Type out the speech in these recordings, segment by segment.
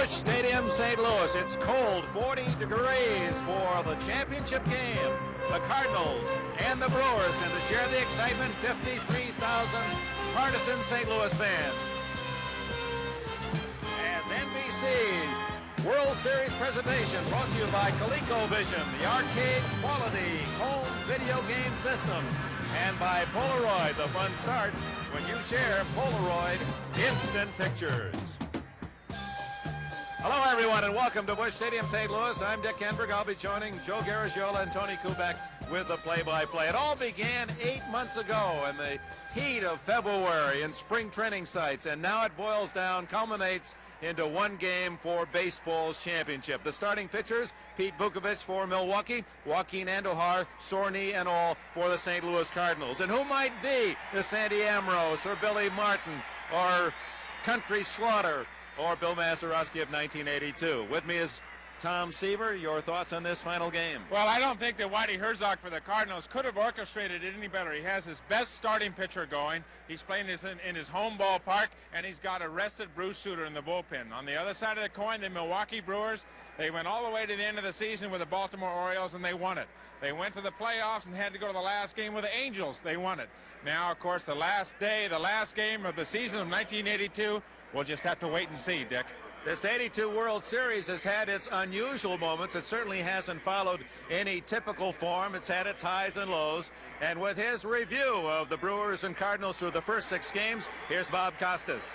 Busch Stadium, St. Louis. It's cold, 40 degrees for the championship game. The Cardinals and the Brewers, and to share the excitement, 53,000 partisan St. Louis fans. As NBC's World Series presentation brought to you by ColecoVision, the arcade quality home video game system, and by Polaroid. The fun starts when you share Polaroid instant pictures. Hello, everyone, and welcome to Busch Stadium, St. Louis. I'm Dick Enberg. I'll be joining Joe Garagiola and Tony Kubek with the play-by-play. It all began 8 months ago in the heat of February in spring training sites, and now it boils down, culminates into one game for baseball's championship. The starting pitchers, Pete Vukovich for Milwaukee, Joaquin Andujar, sore knee and all, for the St. Louis Cardinals. And who might be the Sandy Ambrose or Billy Martin or Country Slaughter or Bill Mazeroski of 1982. With me is Tom Seaver. Your thoughts on this final game? Well, I don't think that Whitey Herzog for the Cardinals could have orchestrated it any better. He has his best starting pitcher going. He's playing this in his home ballpark, and he's got a rested Bruce Sutter in the bullpen. On the other side of the coin, the Milwaukee Brewers, they went all the way to the end of the season with the Baltimore Orioles, and they won it. They went to the playoffs and had to go to the last game with the Angels. They won it. Now, of course, the last game of the season of 1982, we'll just have to wait and see, Dick. This 82 World Series has had its unusual moments. It certainly hasn't followed any typical form. It's had its highs and lows. And with his review of the Brewers and Cardinals through the first 6 games, here's Bob Costas.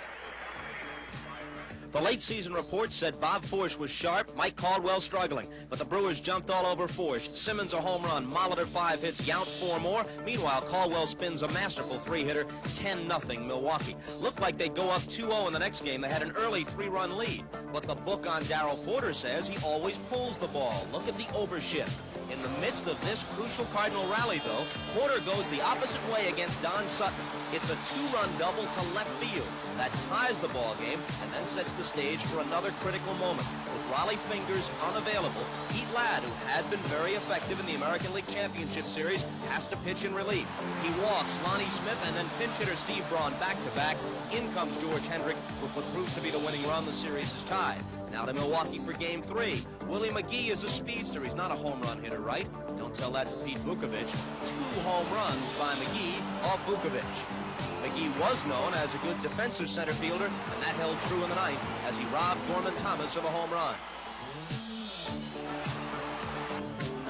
The late season report said Bob Forsch was sharp, Mike Caldwell struggling, but the Brewers jumped all over Forsch. Simmons a home run, Molitor 5 hits, Yount 4 more. Meanwhile, Caldwell spins a masterful 3-hitter, 10-0 Milwaukee. Looked like they'd go up 2-0 in the next game. They had an early 3-run lead, but the book on Darrell Porter says he always pulls the ball. Look at the overshift. In the midst of this crucial Cardinal rally, though, Porter goes the opposite way against Don Sutton. It's a 2-run double to left field. That ties the ball game and then sets the stage for another critical moment. With Raleigh fingers unavailable, Pete Ladd, who had been very effective in the American League Championship Series, has to pitch in relief. He walks Lonnie Smith and then pinch hitter Steve Braun back-to-back. In comes George Hendrick with what proves to be the winning run. The series is tied. Now to Milwaukee for Game 3. Willie McGee is a speedster. He's not a home run hitter, right? Don't tell that to Pete Vukovich. 2 home runs by McGee off Vukovich. McGee was known as a good defensive center fielder, and that held true in the ninth as he robbed Norman Thomas of a home run.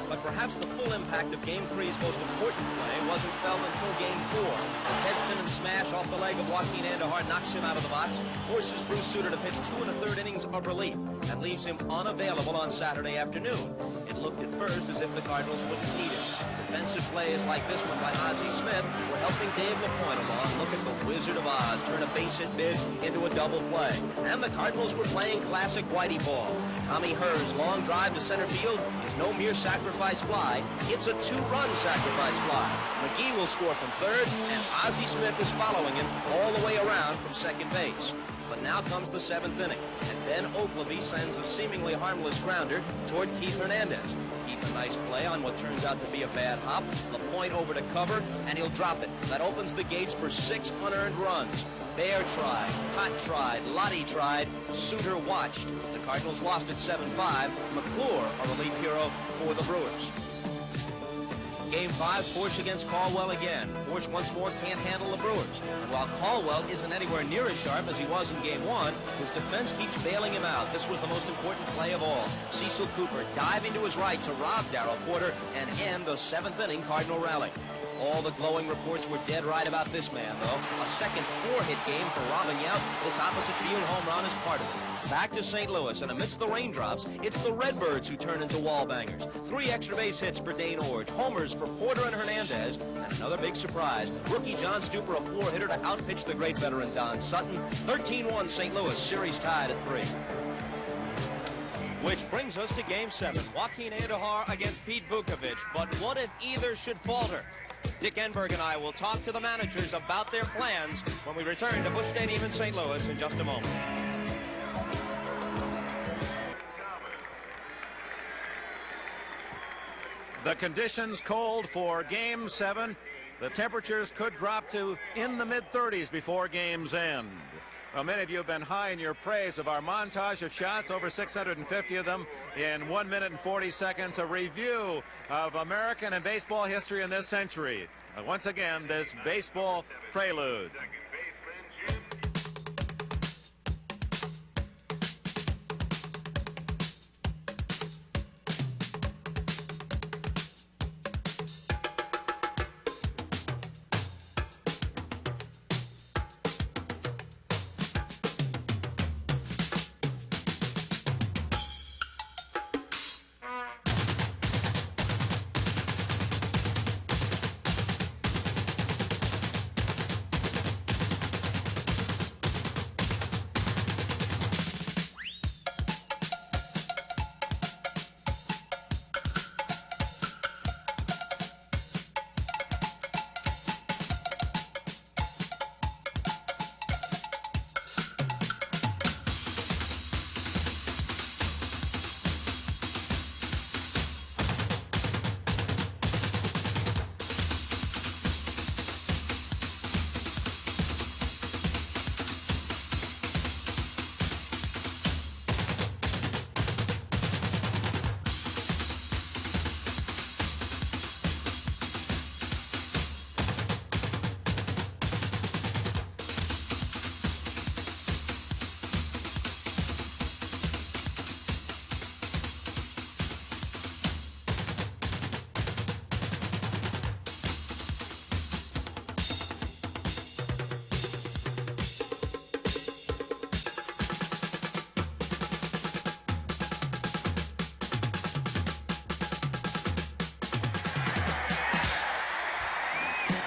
But perhaps the full impact of Game 3's most important play wasn't felt until Game 4. The Ted Simmons smash off the leg of Joaquin Andujar knocks him out of the box, forces Bruce Sutter to pitch 2 1/3 innings of relief, and leaves him unavailable on Saturday afternoon. It looked at first as if the Cardinals wouldn't need him. Defensive plays like this one by Ozzie Smith were helping Dave LaPointe along. Look at the Wizard of Oz turn a base hit bid into a double play. And the Cardinals were playing classic Whitey ball. Tommy Herr's long drive to center field is no mere sacrifice fly. It's a 2-run sacrifice fly. McGee will score from third, and Ozzie Smith is following him all the way around from second base. But now comes the 7th inning, and Ben Oglivie sends a seemingly harmless grounder toward Keith Hernandez. Keith a nice play on what turns out to be a bad hop. LaPointe over to cover, and he'll drop it. That opens the gates for 6 unearned runs. Bear tried, Cott tried, Lottie tried, Sutter watched. The Cardinals lost at 7-5. McClure, a relief hero for the Brewers. Game 5, Forsch against Caldwell again. Forsch once more can't handle the Brewers. And while Caldwell isn't anywhere near as sharp as he was in Game 1, his defense keeps bailing him out. This was the most important play of all. Cecil Cooper diving to his right to rob Darrell Porter and end the 7th inning Cardinal rally. All the glowing reports were dead right about this man, though. A second 4-hit game for robbing Yount. This opposite field home run is part of it. Back to St. Louis, and amidst the raindrops, it's the Redbirds who turn into wall bangers. 3 extra base hits for Dane Orge, homers for Porter and Hernandez, and another big surprise. Rookie John Stuper, a 4-hitter to outpitch the great veteran Don Sutton. 13-1 St. Louis, series tied at 3. Which brings us to Game 7. Joaquin Andujar against Pete Vukovich. But what if either should falter? Dick Enberg and I will talk to the managers about their plans when we return to Busch Stadium in St. Louis in just a moment. The conditions cold for Game 7. The temperatures could drop to in the mid-30s before games end. Well, many of you have been high in your praise of our montage of shots, over 650 of them in 1 minute and 40 seconds. A review of American and baseball history in this century. Once again, this baseball prelude.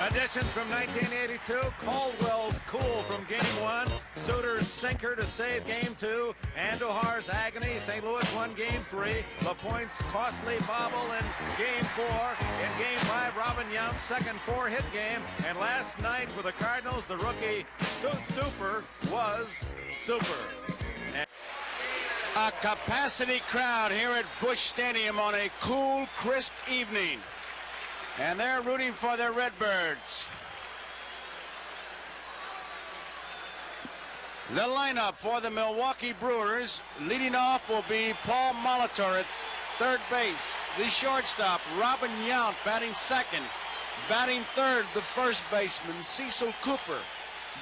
Additions from 1982, Caldwell's cool from Game 1, Suter's sinker to save Game 2, Andujar's agony, St. Louis won Game 3, LaPointe's costly bobble in Game 4, in Game 5, Robin Yount's second four-hit game, and last night for the Cardinals, the rookie Super was super. A capacity crowd here at Busch Stadium on a cool, crisp evening. And they're rooting for their Redbirds. The lineup for the Milwaukee Brewers, leading off will be Paul Molitor at third base. The shortstop, Robin Yount, batting second. Batting third, the first baseman, Cecil Cooper.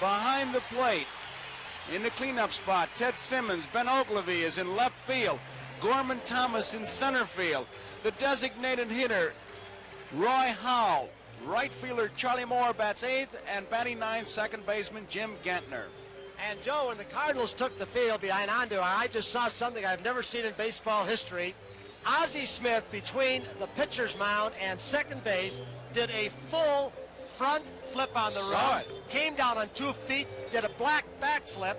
Behind the plate, in the cleanup spot, Ted Simmons. Ben Ogilvie is in left field. Gorman Thomas in center field. The designated hitter, Roy Howell. Right fielder Charlie Moore bats eighth, and batting ninth, second baseman Jim Gantner. And Joe, when the Cardinals took the field behind Andujar, I just saw something I've never seen in baseball history. Ozzie Smith, between the pitcher's mound and second base, did a full front flip on the run. Came down on 2 feet, did a black backflip.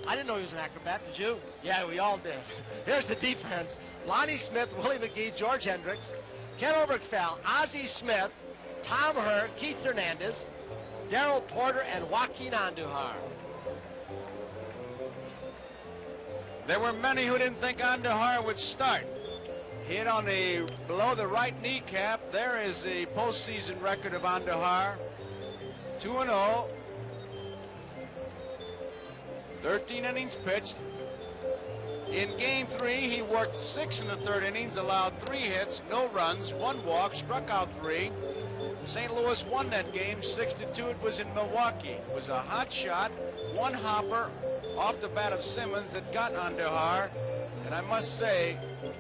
I didn't know he was an acrobat, did you? Yeah, we all did. Here's the defense. Lonnie Smith, Willie McGee, George Hendricks, Ken Obergefell, Ozzie Smith, Tom Herr, Keith Hernandez, Darrell Porter, and Joaquin Andujar. There were many who didn't think Andujar would start. Hit on the below the right kneecap. There is the postseason record of Andujar. 2-0. 13 innings pitched. In Game 3, he worked 6 in the third innings, allowed 3 hits, no runs, 1 walk, struck out 3. St. Louis won that game 6-2. It was in Milwaukee. It was a hot shot, 1 hopper off the bat of Simmons that got Andujar. And I must say,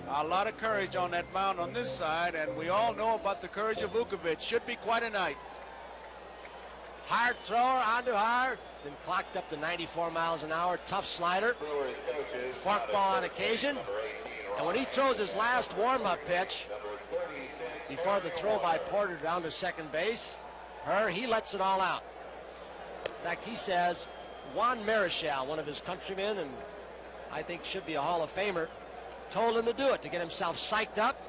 a lot of courage on that mound on this side, and we all know about the courage of Vukovic. Should be quite a night. Hard thrower, Andujar, been clocked up to 94 miles an hour, tough slider, forkball on occasion. And when he throws his last warm-up pitch, before the throw by Porter down to second base, he lets it all out. In fact, he says Juan Marichal, one of his countrymen, and I think should be a Hall of Famer, told him to do it, to get himself psyched up.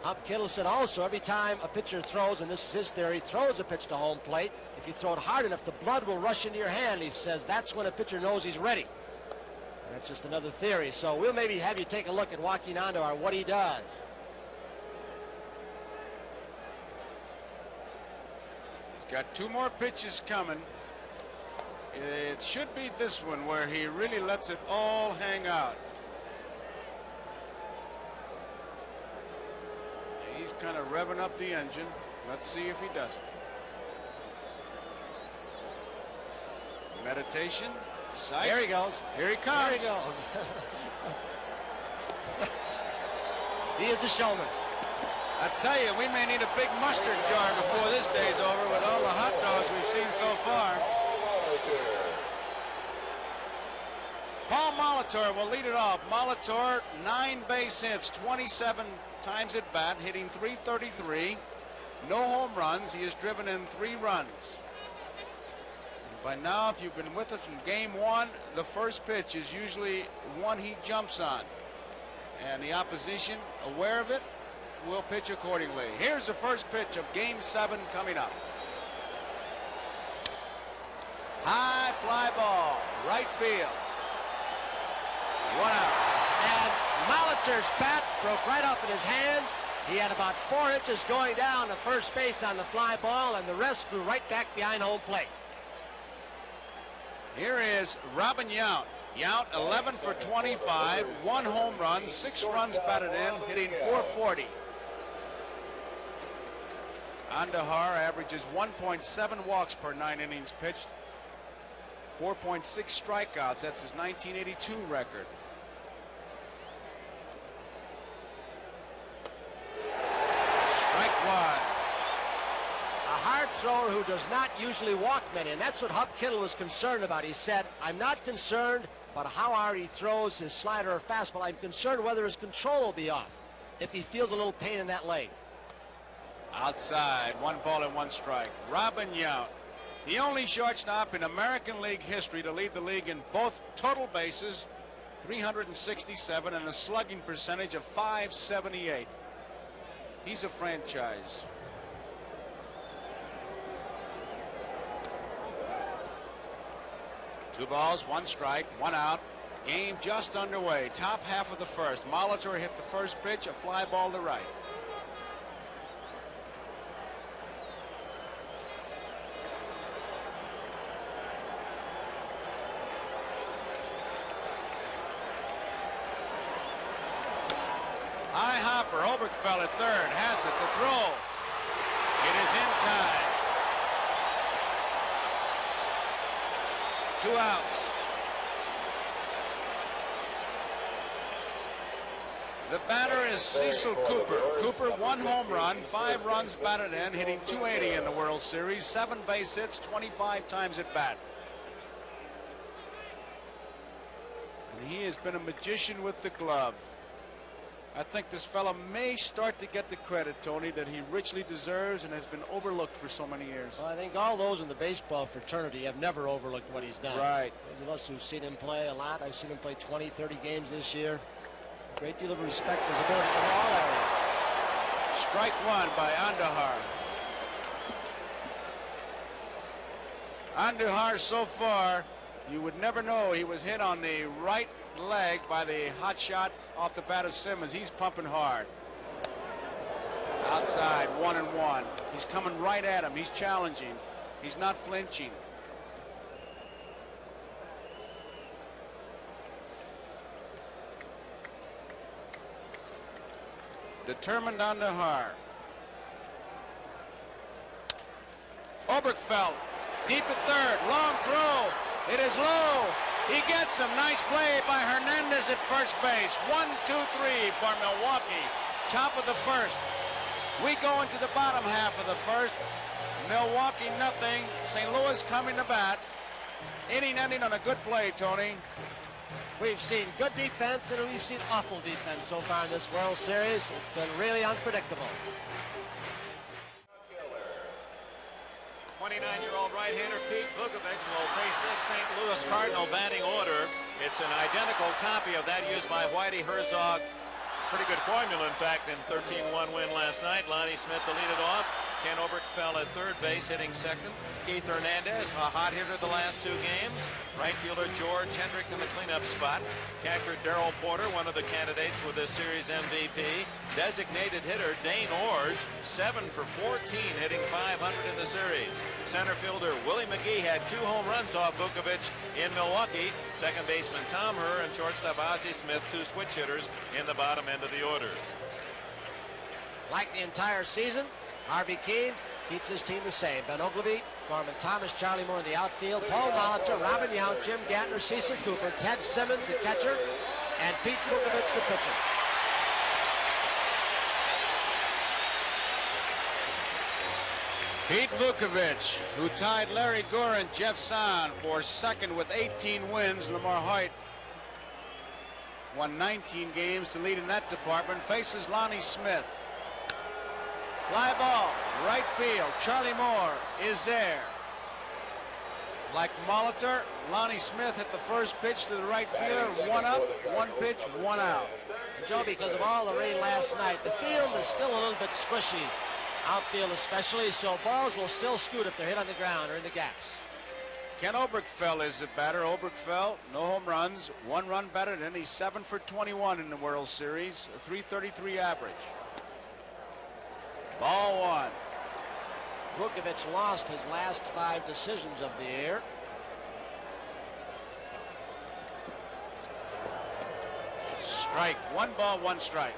Hump Kittle said also, every time a pitcher throws, and this is his theory, throws a pitch to home plate, if you throw it hard enough, the blood will rush into your hand. He says that's when a pitcher knows he's ready. And that's just another theory. So we'll maybe have you take a look at Joaquin Andujar, what he does. He's got 2 more pitches coming. It should be this one where he really lets it all hang out. He's kind of revving up the engine. Let's see if he does it. Meditation. Sight. Here he goes. Here he comes. Here he goes. He is a showman. I tell you, we may need a big mustard jar before this day's over with all the hot dogs we've seen so far. Paul Molitor will lead it off. Molitor, 9 base hits, 27 times at bat, hitting .333. No home runs. He has driven in 3 runs. By now, if you've been with us from game 1, the first pitch is usually one he jumps on. And the opposition, aware of it, will pitch accordingly. Here's the first pitch of game 7 coming up. High fly ball, right field. 1 out. And Molitor's bat broke right off in his hands. He had about 4 inches going down to first base on the fly ball, and the rest flew right back behind home plate. Here is Robin Yount. Yount 11 for 25, 1 home run, 6 runs batted in, hitting .440. Andahar averages 1.7 walks per 9 innings pitched, 4.6 strikeouts. That's his 1982 record. Strike one. A hard thrower who does not usually walk many, and that's what Hub Kittle was concerned about. He said, I'm not concerned about how hard he throws his slider or fastball. I'm concerned whether his control will be off if he feels a little pain in that leg. Outside, 1 ball and 1 strike. Robin Yount, the only shortstop in American League history to lead the league in both total bases, 367, and a slugging percentage of .578. He's a franchise. Two balls, 1 strike, 1 out. Game just underway. Top half of the first. Molitor hit the first pitch, a fly ball to right. High hopper, Oberkfell at third, has it, the throw. It is in time. 2 outs. The batter is Cecil Cooper. Cooper, 1 home run, 5 runs batted in, hitting .280 in the World Series, 7 base hits, 25 times at bat. And he has been a magician with the glove. I think this fella may start to get the credit, Tony, that he richly deserves and has been overlooked for so many years. Well, I think all those in the baseball fraternity have never overlooked what he's done. Right. Those of us who've seen him play a lot, I've seen him play 20, 30 games this year. A great deal of respect for his ability in all areas. Strike 1 by Andahar. Andahar so far, you would never know he was hit on the right leg by the hot shot off the bat of Simmons. He's pumping hard. Outside, 1-1. He's coming right at him. He's challenging. He's not flinching. Determined Andahar. Oberkfell, deep at third, long throw. It is low. He gets him. Nice play by Hernandez at first base. 1-2-3 for Milwaukee. Top of the first. We go into the bottom half of the first. Milwaukee nothing. St. Louis coming to bat. Inning ending on a good play, Tony. We've seen good defense and we've seen awful defense so far in this World Series. It's been really unpredictable. 29-year-old right-hander Pete Vukovich will face this St. Louis Cardinal batting order. It's an identical copy of that used by Whitey Herzog. Pretty good formula, in fact, in 13-1 win last night. Lonnie Smith to lead it off. Ken Oberkfell at third base, hitting second. Keith Hernandez, a hot hitter the last 2 games. Right fielder George Hendrick in the cleanup spot. Catcher Darrell Porter, one of the candidates for this series MVP. Designated hitter Dane Orge, 7 for 14, hitting .500 in the series. Center fielder Willie McGee had 2 home runs off Vukovic in Milwaukee. Second baseman Tom Herr and shortstop Ozzie Smith, 2 switch hitters in the bottom end of the order. Like the entire season, Harvey Keene keeps his team the same. Ben Oglivie, Norman Thomas, Charlie Moore in the outfield, Paul Molitor, Robin Yount, Jim Gantner, Cecil Cooper, Ted Simmons, the catcher, and Pete Vukovic, the pitcher. Pete Vukovic, who tied Larry Gore and Jeff Sahn for second with 18 wins. Lamar Hoyt won 19 games to lead in that department, faces Lonnie Smith. Fly ball, right field. Charlie Moore is there. Like Molitor, Lonnie Smith hit the first pitch to the right fielder. 1 up, 1 pitch, 1 out. And Joe, because of all the rain last night, the field is still a little bit squishy. Outfield especially, so balls will still scoot if they're hit on the ground or in the gaps. Ken Oberkfell is the batter. Oberkfell, no home runs, 1 run batted in. He's 7 for 21 in the World Series, a .333 average. Ball 1. Vukovic lost his last 5 decisions of the year. Strike. 1 ball, 1 strike.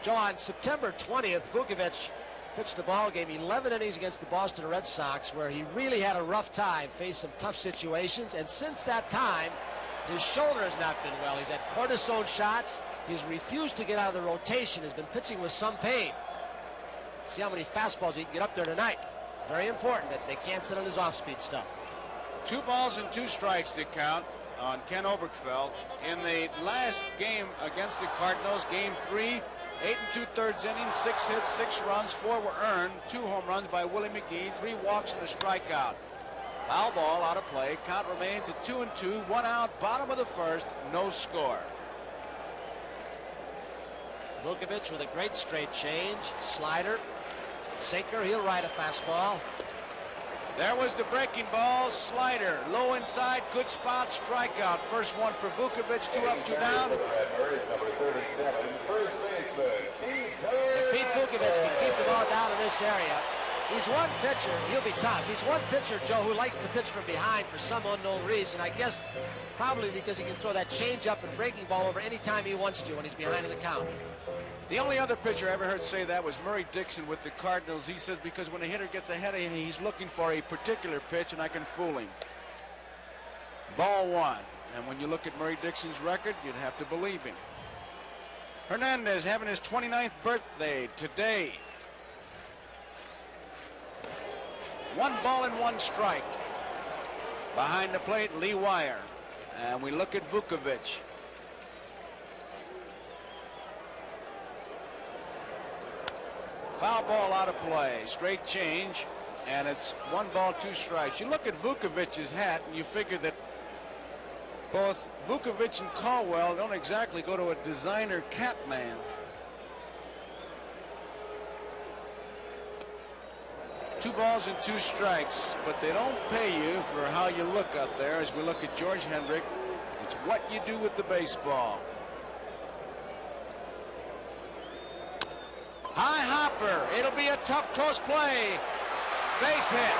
Joe, on September 20th, Vukovic pitched a ball game, 11 innings against the Boston Red Sox, where he really had a rough time, faced some tough situations, and since that time, his shoulder has not been well. He's had cortisone shots. He's refused to get out of the rotation, has been pitching with some pain. See how many fastballs he can get up there tonight. Very important that they can't sit on his off-speed stuff. 2 balls and 2 strikes to count on Ken Oberkfell. In the last game against the Cardinals, game 3, 8 2/3 innings, 6 hits, 6 runs, 4 were earned, 2 home runs by Willie McGee, 3 walks and a strikeout. Foul ball out of play. Count remains at 2-2, 1 out, bottom of the first, no score. Vukovic with a great straight change, slider, sinker. He'll ride a fastball. There was the breaking ball, slider, low inside, good spot, strikeout. First one for Vukovic, 2 up, 2 down. If Pete Vukovic can keep the ball down in this area, he's one pitcher, he'll be tough. He's one pitcher, Joe, who likes to pitch from behind for some unknown reason. I guess probably because he can throw that changeup and breaking ball over any time he wants to when he's behind in the count. The only other pitcher I ever heard say that was Murray Dixon with the Cardinals. He says because when a hitter gets ahead of him, he's looking for a particular pitch, and I can fool him. Ball 1. And when you look at Murray Dixon's record, you'd have to believe him. Hernandez having his 29th birthday today. 1 ball and 1 strike. Behind the plate, Lee Wire. And we look at Vukovic. Foul ball out of play. Straight change. And it's 1 ball, 2 strikes. You look at Vukovic's hat and you figure that both Vukovic and Caldwell don't exactly go to a designer cap man. Two balls and 2 strikes, but they don't pay you for how you look out there. As we look at George Hendrick, it's what you do with the baseball. High hopper. It'll be a tough, close play. Base hit.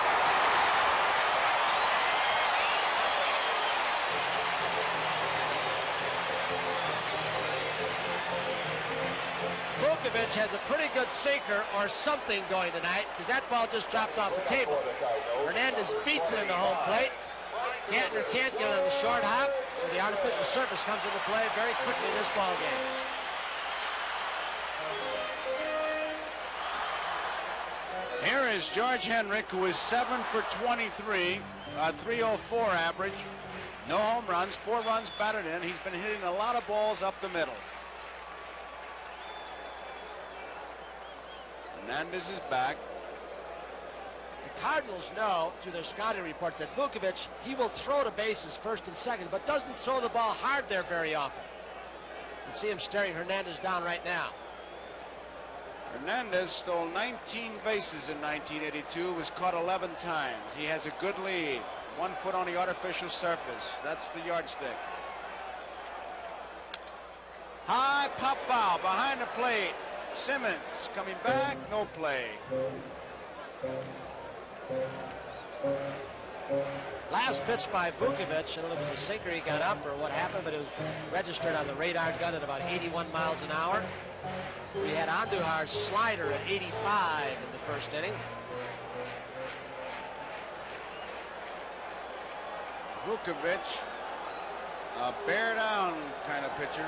Vukovic has a pretty good sinker or something going tonight, because that ball just dropped off the table. Hernandez beats it into home plate. Gantner can't get it on the short hop, so the artificial surface comes into play very quickly in this ball game. Here is George Hendrick, who is 7 for 23, a .304 average. No home runs, 4 runs batted in. He's been hitting a lot of balls up the middle. Hernandez is back. The Cardinals know through their scouting reports that Vukovic, he will throw to bases first and second, but doesn't throw the ball hard there very often. You can see him staring Hernandez down right now. Hernandez stole 19 bases in 1982, was caught 11 times. He has a good lead. 1 foot on the artificial surface. That's the yardstick. High pop foul behind the plate. Simmons coming back, no play. Last pitch by Vukovic. I don't know if it was a sinker he got up or what happened, but it was registered on the radar gun at about 81 miles an hour. We had Andujar's slider at 85 in the first inning. Vukovic, a bear down kind of pitcher.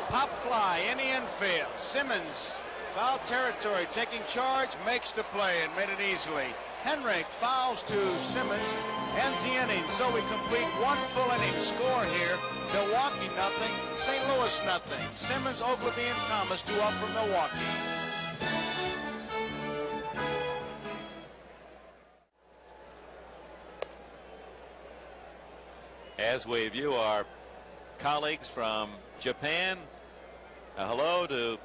Pop fly in the infield. Simmons, foul territory, taking charge, makes the play and made it easily. Henrik fouls to Simmons, ends the inning. So we complete 1 full inning score here. Milwaukee nothing, St. Louis nothing. Simmons, Ogilvie, and Thomas due up for Milwaukee. As we view our colleagues from Japan, hello to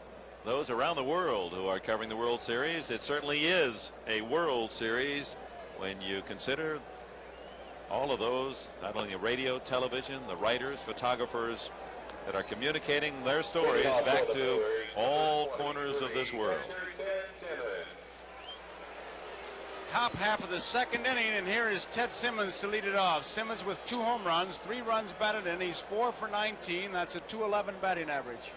those around the world who are covering the World Series. It certainly is a World Series when you consider all of those, not only the radio, television, the writers, photographers that are communicating their stories back to all corners of this world. Top half of the second inning, and here is Ted Simmons to lead it off. Simmons with 2 home runs, 3 runs batted in. He's 4 for 19. That's a .211 batting average.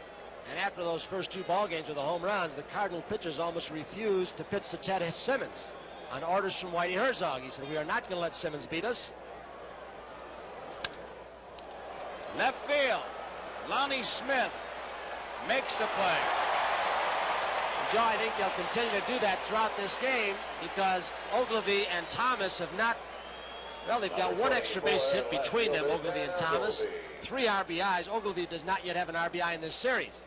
And after those first 2 ball games with the home runs, the Cardinal pitchers almost refused to pitch to Ted Simmons on orders from Whitey Herzog. He said, "We are not going to let Simmons beat us." Left field, Lonnie Smith makes the play. Joe, I think they'll continue to do that throughout this game because Ogilvie and Thomas have not, well, they've got 1 extra base hit between them, Ogilvie and Thomas. 3 RBIs. Ogilvie does not yet have an RBI in this series.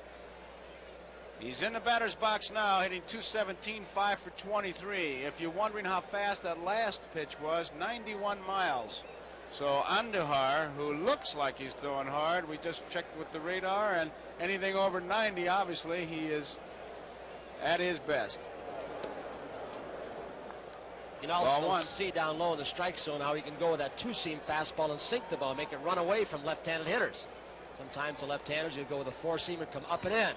He's in the batter's box now, hitting .217, 5 for 23. If you're wondering how fast that last pitch was, 91 miles. So Andujar, who looks like he's throwing hard, we just checked with the radar, and anything over 90, obviously, he is at his best. You can also see down low in the strike zone how he can go with that 2-seam fastball and sink the ball, make it run away from left-handed hitters. Sometimes the left-handers, you go with a 4-seamer, come up and in.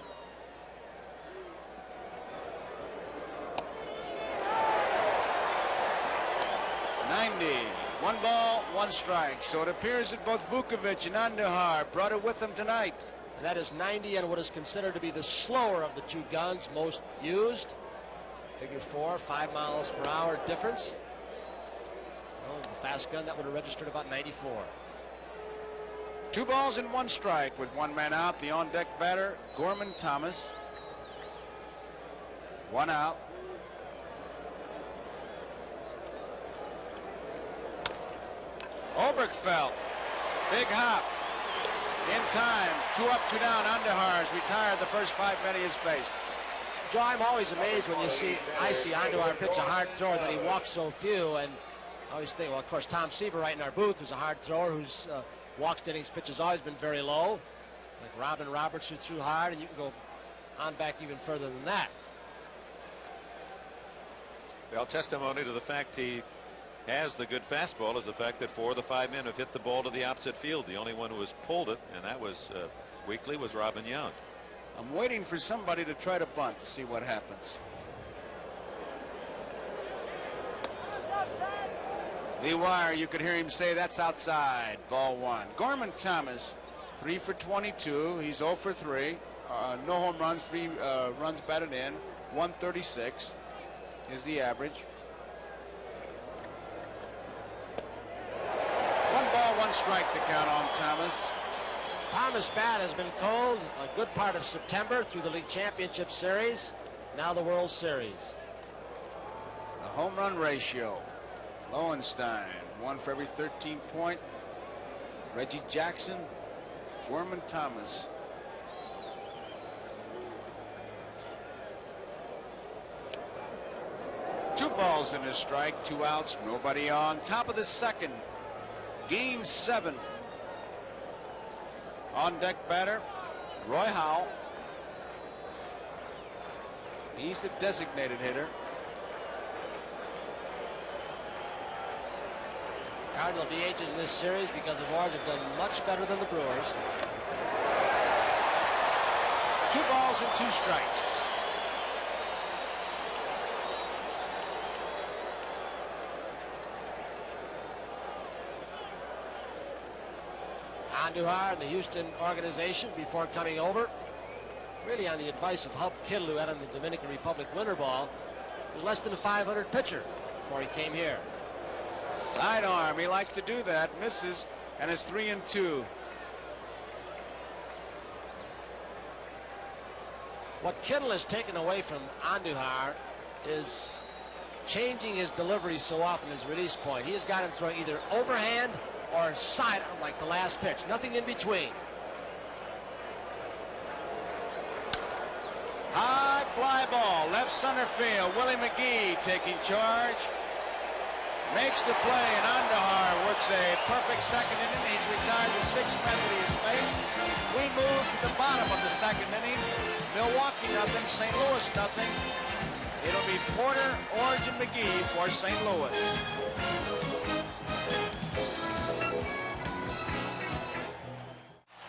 One ball, 1 strike. So it appears that both Vukovic and Andujar brought it with them tonight. And that is 90 and what is considered to be the slower of the 2 guns most used. Figure 4, 5 miles per hour difference. Well, the fast gun, that would have registered about 94. 2 balls and 1 strike with 1 man out. The on-deck batter, Gorman Thomas. 1 out. Oberkfell, big hop, in time, 2 up, 2 down. Andujar's retired the first 5 men he has faced. Joe, I'm always amazed when I see Andujar pitch a hard thrower that he walks so few, and I always think, well, of course, Tom Seaver right in our booth is a hard thrower who's walks innings pitch has always been very low. Like Robin Roberts, who threw hard, and you can go on back even further than that. Well, testimony to the fact he has the good fastball is the fact that 4 of the 5 men have hit the ball to the opposite field. The only one who has pulled it, and that was weakly, was Robin Young. I'm waiting for somebody to try to bunt to see what happens. Lee Wire, you could hear him say that's outside. Ball 1. Gorman Thomas, 3 for 22. He's 0 for 3. No home runs, 3 runs batted in. 136 is the average. 1 ball, 1 strike to count on Thomas. Thomas' bat has been cold a good part of September through the League Championship Series, now the World Series. The home run ratio. Lowenstein, 1 for every 13 point. Reggie Jackson, Gorman Thomas. Two balls and a strike, 2 outs, nobody on. Top of the second. Game 7. On deck batter, Roy Howell. He's the designated hitter. Cardinal DHs in this series because of Orange have done much better than the Brewers. 2 balls and 2 strikes. Andujar and the Houston organization before coming over, really on the advice of Hub Kittle, who had on the Dominican Republic winter ball, was less than a 500 pitcher before he came here. Sidearm, he likes to do that, misses, and is 3-2. What Kittle has taken away from Andujar is changing his delivery so often, his release point. He has got him throwing either overhand or sidearm like the last pitch, nothing in between. High fly ball, left center field. Willie McGee taking charge. Makes the play, and Andujar works a perfect second inning. He's retired with 6 penalties faced. We move to the bottom of the second inning. Milwaukee nothing, St. Louis nothing. It'll be Porter, Orange, and McGee for St. Louis.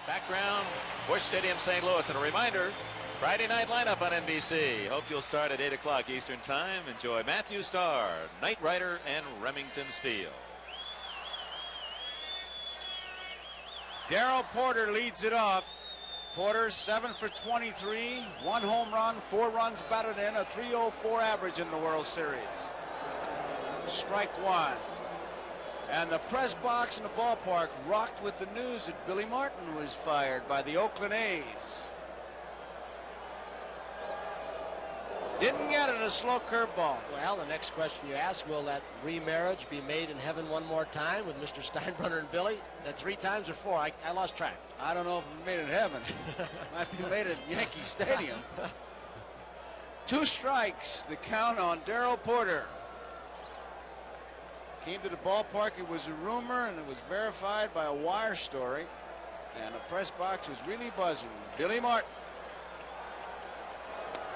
Background, Busch Stadium, St. Louis. And a reminder, Friday night lineup on NBC. Hope you'll start at 8 o'clock Eastern Time. Enjoy Matthew Starr, Knight Rider, and Remington Steele. Darrell Porter leads it off. Porter 7 for 23, 1 home run, 4 runs batted in, a .304 average in the World Series. Strike 1. And the press box in the ballpark rocked with the news that Billy Martin was fired by the Oakland A's. Didn't get it, a slow curveball. Well, the next question you ask, will that remarriage be made in heaven one more time with Mr. Steinbrenner and Billy? Is that 3 times or 4? I lost track. I don't know if it made it in heaven. Might be made at Yankee Stadium. 2 strikes, the count on Darrell Porter. Came to the ballpark, it was a rumor, and it was verified by a Wire story. And the press box was really buzzing. Billy Martin.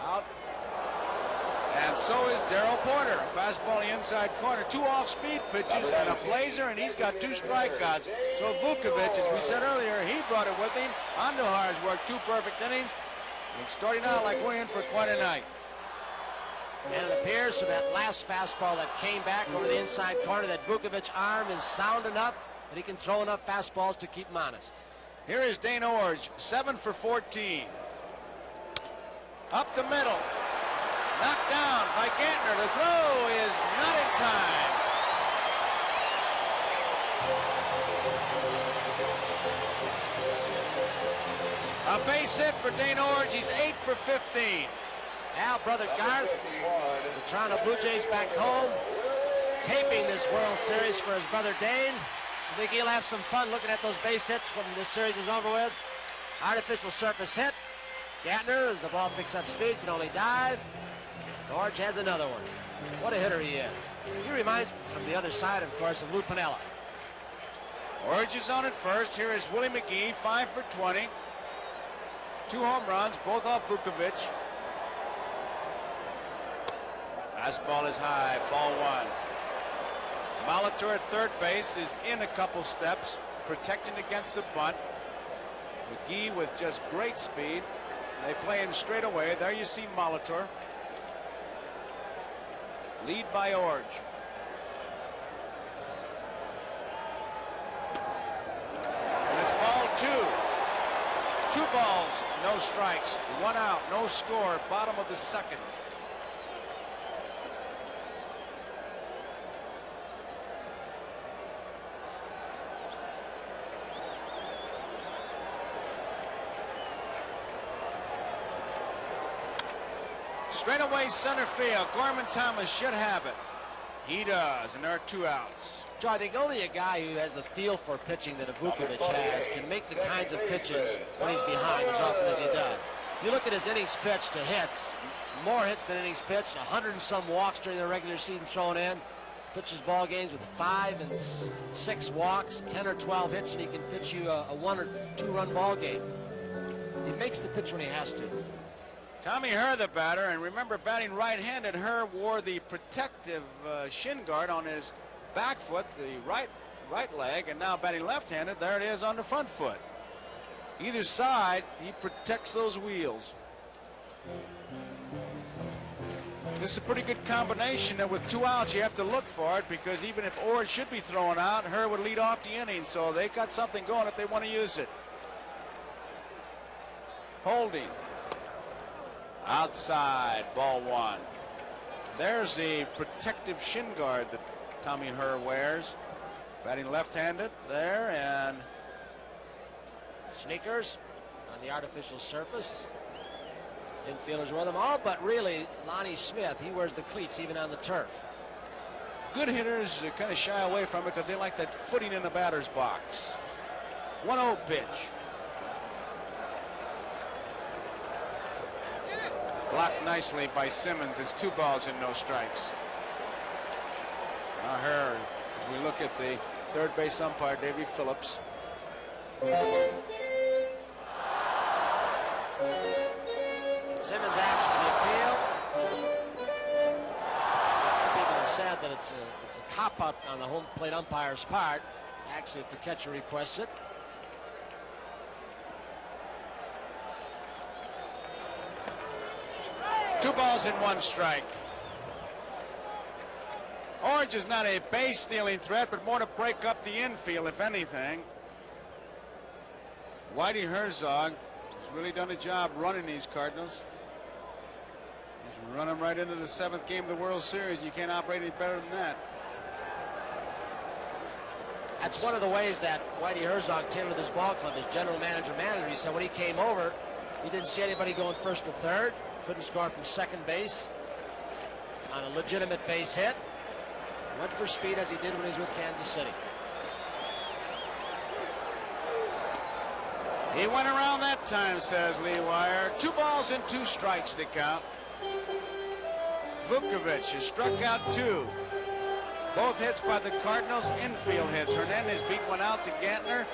Out. And so is Darrell Porter. Fastball in the inside corner. 2 off-speed pitches and a blazer, and he's got 2 strikeouts. So Vukovich, as we said earlier, he brought it with him. Andujar has worked 2 perfect innings. And starting out like we're in for quite a night. And it appears from that last fastball that came back over the inside corner that Vukovic's arm is sound enough that he can throw enough fastballs to keep him honest. Here is Dane Orge, 7 for 14. Up the middle. Knocked down by Gantner. The throw is not in time. A base hit for Dane Orge. He's 8 for 15. Now, brother Garth, the Toronto Blue Jays back home, taping this World Series for his brother Dane. I think he'll have some fun looking at those base hits when this series is over with. Artificial surface hit. Gantner, as the ball picks up speed, can only dive. Orge has another one. What a hitter he is. He reminds me from the other side, of course, of Lou Piniella. Orge is on at first. Here is Willie McGee, 5 for 20. 2 home runs, both off Vukovich. Fastball is high, ball 1. Molitor at third base is in a couple steps, protecting against the bunt. McGee with just great speed. They play him straight away. There you see Molitor. Lead by Orge. And it's ball 2. 2 balls, no strikes, 1 out, no score, bottom of the second. Straightaway center field. Gorman Thomas should have it. He does, and there are 2 outs. Joe, I think only a guy who has the feel for pitching that a Vukovich has can make the kinds of pitches when he's behind as often as he does. You look at his innings pitched to hits, more hits than innings pitched, 100 and some walks during the regular season thrown in. Pitches ball games with 5 and 6 walks, 10 or 12 hits, and he can pitch you a 1 or 2 run ball game. He makes the pitch when he has to. Tommy Herr, the batter, and remember, batting right-handed, Herr wore the protective shin guard on his back foot, the right leg, and now batting left-handed, there it is on the front foot. Either side, he protects those wheels. This is a pretty good combination, and with 2 outs, you have to look for it, because even if Ord should be thrown out, Herr would lead off the inning, so they've got something going if they want to use it. Holding. Outside, ball 1. There's the protective shin guard that Tommy Herr wears. Batting left-handed there, and sneakers on the artificial surface. Infielders wear them all, but really, Lonnie Smith, he wears the cleats even on the turf. Good hitters kind of shy away from it because they like that footing in the batter's box. 1-0 pitch. Blocked nicely by Simmons. It's 2 balls and no strikes. Now Herr, as we look at the third base umpire, Davey Phillips. Simmons asked for the appeal. Some people have said that it's a cop-out on the home plate umpire's part. Actually, if the catcher requests it. Two balls and 1 strike. Orange is not a base stealing threat, but more to break up the infield, if anything. Whitey Herzog has really done a job running these Cardinals. He's run them right into the 7th game of the World Series, and you can't operate any better than that. That's one of the ways that Whitey Herzog tailored this ball club as general manager. He said when he came over, he didn't see anybody going first to third. Couldn't score from second base on a legitimate base hit. Went for speed as he did when he was with Kansas City. He went around that time, says Lee Wire. 2 balls and 2 strikes to count. Vukovich has struck out 2. Both hits by the Cardinals, infield hits. Hernandez beat one out to Gantner,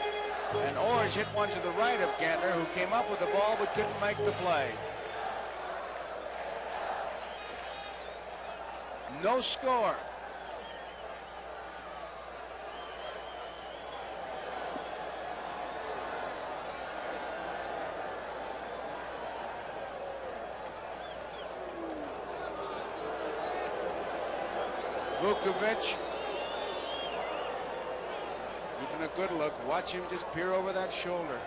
and Orange hit one to the right of Gantner, who came up with the ball but couldn't make the play. No score. Vukovich, keeping a good look. Watch him just peer over that shoulder.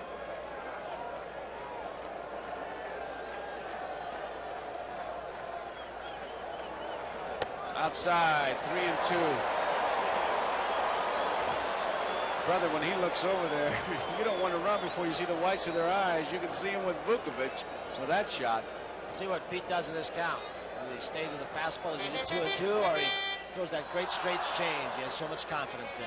Outside, 3-2. Brother, when he looks over there, you don't want to run before you see the whites of their eyes. You can see him with Vukovich with that shot. See what Pete does in this count. Whether he stays with the fastball, he gets 2-2, or he throws that great straight change. He has so much confidence in.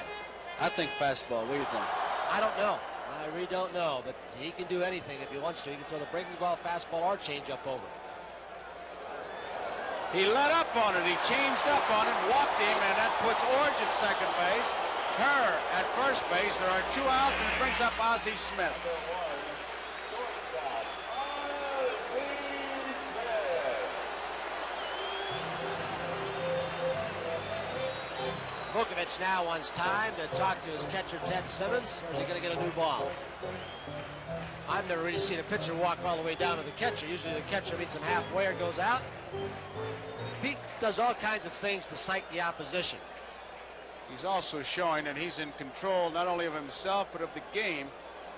I think fastball. What do you think? I don't know. I really don't know, but he can do anything if he wants to. He can throw the breaking ball, fastball, or change up over. He let up on it. He changed up on it, walked him, and that puts Orange at second base. Herr at first base. There are 2 outs, and it brings up Ozzie Smith. Vukovich now wants time to talk to his catcher, Ted Simmons, or is he going to get a new ball? I've never really seen a pitcher walk all the way down to the catcher. Usually the catcher meets him halfway or goes out. Pete does all kinds of things to psych the opposition. He's also showing that he's in control not only of himself but of the game.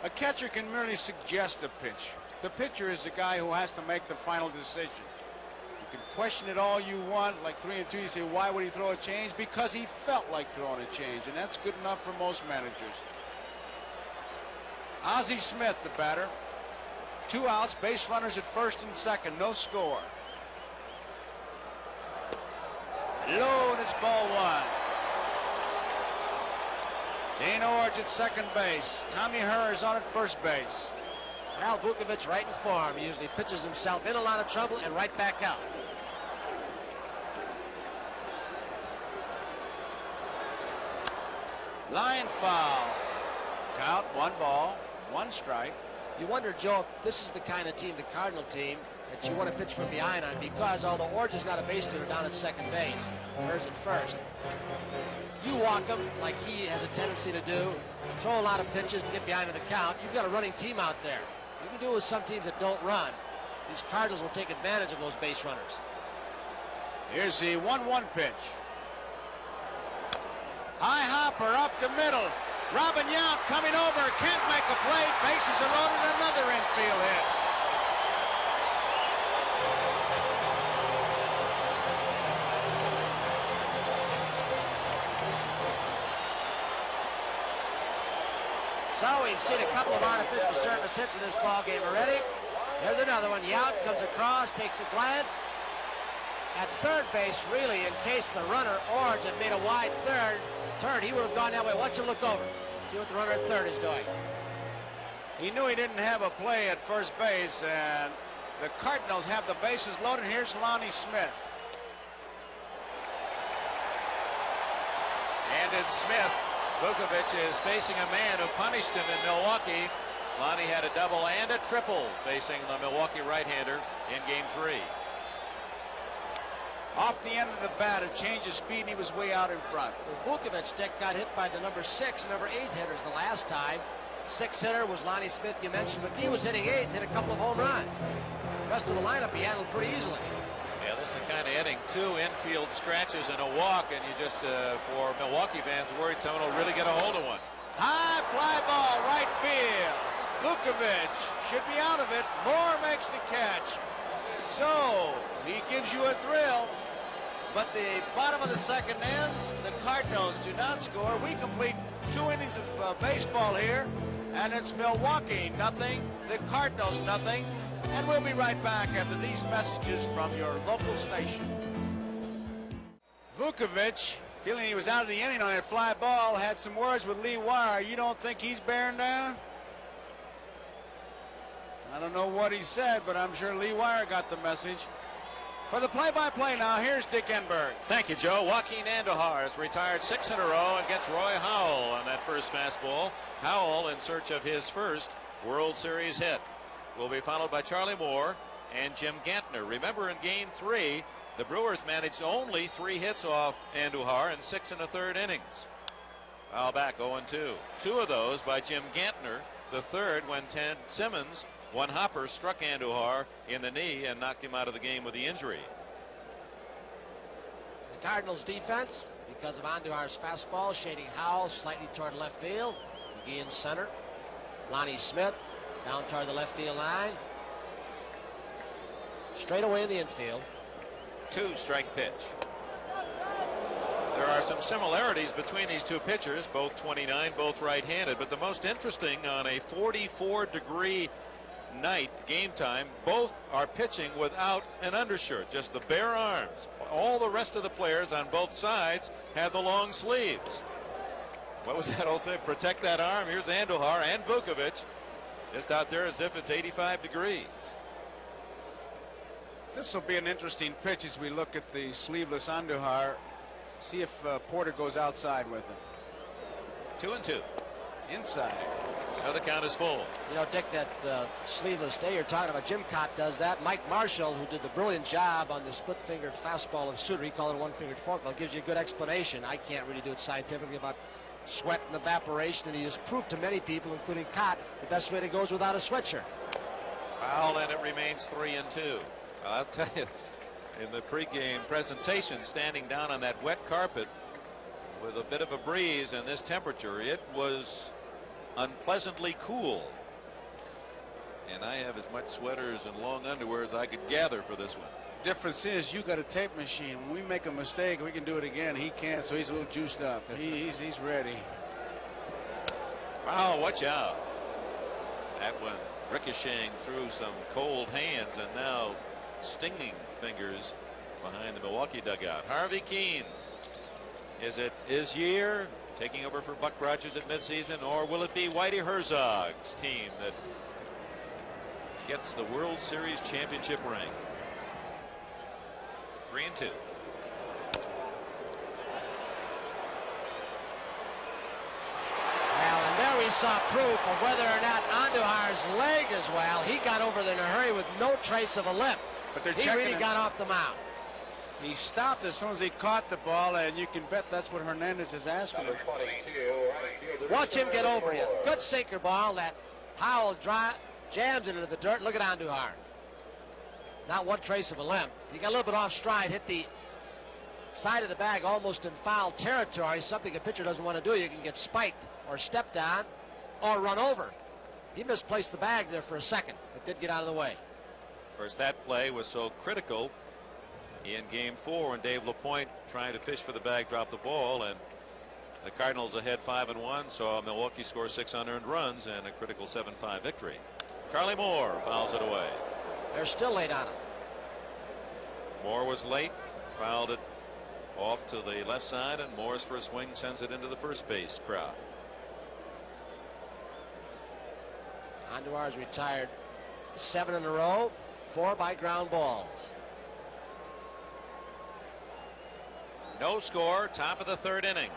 A catcher can merely suggest a pitch. The pitcher is the guy who has to make the final decision. You can question it all you want, like 3-2. You say, why would he throw a change? Because he felt like throwing a change, and that's good enough for most managers. Ozzie Smith, the batter. 2 outs, base runners at first and second, no score. Low, and it's ball 1. Dane Orange at second base. Tommy Herr is on at first base. Well, Vukovich right in form. He usually pitches himself in a lot of trouble and right back out. Line foul. Count, 1 ball, 1 strike. You wonder, Joe, if this is the kind of team, the Cardinal team, that you want to pitch from behind on, because although Orge is not a base stealer down at second base, Her's at first, you walk him like he has a tendency to do, throw a lot of pitches, get behind in the count. You've got a running team out there. You can do it with some teams that don't run. These Cardinals will take advantage of those base runners. Here's the 1-1 pitch. High hopper up the middle. Robin Yount coming over, can't make a play. Bases are loaded, another infield hit. So we've seen a couple of artificial surface hits in this ball game already. There's another one. Yount comes across, takes a glance. At third base, really, in case the runner, Orge, had made a wide turn, he would have gone that way. Watch him look over. See what the runner at third is doing. He knew he didn't have a play at first base, and the Cardinals have the bases loaded. Here's Lonnie Smith. And in Smith, Vukovic is facing a man who punished him in Milwaukee. Lonnie had a double and a triple facing the Milwaukee right-hander in Game 3. Off the end of the bat, a change of speed, and he was way out in front. Well, Vukovic, Dick, got hit by the number 6 and number 8 hitters the last time. 6 hitter was Lonnie Smith, you mentioned. McGee was hitting 8, hit a couple of home runs. The rest of the lineup he handled pretty easily. Yeah, this is the kind of inning. 2 infield scratches and a walk, and you just, for Milwaukee fans, worried someone will really get a hold of one. High fly ball, right field. Vukovic should be out of it. Moore makes the catch. So he gives you a thrill. But the bottom of the second ends, the Cardinals do not score. We complete 2 innings of baseball here, and it's Milwaukee nothing, the Cardinals nothing. And we'll be right back after these messages from your local station. Vukovic, feeling he was out of the inning on that fly ball, had some words with Lee Wire. You don't think he's bearing down? I don't know what he said, but I'm sure Lee Wire got the message. For the play-by-play now, here's Dick Enberg. Thank you, Joe. Joaquin Andujar has retired 6 in a row and gets Roy Howell on that first fastball. Howell in search of his first World Series hit. Will be followed by Charlie Moore and Jim Gantner. Remember, in Game 3, the Brewers managed only 3 hits off Andujar in 6 1/3 innings. Foul back 0-2. 2 of those by Jim Gantner. The third when Ted Simmons, one hopper, struck Andujar in the knee and knocked him out of the game with the injury. The Cardinals defense, because of Andujar's fastball, shading Howell slightly toward left field. McGee in center. Lonnie Smith down toward the left field line. Straight away in the infield. 2 strike pitch. There are some similarities between these two pitchers, both 29, both right-handed, but the most interesting, on a 44-degree night, game time, both are pitching without an undershirt, just the bare arms. All the rest of the players on both sides have the long sleeves. What was that all say? Protect that arm. Here's Andujar and Vukovic just out there as if it's 85 degrees. This will be an interesting pitch as we look at the sleeveless Andujar. See if Porter goes outside with him. 2-2. Inside. So the count is full. You know, Dick, that sleeveless day you're talking about, Jim Cott does that. Mike Marshall, who did the brilliant job on the split-fingered fastball of Suter, he called it a one-fingered forkball, gives you a good explanation. I can't really do it scientifically about sweat and evaporation, and he has proved to many people, including Cott, the best way to go is without a sweatshirt. Foul, and it remains 3-2. I'll tell you, in the pregame presentation, standing down on that wet carpet with a bit of a breeze and this temperature, it was unpleasantly cool. And I have as much sweaters and long underwear as I could gather for this one. Difference is you got a tape machine. When we make a mistake, we can do it again. He can't, so he's a little juiced up. He's ready. Foul, watch out. That one ricocheting through some cold hands and now stinging fingers behind the Milwaukee dugout. Harvey Keene. Is it his year, taking over for Buck Rogers at midseason, or will it be Whitey Herzog's team that gets the World Series championship ring? 3-2. Well, and there we saw proof of whether or not Andujar's leg as well. He got over there in a hurry with no trace of a limp. But they're He checking really him. got off the mound. He stopped as soon as he caught the ball, and you can bet that's what Hernandez is asking him. Watch him get over you. Good sinker ball that Howell jams it into the dirt. Look at Andujar. Not one trace of a limp. He got a little bit off stride, hit the side of the bag almost in foul territory, something a pitcher doesn't want to do. You can get spiked or stepped on or run over. He misplaced the bag there for a second, but did get out of the way. Of course, that play was so critical in Game 4 when Dave LaPointe, trying to fish for the bag, dropped the ball, and the Cardinals ahead 5-1, saw Milwaukee score 6 unearned runs and a critical 7-5 victory. Charlie Moore fouls it away. They're still late on him. Moore was late, fouled it off to the left side, and Moore's first swing sends it into the first base crowd. Andujar's retired 7 in a row, 4 by ground balls. No score, top of the third inning.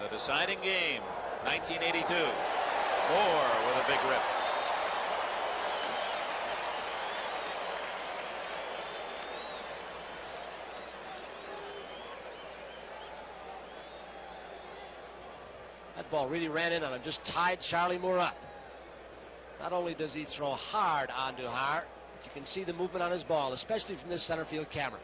The deciding game, 1982. Moore with a big rip. That ball really ran in on him, just tied Charlie Moore up. Not only does he throw hard Andujar, but you can see the movement on his ball, especially from this center field camera.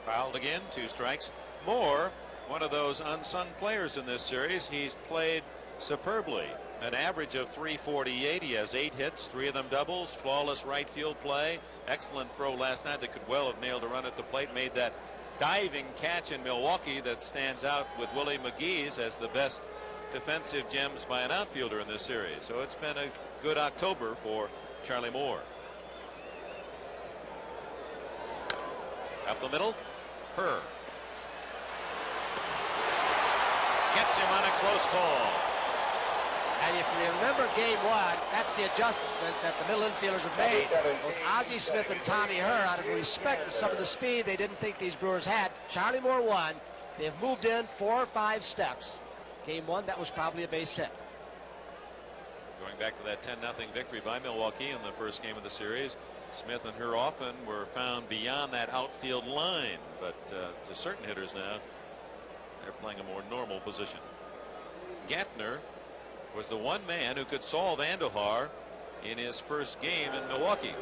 Fouled again, 2 strikes. Moore, one of those unsung players in this series. He's played superbly. An average of .348. He has 8 hits, 3 of them doubles. Flawless right field play. Excellent throw last night that could well have nailed a run at the plate. Made that diving catch in Milwaukee that stands out with Willie McGee's as the best defensive gems by an outfielder in this series. So it's been a good October for Charlie Moore. Up the middle. Herr gets him on a close call. And if you remember Game 1, that's the adjustment that the middle infielders have made. Both Ozzie Smith and Tommy Herr, out of respect to some of the speed they didn't think these Brewers had. Charlie Moore won. They've moved in 4 or 5 steps. Game 1, that was probably a base hit. Going back to that 10-0 victory by Milwaukee in the first game of the series, Smith and Herr often were found beyond that outfield line, but to certain hitters now, they're playing a more normal position. Gantner was the one man who could solve Andujar in his first game in Milwaukee.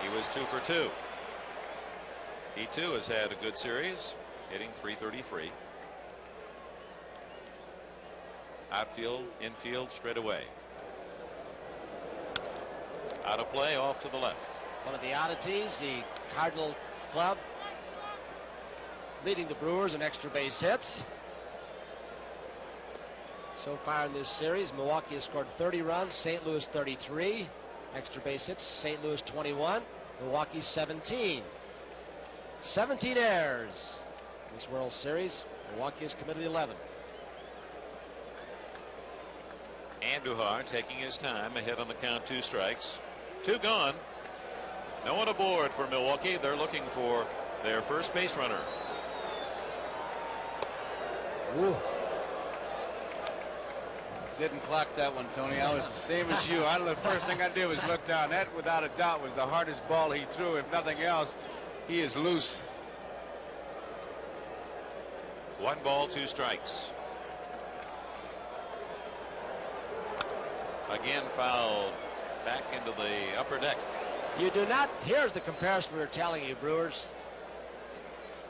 He was 2 for 2. He too has had a good series, hitting .333. Outfield, infield, straight away. Out of play, off to the left. One of the oddities, the Cardinal club leading the Brewers in extra base hits. So far in this series, Milwaukee has scored 30 runs, St. Louis 33. Extra base hits, St. Louis 21, Milwaukee 17. 17 errors in this World Series. Milwaukee has committed 11. Andujar taking his time, ahead on the count, 2 strikes. 2 gone. No one aboard for Milwaukee. They're looking for their first base runner. Ooh. Didn't clock that one, Tony. I was the same as you. The first thing I did was look down. That, without a doubt, was the hardest ball he threw. If nothing else, he is loose. 1 ball, 2 strikes. Again fouled back into the upper deck. You do not, here's the comparison we were telling you, Brewers.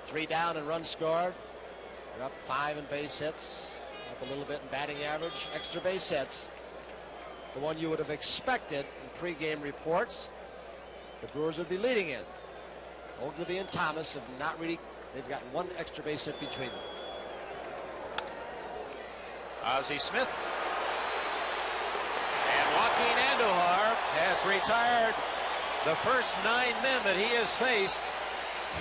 3 down and runs scored. They're up 5 in base hits. Up a little bit in batting average. Extra base hits. The one you would have expected in pregame reports. The Brewers would be leading in. Ogilvy and Thomas have not really, they've got 1 extra base hit between them. Ozzie Smith. And Joaquin Andujar has retired the first 9 men that he has faced.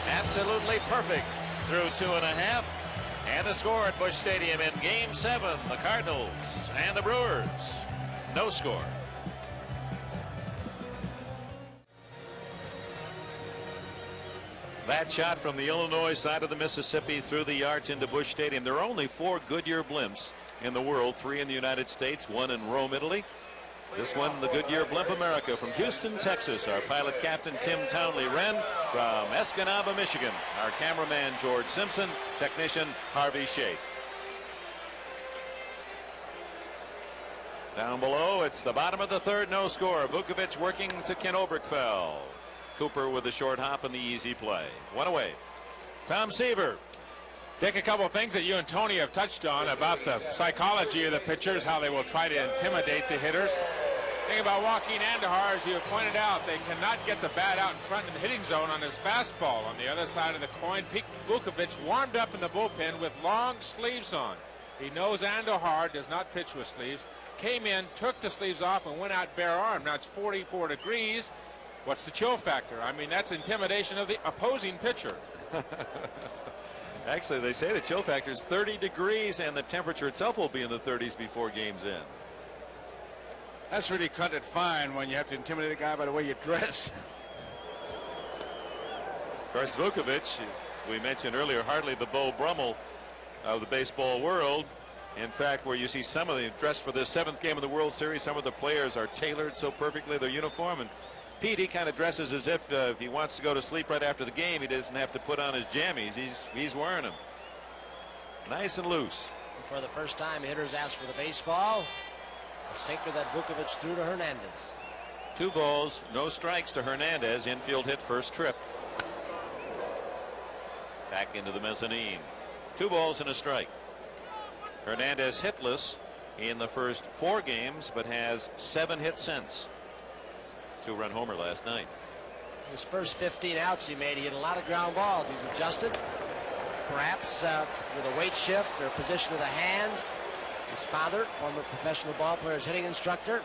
Absolutely perfect through 2.5. And the score at Busch Stadium in Game 7, the Cardinals and the Brewers. no score. That shot from the Illinois side of the Mississippi through the yards into Busch Stadium. There are only 4 Goodyear blimps in the world, 3 in the United States, 1 in Rome, Italy. This one, the Goodyear Blimp America from Houston, Texas. Our pilot captain, Tim Townley Wren from Escanaba, Michigan. Our cameraman, George Simpson. Technician, Harvey Shea. Down below, it's the bottom of the 3rd, no score. Vukovic working to Ken Oberkfell. Cooper with the short hop and the easy play. 1 away. Tom Seaver. Dick, a couple of things that you and Tony have touched on about the psychology of the pitchers, how they will try to intimidate the hitters. The thing about Joaquin Andahar, as you have pointed out, they cannot get the bat out in front of the hitting zone on his fastball. On the other side of the coin, Pete Vukovic warmed up in the bullpen with long sleeves on. He knows Andahar does not pitch with sleeves. Came in, took the sleeves off, and went out bare arm. Now it's 44 degrees. What's the chill factor? I mean, that's intimidation of the opposing pitcher. Actually, they say the chill factor is 30 degrees, and the temperature itself will be in the 30s before game's end. That's really cut it fine when you have to intimidate a guy by the way you dress. Of course, Vukovic, we mentioned earlier, hardly the Beau Brummel of the baseball world. In fact, where you see some of the dressed for the 7th game of the World Series, some of the players are tailored so perfectly, their uniform. And Pete, he kind of dresses as if he wants to go to sleep right after the game, he doesn't have to put on his jammies. He's wearing them. Nice and loose. For the first time, hitters ask for the baseball. A sinker that Vukovic threw to Hernandez. 2 balls, no strikes to Hernandez. Infield hit, first trip. Back into the mezzanine. 2 balls and a strike. Hernandez hitless in the first 4 games, but has 7 hits since. 2-run homer last night. His first 15 outs he made, he hit a lot of ground balls. He's adjusted, perhaps with a weight shift or position of the hands. His father, former professional ball player, is hitting instructor.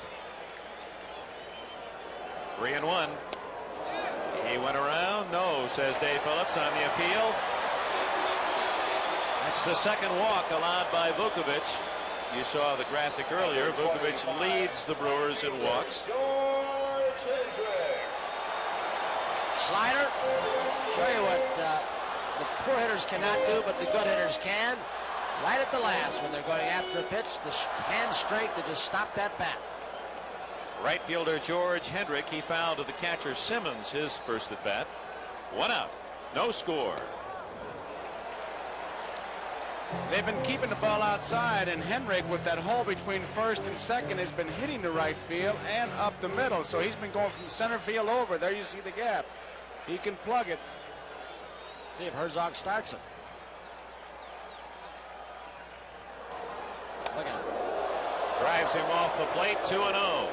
3-1. He went around. No, says Dave Phillips on the appeal. That's the 2nd walk allowed by Vukovic. You saw the graphic earlier. Vukovic leads the Brewers in walks. Slider. Show you what the poor hitters cannot do, but the good hitters can. Right at the last, when they're going after a pitch, the hand strength to just stop that bat. Right fielder George Hendrick, he fouled to the catcher Simmons his first at bat. 1 out, no score. They've been keeping the ball outside, and Hendrick, with that hole between first and second, has been hitting the right field and up the middle. So he's been going from center field over. There you see the gap. He can plug it. See if Herzog starts him. Look at him. Drives him off the plate, 2-0.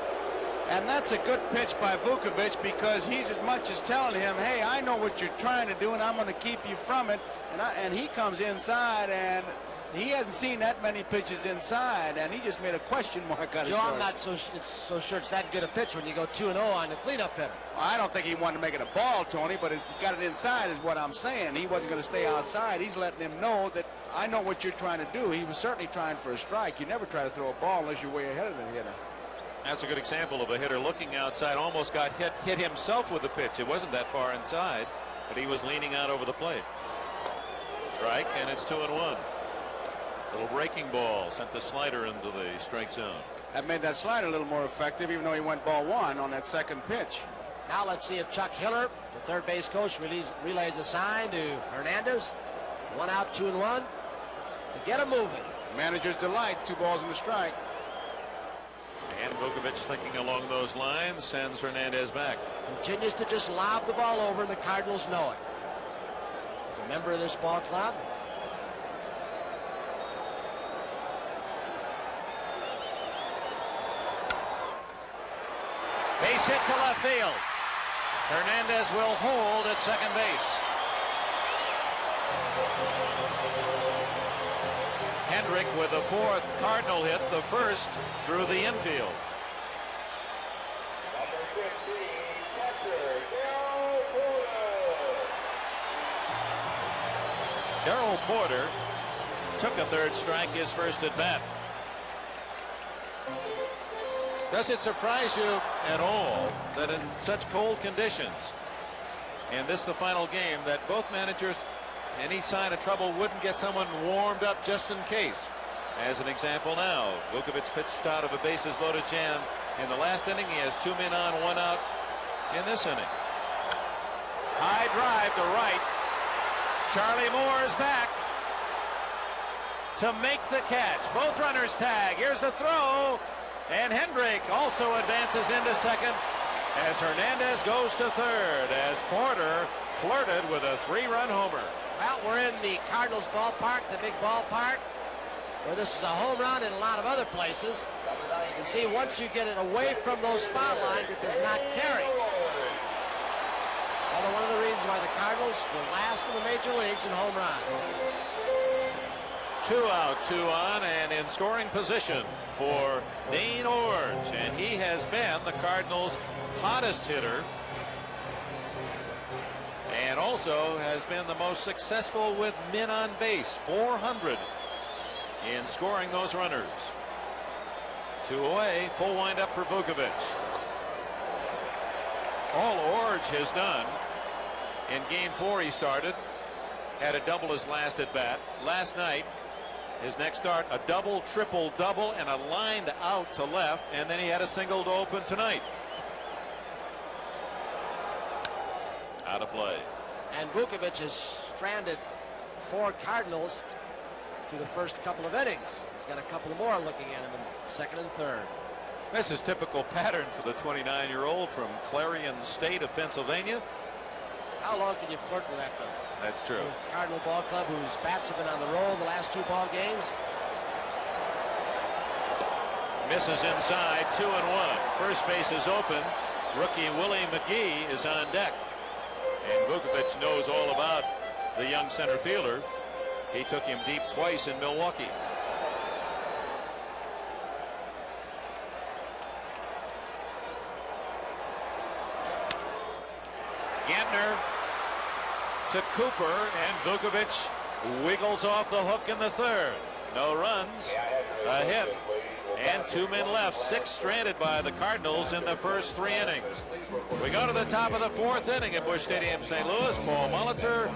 And that's a good pitch by Vukovic, because he's as much as telling him, hey, I know what you're trying to do, and I'm going to keep you from it. And he comes inside, and he hasn't seen that many pitches inside, and he just made a question mark out of it. Joe, I'm not so sure it's that good a pitch when you go 2-0 on the cleanup hitter. I don't think he wanted to make it a ball, Tony, but he got it inside is what I'm saying. He wasn't going to stay outside. He's letting him know that I know what you're trying to do. He was certainly trying for a strike. You never try to throw a ball unless you're way ahead of the hitter. That's a good example of a hitter looking outside, almost got hit himself with the pitch. It wasn't that far inside, but he was leaning out over the plate. Strike, and it's 2-1. Little breaking ball sent the slider into the strike zone. That made that slider a little more effective, even though he went ball 1 on that second pitch. Now let's see if Chuck Hiller, the third base coach, relays a sign to Hernandez. 1 out, 2-1. To get him moving. Manager's delight, 2 balls and a strike. And Vukovic thinking along those lines, sends Hernandez back. Continues to just lob the ball over, and the Cardinals know it. As a member of this ball club, base hit to left field. Hernandez will hold at second base. Hendrick with the 4th Cardinal hit, the first through the infield. Darrell Porter took a 3rd strike his first at bat. Does it surprise you at all that in such cold conditions, and this the final game, that both managers, any sign of trouble, wouldn't get someone warmed up just in case? As an example now, Vukovic pitched out of a bases loaded jam in the last inning. He has 2 men on, 1 out in this inning. High drive to right. Charlie Moore is back to make the catch. Both runners tag. Here's the throw. And Hendrick also advances into second as Hernandez goes to third as Porter flirted with a 3-run homer. Well, we're in the Cardinals ballpark, the big ballpark, where this is a home run in a lot of other places. You can see once you get it away from those foul lines, it does not carry. Although one of the reasons why the Cardinals were last in the major leagues in home runs. 2 out, 2 on, and in scoring position for Dane Orge, and he has been the Cardinals' hottest hitter and also has been the most successful with men on base, 400 in scoring those runners. 2 away, full windup for Vukovic. All Orge has done in game 4, he started, had a double his last at bat. Last night, his next start, a double, triple, double, and a lined out to left, and then he had a single to open tonight. Out of play. And Vukovic has stranded 4 Cardinals to the first couple of innings. He's got a couple more looking at him in second and third. This is typical pattern for the 29-year-old from Clarion State of Pennsylvania. How long can you flirt with that, though? That's true. The Cardinal Ball Club, whose bats have been on the roll the last 2 ball games. Misses inside, 2-1. First base is open. Rookie Willie McGee is on deck. And Vukovic knows all about the young center fielder. He took him deep twice in Milwaukee. Gantner to Cooper, and Vukovic wiggles off the hook in the third. No runs, a hit, and 2 men left. 6 stranded by the Cardinals in the first 3 innings. We go to the top of the 4th inning at Busch Stadium, St. Louis. Paul Molitor,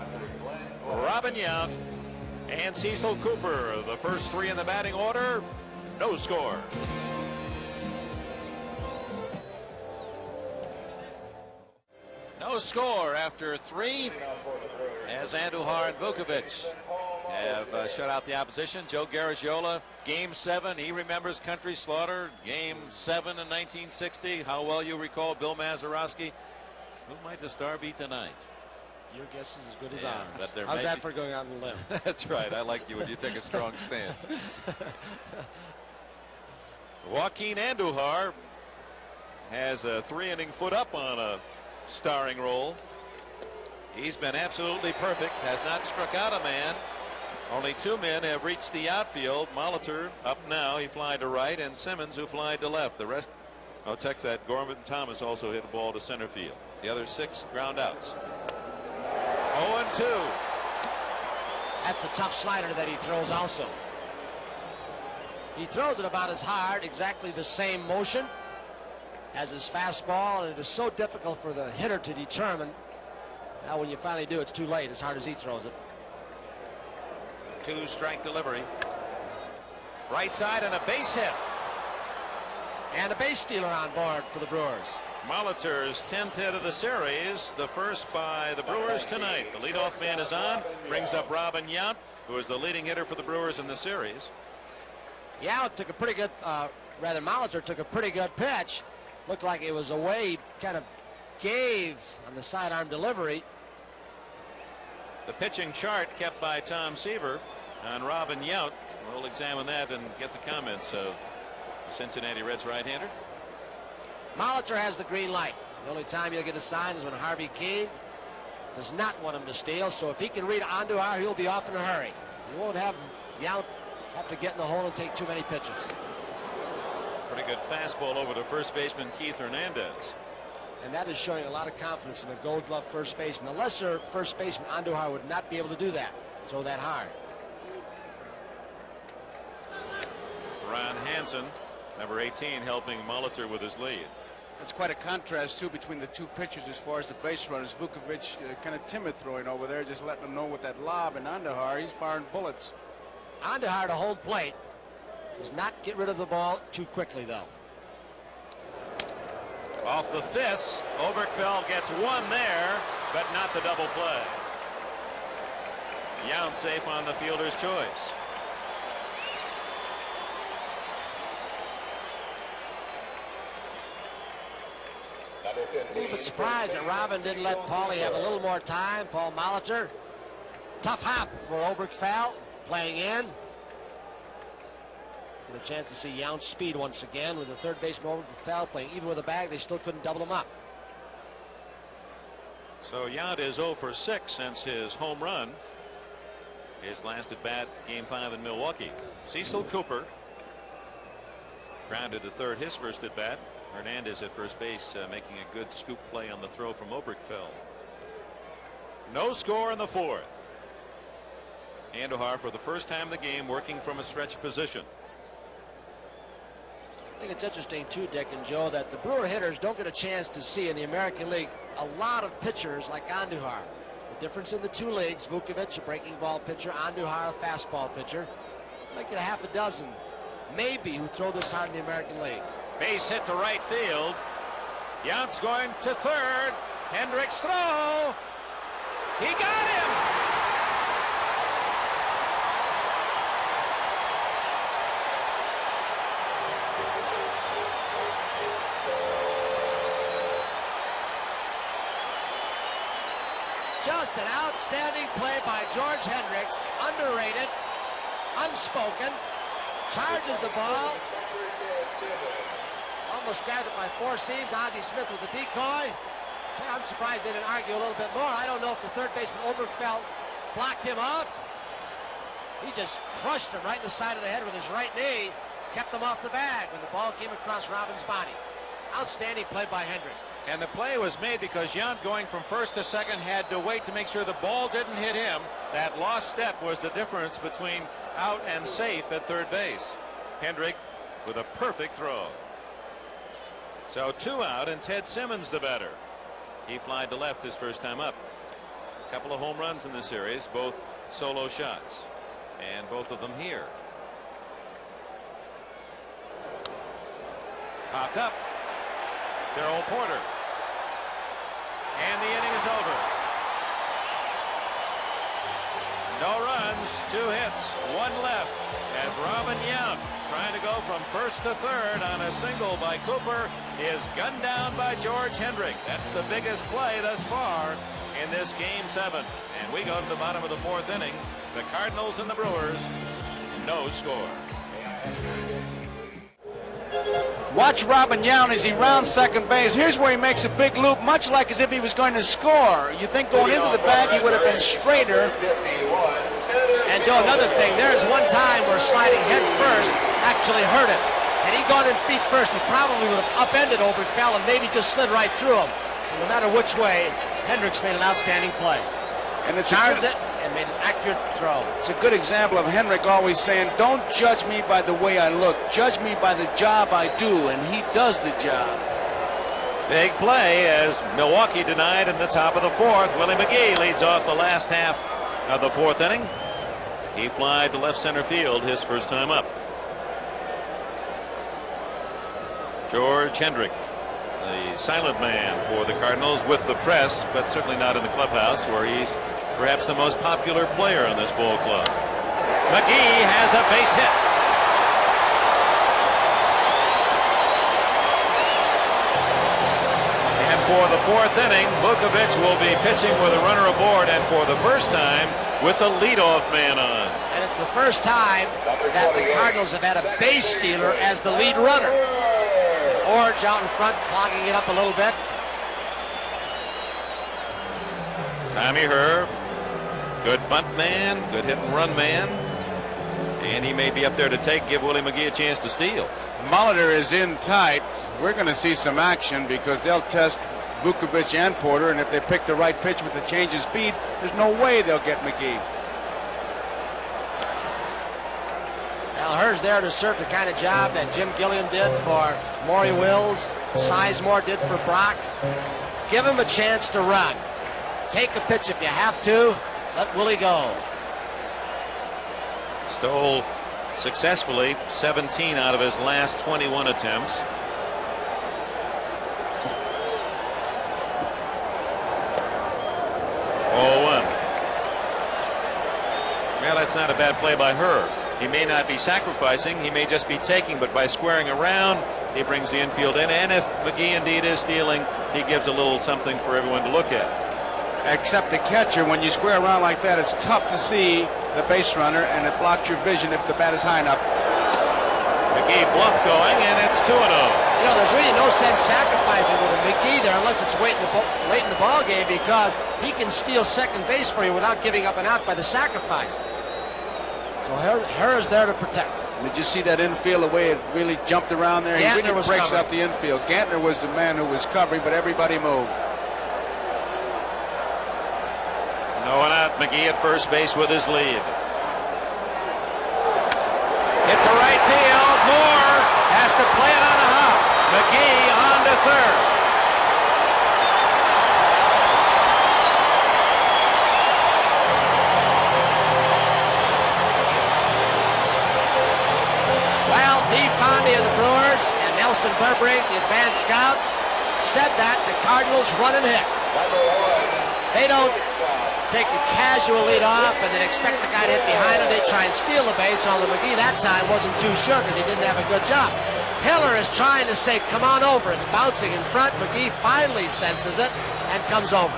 Robin Yount, and Cecil Cooper. The first 3 in the batting order. No score. No score after 3 as Andujar and Vukovic have shut out the opposition. Joe Garagiola, game 7. He remembers Country Slaughter, game 7 in 1960. How well you recall Bill Mazeroski. Who might the star be tonight? Your guess is as good as Yeah, ours. but there How's may that be- for going out on a limb? That's right. I like you when you take a strong stance. Joaquin Andujar has a 3-inning foot up on a starring role. He's been absolutely perfect, has not struck out a man. Only 2 men have reached the outfield. Molitor up now, he flied to right, and Simmons, who flied to left. The rest, oh, text that Gorman Thomas also hit a ball to center field. The other 6 ground outs. 0-2. That's a tough slider that he throws also. He throws it about as hard, exactly the same motion as his fastball, and it is so difficult for the hitter to determine. Now when you finally do, it's too late, as hard as he throws it. 2-strike delivery. Right side and a base hit. And a base stealer on board for the Brewers. Molitor's 10th hit of the series, the first by the Brewers tonight. The leadoff man is on, brings up Robin Yount, who is the leading hitter for the Brewers in the series. Yount took a pretty good, Molitor took a pretty good pitch. Looked like it was away. He kind of gave on the sidearm delivery. The pitching chart kept by Tom Seaver on Robin Yount. We'll examine that and get the comments of the Cincinnati Reds right-hander. Molitor has the green light. The only time you'll get a sign is when Harvey Keene does not want him to steal. So if he can read Andujar, he'll be off in a hurry. He won't have Yount have to get in the hole and take too many pitches. Pretty good fastball over to first baseman Keith Hernandez. And that is showing a lot of confidence in a Gold Glove first baseman. A lesser first baseman, Andujar, would not be able to do that, throw that hard. Ron Hansen Number 18 helping Molitor with his lead. It's quite a contrast, too, between the two pitchers as far as the base runners. Vukovic kind of timid throwing over there, just letting them know with that lob. And Andahar, he's firing bullets. Andahar to home plate does not get rid of the ball too quickly, though. Off the fist, Oberkfell gets one there, but not the double play. Yount safe on the fielder's choice. A little bit surprised that Robin didn't let Paulie have a little more time. Paul Molitor. Tough hop for Oberkfell playing in. Get a chance to see Yount's speed once again with the third baseman Oberkfell playing even with a bag. They still couldn't double him up. So Yount is 0 for 6 since his home run. His last at bat, Game 5 in Milwaukee. Cecil Cooper grounded to third, his first at bat. Hernandez at first base making a good scoop play on the throw from Oberkfell. No score in the fourth. Andahar for the first time in the game working from a stretch position. I think it's interesting too, Dick and Joe, that the Brewer hitters don't get a chance to see in the American League a lot of pitchers like Andahar. The difference in the two leagues, Vukovic, a breaking ball pitcher, Andahar, a fastball pitcher. Make it a half a dozen, maybe, who throw this hard in the American League. Base hit to right field. Yount's going to third. Hendricks throw. He got him. Just an outstanding play by George Hendricks. Underrated, unspoken. Charges the ball. Almost grabbed it by four seams. Ozzie Smith with the decoy. I'm surprised they didn't argue a little bit more. I don't know if the third baseman Oberkfell blocked him off. He just crushed him right in the side of the head with his right knee. Kept him off the bag when the ball came across Robin's body. Outstanding play by Hendricks. And the play was made because Yount, going from first to second, had to wait to make sure the ball didn't hit him. That lost step was the difference between out and safe at third base. Hendrick with a perfect throw. So 2 out, and Ted Simmons the batter. He flied to left his first time up. A couple of home runs in the series, both solo shots, and both of them here. Popped up. Darrell Porter. And the inning is over. No runs, 2 hits, 1 left as Robin Yount, trying to go from first to third on a single by Cooper, is gunned down by George Hendrick. That's the biggest play thus far in this Game 7. And we go to the bottom of the 4th inning. The Cardinals and the Brewers, no score. Watch Robin Yount as he rounds second base. Here's where he makes a big loop, much like as if he was going to score. You think going into the bag he would have been straighter. And Joe, another thing, there's one time where sliding head first actually hurt him. Had he gone in feet first, he probably would have upended Oberkfell and maybe just slid right through him. And no matter which way, Hendricks made an outstanding play. And it's charged it and made an accurate throw. It's a good example of Hendrick always saying, don't judge me by the way I look, judge me by the job I do, and he does the job. Big play as Milwaukee denied in the top of the 4th. Willie McGee leads off the last half of the 4th inning. He flied to left center field his first time up. George Hendrick, the silent man for the Cardinals with the press, but certainly not in the clubhouse, where he's perhaps the most popular player on this ball club. McGee has a base hit. And for the 4th inning, Vukovic will be pitching with a runner aboard, and for the first time with the leadoff man on. And it's the first time that the Cardinals have had a base stealer as the lead runner. Orange out in front, clogging it up a little bit. Tommy Herb, good bunt man, good hit and run man. And he may be up there to give Willie McGee a chance to steal. Molitor is in tight. We're going to see some action because they'll test Vukovic and Porter, and if they pick the right pitch with the change of speed, there's no way they'll get McGee. Al is there to serve the kind of job that Jim Gilliam did for Maury Wills, Sizemore did for Brock. Give him a chance to run. Take a pitch if you have to. Let Willie go. Stole successfully 17 out of his last 21 attempts. Well, that's not a bad play by her. He may not be sacrificing, he may just be taking, but by squaring around, he brings the infield in. And if McGee indeed is stealing, he gives a little something for everyone to look at. Except the catcher, when you square around like that, it's tough to see the base runner, and it blocks your vision if the bat is high enough. McGee bluff going, and it's 2-0. You know, there's really no sense sacrificing with a McGee there unless it's late in the ball game, because he can steal second base for you without giving up an out by the sacrifice. So Herr is there to protect. Did you see that infield, the way it really jumped around there? Gantner He really was breaks covering. up the infield. Gantner was the man who was covering, but everybody moved. No one out. McGee at first base with his lead. Hit to right field. Moore has to play it on a hop. McGee on to third. Well, Dee Fondy of the Brewers and Nelson Burberry, the advanced scouts, said that the Cardinals run and hit. They don't take a casual lead off and then expect the guy to hit behind him. They try and steal the base, although McGee that time wasn't too sure because he didn't have a good job. Hiller is trying to say, come on over. It's bouncing in front. McGee finally senses it and comes over.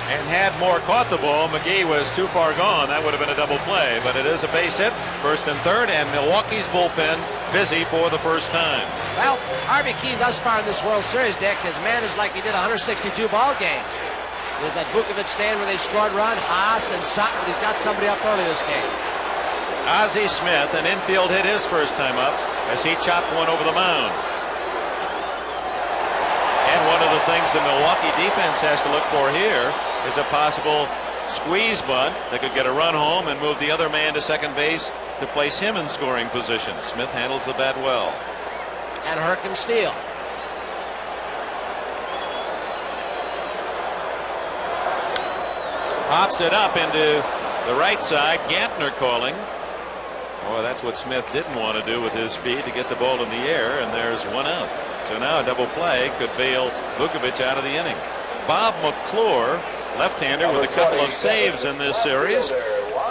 And had Moore caught the ball, McGee was too far gone. That would have been a double play, but it is a base hit, first and third, and Milwaukee's bullpen busy for the first time. Well, Harvey Keene thus far in this World Series, Dick, has managed like he did a 162 ball game. There's that Vukovich stand where they've scored run, Haas and Sutton, but he's got somebody up early this game. Ozzie Smith, an infield hit his first time up as he chopped one over the mound. And one of the things the Milwaukee defense has to look for here is a possible squeeze bunt that could get a run home and move the other man to second base to place him in scoring position. Smith handles the bat well. And Herr can steal. Hops it up into the right side. Gantner calling. Oh, that's what Smith didn't want to do with his speed, to get the ball in the air, and there's one out. So now a double play could bail Vukovich out of the inning. Bob McClure, left-hander with a couple of saves in this series,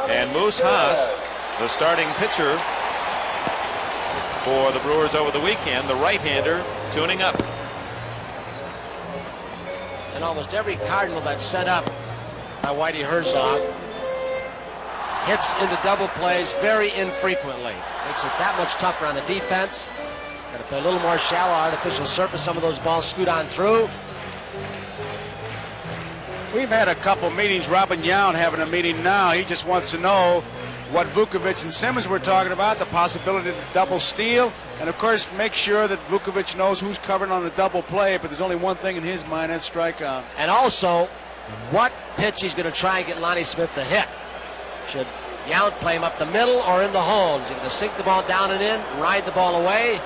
and Moose Haas, the starting pitcher for the Brewers over the weekend, the right-hander, tuning up. And almost every Cardinal that's set up by Whitey Herzog hits into double plays very infrequently. Makes it that much tougher on the defense. Got to play a little more shallow artificial surface. Some of those balls scoot on through. We've had a couple meetings. Robin Yount having a meeting now. He just wants to know what Vukovich and Simmons were talking about, the possibility of double steal, and of course make sure that Vukovich knows who's covering on the double play. But there's only one thing in his mind, that's strikeout. And also, what pitch he's going to try and get Lonnie Smith to hit. Should Yount play him up the middle or in the hole? Is he going to sink the ball down and in, ride the ball away?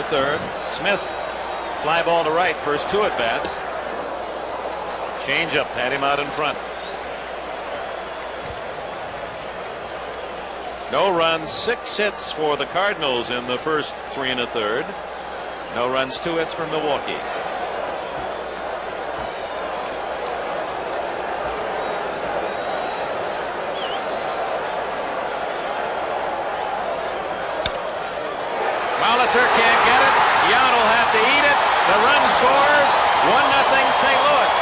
Third. Smith, fly ball to right, first two at bats. Change up, had him out in front. No runs, 6 hits for the Cardinals in the first 3 1/3. No runs, 2 hits for Milwaukee. Molitor can't get it. Yount will have to eat it. The run scores. 1-0 St. Louis.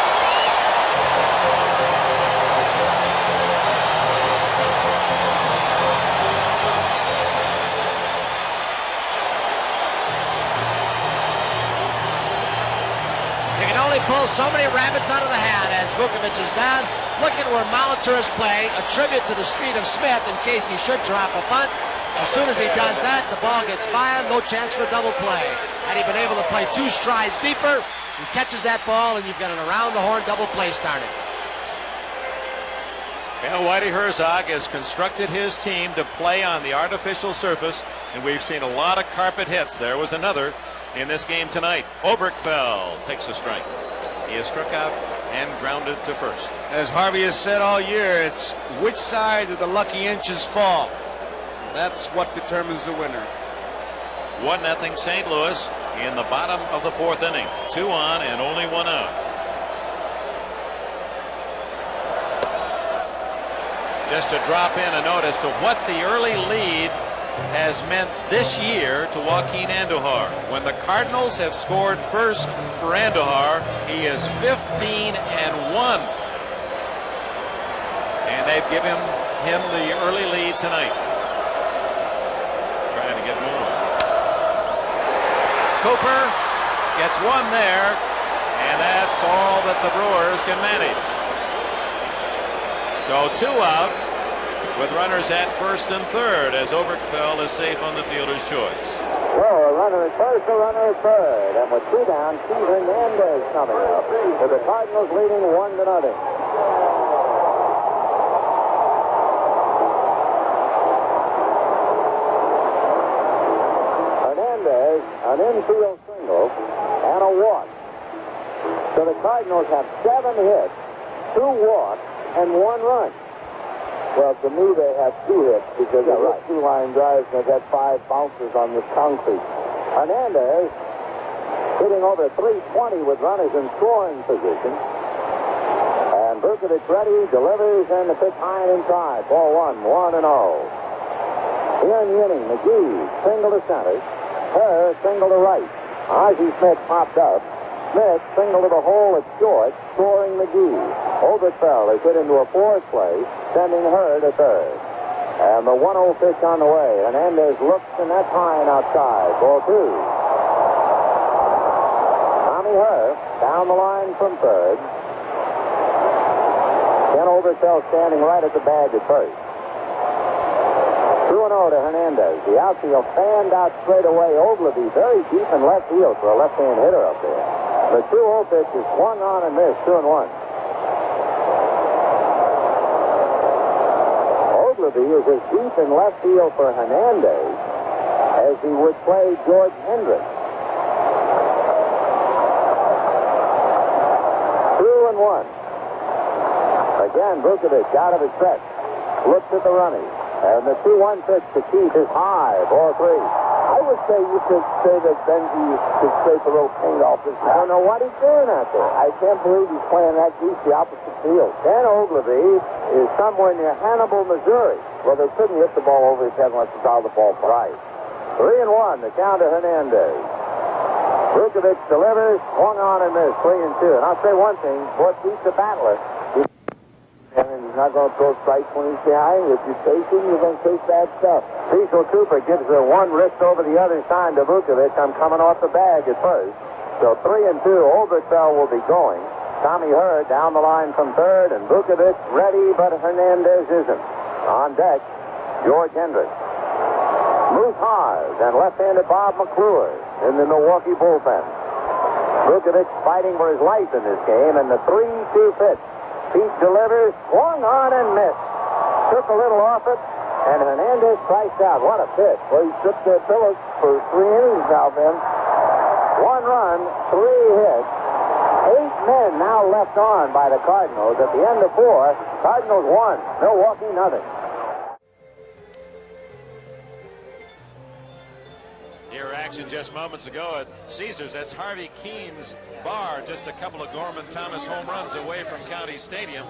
really pulls so many rabbits out of the hat as Vukovic is down. Look at where Molitor is playing. A tribute to the speed of Smith in case he should drop a punt. As soon as he does that, the ball gets by him. No chance for double play. Had he been able to play 2 strides deeper, he catches that ball, and you've got an around-the-horn double play started. Well, Whitey Herzog has constructed his team to play on the artificial surface, and we've seen a lot of carpet hits. There was another in this game tonight. Oberkfell takes a strike. He is struck out and grounded to first. As Harvey has said all year, it's which side do the lucky inches fall. That's what determines the winner. 1-0 St. Louis in the bottom of the 4th inning. 2 on and only 1 out. Just to drop in a note as to what the early lead has meant this year to Joaquin Andujar. When the Cardinals have scored first for Andujar, he is 15-1. And they've given him the early lead tonight. Trying to get more. Cooper gets one there, and that's all that the Brewers can manage. So 2 out with runners at first and third as Oberkfell is safe on the fielder's choice. So a runner at first, a runner at third, and with 2 down, Steve Hernandez coming up, with the Cardinals leading 1-0. Hernandez, an infield single and a walk. So the Cardinals have 7 hits, 2 walks, and 1 run. Well, to me, they have 2 hits because they hit 2 line drives and they've had 5 bounces on this concrete. Hernandez hitting over 320 with runners in scoring position. And Vukovic ready, delivers, and the pitch high and inside. Ball 1, 1-0. Here in the inning, McGee single to center. Herr single to right. Ozzie Smith popped up. Smith single to the hole at short, scoring McGee. Oberkfell is hit into a 4th place, sending Herr to third. And the 1-0 pitch on the way. Hernandez looks, and that's high and outside. Ball 2. Tommy Herr down the line from third. Ken Oberkfell standing right at the bag at first. 2-0 to Hernandez. The outfield fanned out straight away. Ogilvie very deep in left field for a left-hand hitter up there. The 2-0 pitch is swung on and missed, 2-1. Ogilvie is as deep in left field for Hernandez as he would play George Hendricks. 2-1. Again, Vukovic out of his stretch. Looks at the running. And the 2-1 pitch to Keith is high. Ball 3. I would say you could say that Benji could scrape a little paint off his. I don't know what he's doing out there. I can't believe he's playing that deep the opposite field. Ken Ogilvie is somewhere near Hannibal, Missouri. Well, they couldn't hit the ball over his head unless he fouled the ball. Right. 3-1. The count to Hernandez. Vukovic delivers, swung on and missed. 3-2. And I'll say one thing. Boy, Keith's a battler. And he's not going to throw strikes when he's behind. If you chase him, you're going to chase bad stuff. Cecil Cooper gives the one wrist over the other side to Vukovic. I'm coming off the bag at first. So 3-2. Oberkfell will be going. Tommy Herr down the line from third, and Vukovic ready, but Hernandez isn't. On deck, George Hendricks. Moose Haas and left-handed Bob McClure in the Milwaukee bullpen. Vukovic fighting for his life in this game, and the 3-2 pitch. Pete delivers, swung on and missed. Took a little off it, and Hernandez strikes out. What a pitch. Well, he took the Phillips for 3 innings now, Ben. 1 run, 3 hits. 8 men now left on by the Cardinals. At the end of 4, Cardinals 1, Milwaukee nothing. Here action just moments ago at Caesars. That's Harvey Keene's bar, just a couple of Gorman Thomas home runs away from County Stadium.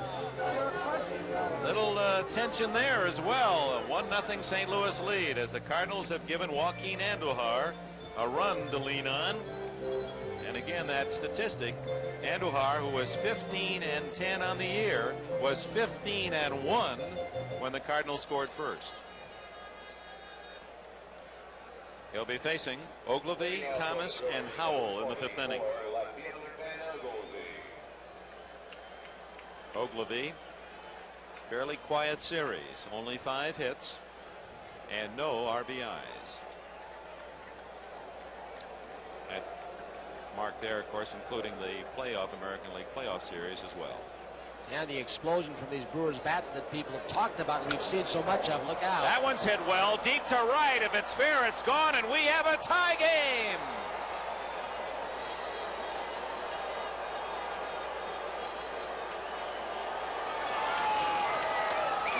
Little tension there as well. A 1-0 St. Louis lead as the Cardinals have given Joaquin Andujar a run to lean on. And again, that statistic, Andujar, who was 15-10 on the year, was 15-1 when the Cardinals scored first. He'll be facing Ogilvie, Thomas, and Howell in the 5th inning. Ogilvy, fairly quiet series, only 5 hits and no RBIs. That's marked there, of course, including the American League playoff series as well. And the explosion from these Brewers bats that people have talked about and we've seen so much of. Look out. That one's hit well, deep to right. If it's fair, it's gone, and we have a tie game.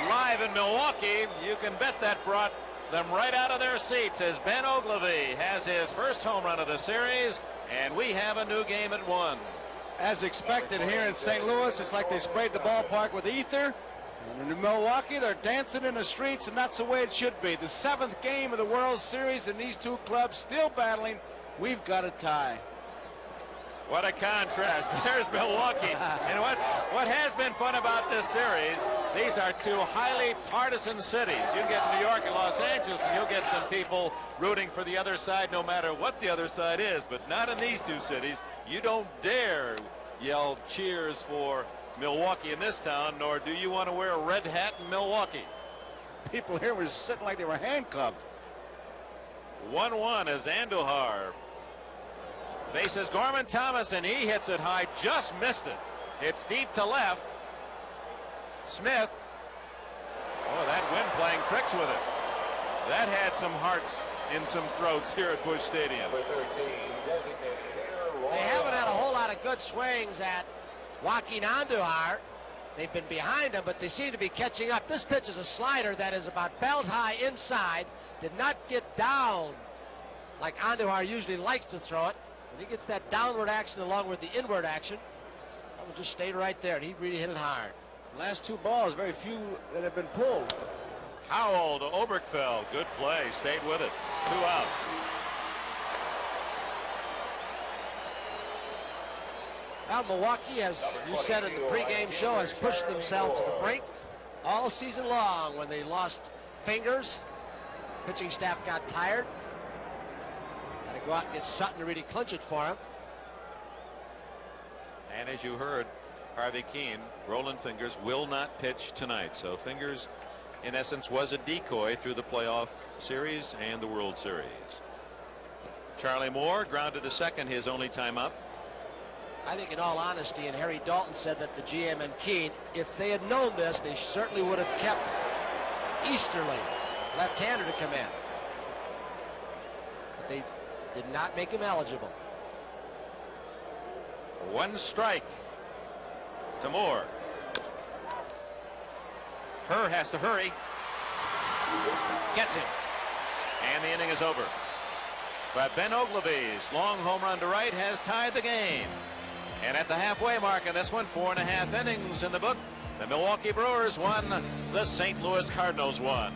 Live in Milwaukee, you can bet that brought them right out of their seats as Ben Ogilvy has his first home run of the series, and we have a new game at 1. As expected here in St. Louis, it's like they sprayed the ballpark with ether. And in Milwaukee, they're dancing in the streets, and that's the way it should be. The 7th game of the World Series, and these two clubs still battling. We've got a tie. What a contrast. There's Milwaukee. And what has been fun about this series, these are two highly partisan cities. You get New York and Los Angeles, and you'll get some people rooting for the other side no matter what the other side is, but not in these two cities. You don't dare yell cheers for Milwaukee in this town, nor do you want to wear a red hat in Milwaukee. People here were sitting like they were handcuffed. 1-1 as Andujar faces Gorman Thomas, and he hits it high, just missed it. It's deep to left. Smith. Oh, that wind playing tricks with it. That had some hearts in some throats here at Busch Stadium. They haven't had a whole lot of good swings at Joaquin Andujar. They've been behind him, but they seem to be catching up. This pitch is a slider that is about belt high inside. Did not get down like Andujar usually likes to throw it. When he gets that downward action along with the inward action, that one just stayed right there, and he really hit it hard. Last 2 balls, very few that have been pulled. Howell to Oberkfell. Good play. Stayed with it. 2 out. Now Milwaukee, as you said in the pregame show, has pushed themselves to the brink all season long. When they lost Fingers, pitching staff got tired. Got to go out and get Sutton to really clinch it for him. And as you heard, Harvey Keene, Roland Fingers will not pitch tonight. So Fingers, in essence, was a decoy through the playoff series and the World Series. Charlie Moore grounded to second, his only time up. I think in all honesty, and Harry Dalton said that the GM and Keene, if they had known this, they certainly would have kept Easterly, left-hander, to come in. But they did not make him eligible. 1 strike to Moore. Herr has to hurry. Gets him. And the inning is over. But Ben Ogilvy's long home run to right has tied the game. And at the halfway mark in this one, 4.5 innings in the book, the Milwaukee Brewers won, the St. Louis Cardinals won.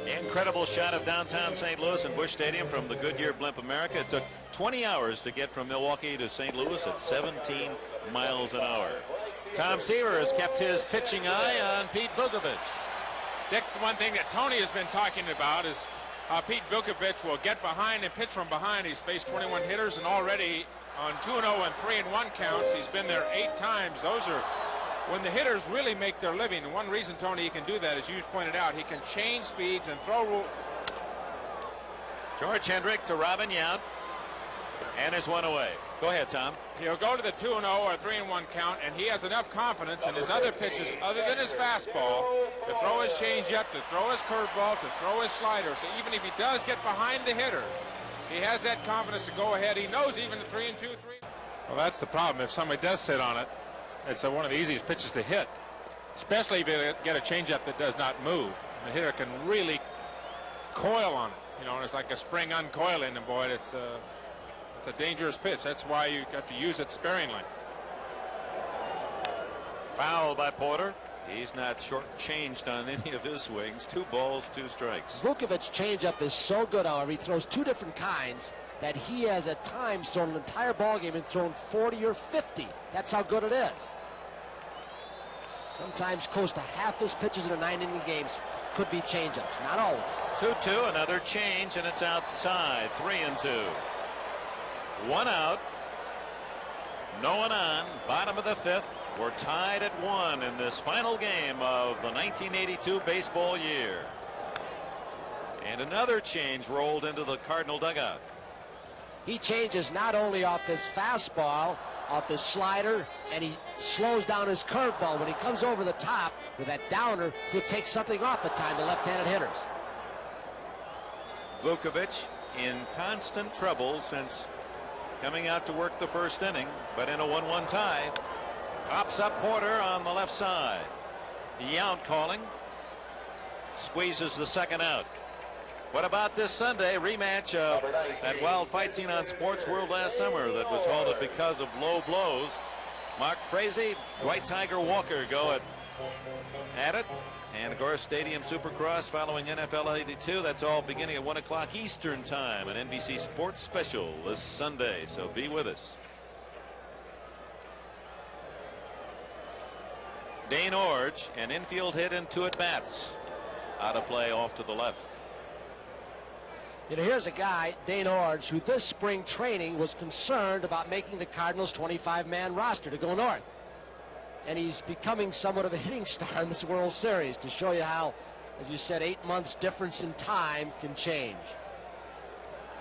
Incredible shot of downtown St. Louis and Busch Stadium from the Goodyear Blimp America. It took 20 hours to get from Milwaukee to St. Louis at 17 miles an hour. Tom Seaver has kept his pitching eye on Pete Vukovich. Dick, the one thing that Tony has been talking about is Pete Vukovich will get behind and pitch from behind. He's faced 21 hitters, and already on 2-0 and 3-1 counts, he's been there 8 times. Those are when the hitters really make their living. And one reason, Tony, he can do that, as you pointed out, he can change speeds and throw. George Hendrick to Robin Yount, and is 1 away. Go ahead, Tom. He'll go to the 2-0 or 3-1 count, and he has enough confidence in his other pitches, other than his fastball, to throw his changeup, to throw his curveball, to throw his slider. So even if he does get behind the hitter, he has that confidence to go ahead. He knows even the 3-2, 3. Well, that's the problem. If somebody does sit on it, it's one of the easiest pitches to hit, especially if you get a changeup that does not move. The hitter can really coil on it, you know, and it's like a spring uncoiling, and boy, it's a dangerous pitch. That's why you have to use it sparingly. Foul by Porter. He's not shortchanged on any of his swings. 2 balls, 2 strikes. Vukovich's changeup is so good, however, he throws 2 different kinds, that he has at times thrown an entire ball game and thrown 40 or 50. That's how good it is. Sometimes close to half his pitches in a 9-inning game could be changeups, not always. 2-2, another change, and it's outside. 3-2. One out. No one on. Bottom of the fifth. We're tied at 1 in this final game of the 1982 baseball year. And another change rolled into the Cardinal dugout. He changes not only off his fastball, off his slider, and he slows down his curveball. When he comes over the top with that downer, he'll take something off at time to left-handed hitters. Vukovich in constant trouble since coming out to work the first inning, but in a 1-1 tie. Pops up Porter on the left side. Yount calling. Squeezes the second out. What about this Sunday rematch of that wild fight scene on Sports World last summer that was halted because of low blows? Mark Frazee, Dwight Tiger Walker go at it. And of course, Stadium Supercross following NFL 82. That's all beginning at 1 o'clock Eastern time, an NBC Sports special this Sunday. So be with us. Dane Orge, an infield hit in 2 at-bats. Out of play off to the left. You know, here's a guy, Dane Orge, who this spring training was concerned about making the Cardinals' 25-man roster to go north. And he's becoming somewhat of a hitting star in this World Series, to show you how, as you said, 8 months difference in time can change.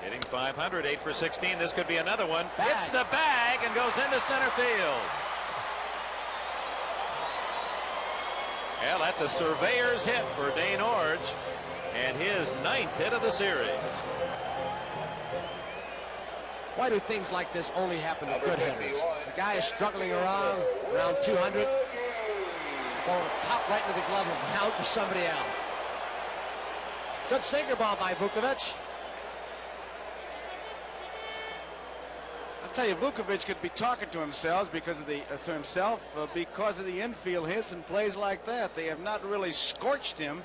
Hitting .500, 8 for 16. This could be another one. Bag. Hits the bag and goes into center field. Well, that's a surveyor's hit for Dane Orge, and his 9th hit of the series. Why do things like this only happen to good hitters? The guy is struggling around 200. Ball will pop right into the glove of Yount or somebody else. Good sinker ball by Vukovich. I'll tell you, Vukovich could be talking to himself because of the infield hits and plays like that. They have not really scorched him,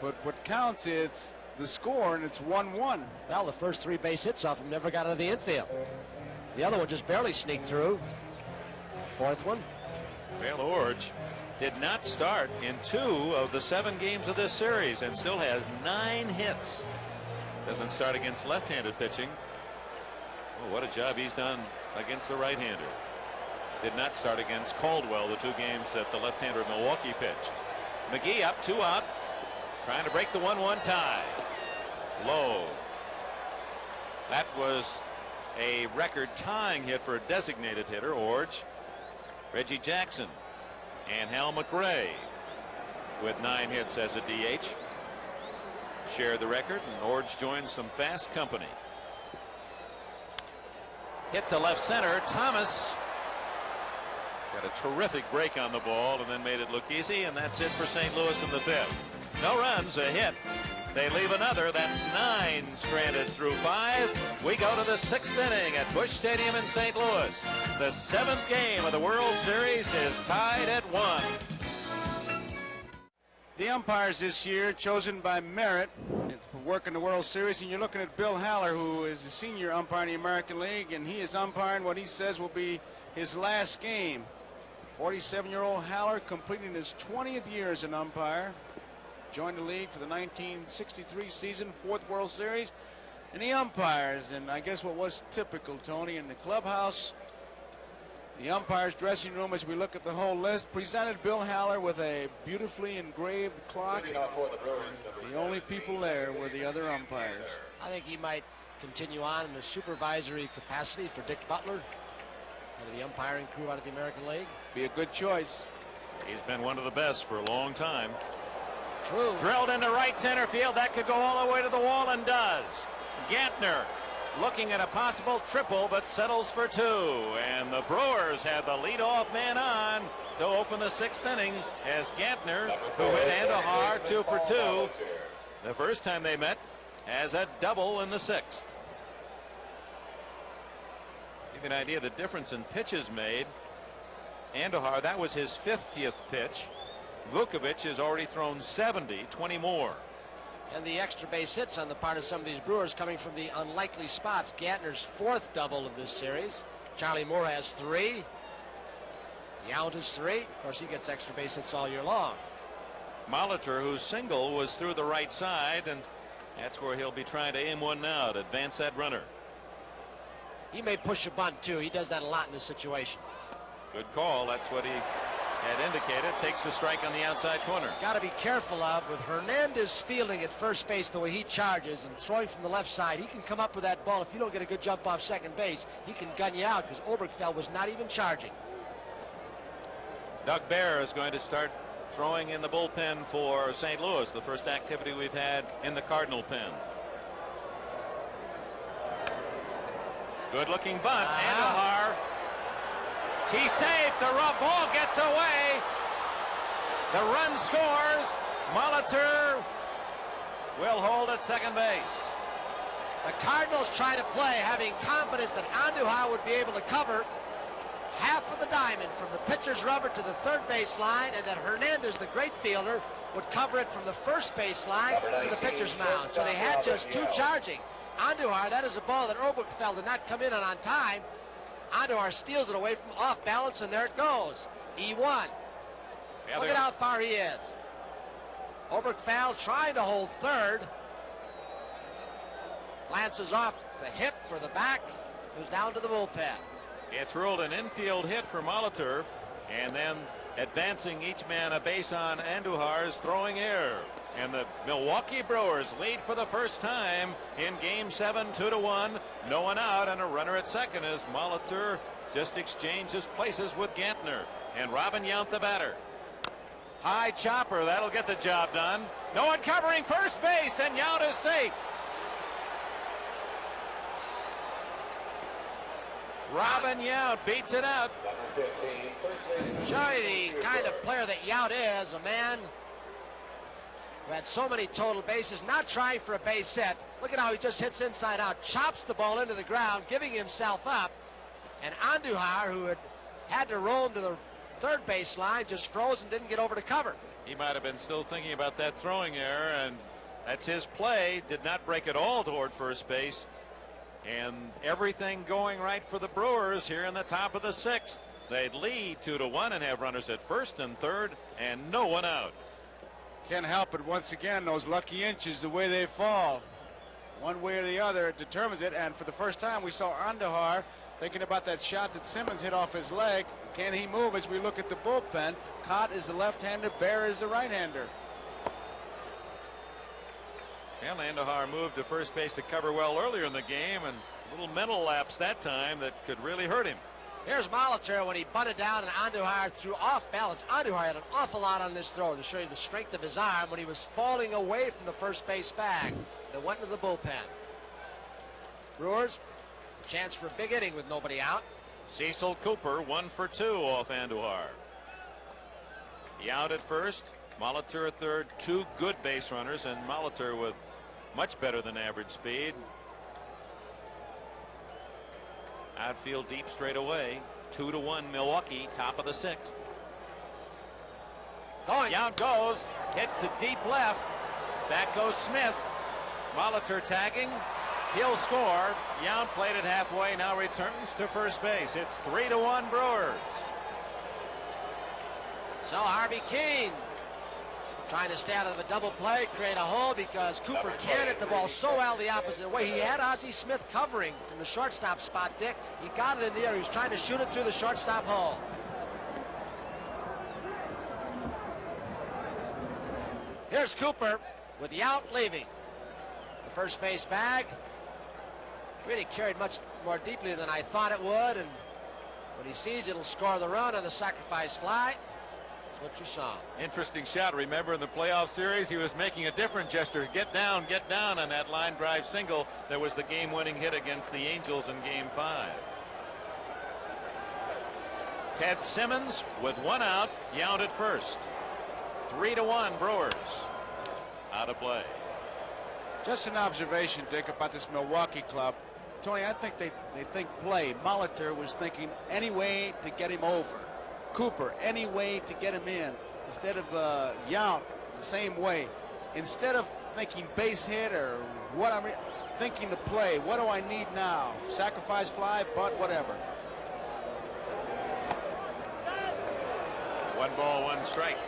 but what counts is the score, and it's 1-1. Well, the first 3 base hits off him never got into the infield. The other one just barely sneaked through. 4th one. Well, Orge did not start in 2 of the 7 games of this series and still has 9 hits. Doesn't start against left-handed pitching. Oh, what a job he's done against the right-hander. Did not start against Caldwell, the 2 games that the left-hander of Milwaukee pitched. McGee up, 2 out, trying to break the 1-1 tie. Low. That was a record-tying hit for a designated hitter. Orge, Reggie Jackson, and Hal McRae with 9 hits as a DH share the record, and Orge joins some fast company. Hit to left center. Thomas got a terrific break on the ball and then made it look easy, and that's it for St. Louis in the 5th. No runs, a hit. They leave another. That's 9 stranded through 5. We go to the 6th inning at Busch Stadium in St. Louis. The 7th game of the World Series is tied at 1. The umpires this year chosen by merit for work in the World Series, and you're looking at Bill Haller, who is a senior umpire in the American League, and he is umpiring what he says will be his last game. 47-year-old Haller completing his 20th year as an umpire. Joined the league for the 1963 season, 4th World Series, and he umpires. And I guess what was typical, Tony, in the clubhouse, the umpire's dressing room, as we look at the whole list, presented Bill Haller with a beautifully engraved clock. The only people there were the other umpires. I think he might continue on in a supervisory capacity for Dick Butler and the umpiring crew out of the American League. Be a good choice. He's been one of the best for a long time. True. Drilled into right center field. That could go all the way to the wall, and does. Gantner looking at a possible triple, but settles for 2. And the Brewers had the leadoff man on to open the 6th inning as Gantner, who hit Andujar 2 for 2 the first time they met, has a double in the 6th. Give you an idea of the difference in pitches made. Andujar, that was his 50th pitch. Vukovich has already thrown 70, 20 more. And the extra base hits on the part of some of these Brewers coming from the unlikely spots. Gantner's 4th double of this series. Charlie Moore has 3. Yount is 3. Of course, he gets extra base hits all year long. Molitor, whose single was through the right side, and that's where he'll be trying to aim one now to advance that runner. He may push a bunt too. He does that a lot in this situation. Good call. That's what he had indicated. Takes the strike on the outside corner. Got to be careful of with Hernandez fielding at first base the way he charges and throwing from the left side. He can come up with that ball. If you don't get a good jump off second base, he can gun you out because Oberkfell was not even charging. Doug Bear is going to start throwing in the bullpen for St. Louis, the first activity we've had in the Cardinal pen. Good looking bunt. Andujar. He's safe. The ball gets away. The run scores. Molitor will hold at second base. The Cardinals try to play having confidence that Andujar would be able to cover half of the diamond from the pitcher's rubber to the third base line, and that Hernandez, the great fielder, would cover it from the first base line to the pitcher's mound. So they had just two charging. Andujar, that is a ball that Oberkfell did not come in on time. Andujar steals it away from off balance, and there it goes. E1. Look at how far he is. Oberkfell trying to hold third. Glances off the hip or the back. Goes down to the bullpen. It's ruled an infield hit for Molitor, and then advancing each man a base on Andujar's throwing error. And the Milwaukee Brewers lead for the first time in Game 7, 2-1. No one out and a runner at second as Molitor just exchanges places with Gantner. And Robin Yount, the batter. High chopper, that'll get the job done. No one covering first base, and Yount is safe. Robin Yount beats it out. Showing the kind of player that Yount is, a man who had so many total bases, not trying for a base hit. Look at how he just hits inside out, chops the ball into the ground, giving himself up. And Andujar, who had to roam to the third base line, just froze and didn't get over to cover. He might have been still thinking about that throwing error, and that's his play. Did not break at all toward first base. And everything going right for the Brewers here in the top of the sixth. They'd lead 2-1 and have runners at first and third and no one out. Can't help it. Once again, those lucky inches, the way they fall, one way or the other, it determines it. And for the first time, we saw Andujar thinking about that shot that Simmons hit off his leg. Can he move as we look at the bullpen? Cott is the left-hander, Bear is the right-hander. And Andujar moved to first base to cover well earlier in the game, and a little mental lapse that time that could really hurt him. Here's Molitor when he bunted down, and Andujar threw off balance. Andujar had an awful lot on this throw to show you the strength of his arm when he was falling away from the first base bag. It went into the bullpen. Brewers, chance for a big inning with nobody out. Cecil Cooper 1 for 2 off Andujar. Yount at first, Molitor at third. Two good base runners, and Molitor with much better than average speed. Outfield deep straight away. 2-1 Milwaukee, top of the sixth. Going. Yount goes, hit to deep left. Back goes Smith. Molitor tagging. He'll score. Yount played it halfway, now returns to first base. It's 3-1 Brewers. So Harvey Keene trying to stay out of a double play, create a hole, because Cooper can't hit the ball so well the opposite way. He had Ozzie Smith covering from the shortstop spot, Dick. He got it in the air. He was trying to shoot it through the shortstop hole. Here's Cooper with Yount leaving. The first base bag really carried much more deeply than I thought it would, and when he sees it'll score the run on the sacrifice fly. What you saw. Interesting shot. Remember in the playoff series, he was making a different gesture. Get down on that line drive single. That was the game-winning hit against the Angels in Game 5. Ted Simmons with one out. Yount at first. 3-1 Brewers. Out of play. Just an observation, Dick, about this Milwaukee club. Tony, I think they think play. Molitor was thinking any way to get him over. Cooper, any way to get him in. Instead of Yount, the same way. Instead of thinking base hit or what I'm thinking to play, what do I need now? Sacrifice fly, bunt, whatever. 1 ball, 1 strike.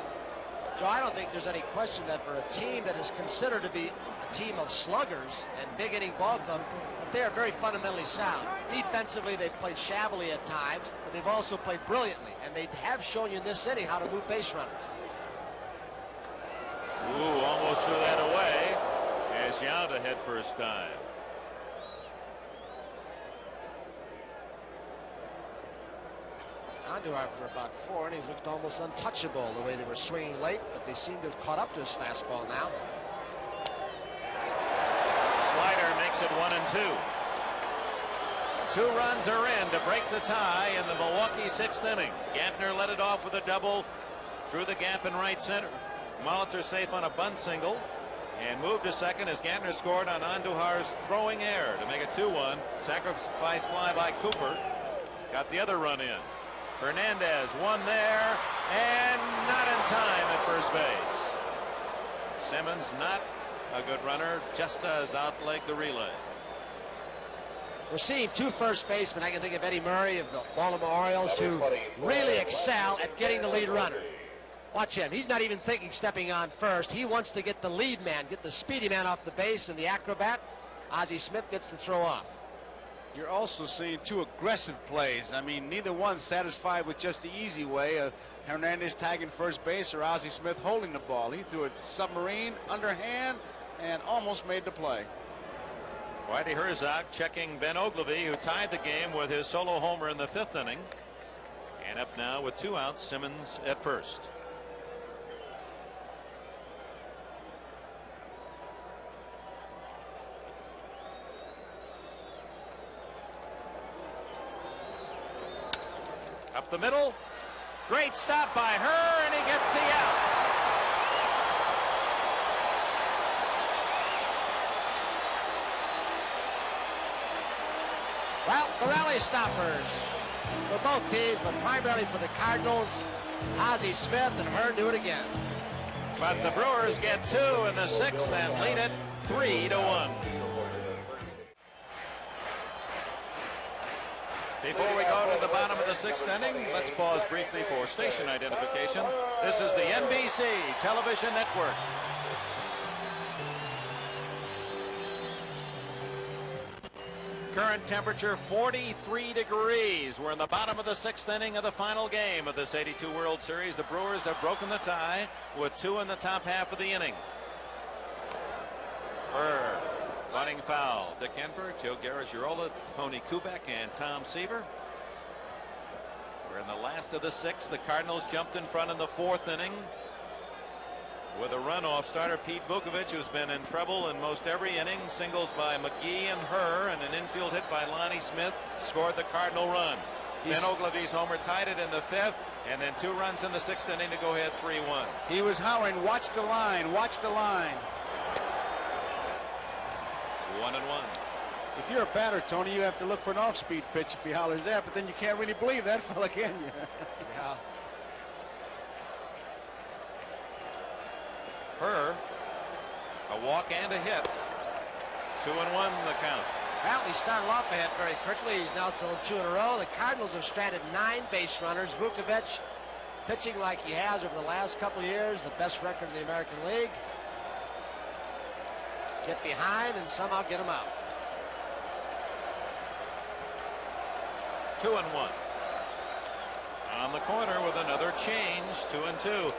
Joe, I don't think there's any question that for a team that is considered to be a team of sluggers and big inning ball club, that they are very fundamentally sound. Defensively, they've played shabbily at times, but they've also played brilliantly, and they have shown you in this inning how to move base runners. Ooh, almost threw that away as Yount head first dive. Andujar for about 4 innings looked almost untouchable the way they were swinging late, but they seem to have caught up to his fastball now. Slider makes it 1-2. 2 runs are in to break the tie in the Milwaukee 6th inning. Gantner led it off with a double through the gap in right center. Molitor safe on a bunt single and moved to second as Gantner scored on Andujar's throwing error to make it 2-1. Sacrifice fly by Cooper. Got the other run in. Hernandez won there and not in time at first base. Simmons not a good runner, just as outlegged the relay. We're seeing 2 first basemen. I can think of Eddie Murray of the Baltimore Orioles, who really excel at getting the lead runner. Watch him. He's not even thinking stepping on first. He wants to get the lead man, get the speedy man off the base, and the acrobat, Ozzie Smith, gets the throw off. You're also seeing 2 aggressive plays. I mean, neither one satisfied with just the easy way. Hernandez tagging first base or Ozzie Smith holding the ball. He threw a submarine, underhand, and almost made the play. Whitey Herzog checking Ben Ogilvy, who tied the game with his solo homer in the 5th inning. And up now with 2 outs, Simmons at first. Up the middle. Great stop by her, and he gets the out. Well, the rally stoppers for both teams, but primarily for the Cardinals. Ozzie Smith and Hearn do it again. But the Brewers get 2 in the 6th and lead it 3-1. Before we go to the bottom of the 6th inning, let's pause briefly for station identification. This is the NBC Television Network. Current temperature 43 degrees. We're in the bottom of the 6th inning of the final game of this 82 World Series. The Brewers have broken the tie with 2 in the top half of the inning. Burr. Running foul. Dick Enberg, Joe Garagiola, Tony Kubek, and Tom Seaver. We're in the last of the 6th. The Cardinals jumped in front in the 4th inning with a runoff starter, Pete Vukovich, who's been in trouble in most every inning. Singles by McGee and Herr, and an infield hit by Lonnie Smith scored the Cardinal run. Ben Ogilvy's homer tied it in the 5th, and then 2 runs in the 6th inning to go ahead 3-1. He was hollering, "Watch the line, watch the line." 1-1. If you're a batter, Tony, you have to look for an off-speed pitch if he hollers that, but then you can't really believe that fella, can you? Yeah. Herr, a walk and a hit. 2-1 the count. Well, he started off ahead very quickly. He's now thrown 2 in a row. The Cardinals have stranded 9 base runners. Vukovich pitching like he has over the last couple of years, the best record in the American League. Get behind and somehow get him out. 2-1. On the corner with another change, 2-2.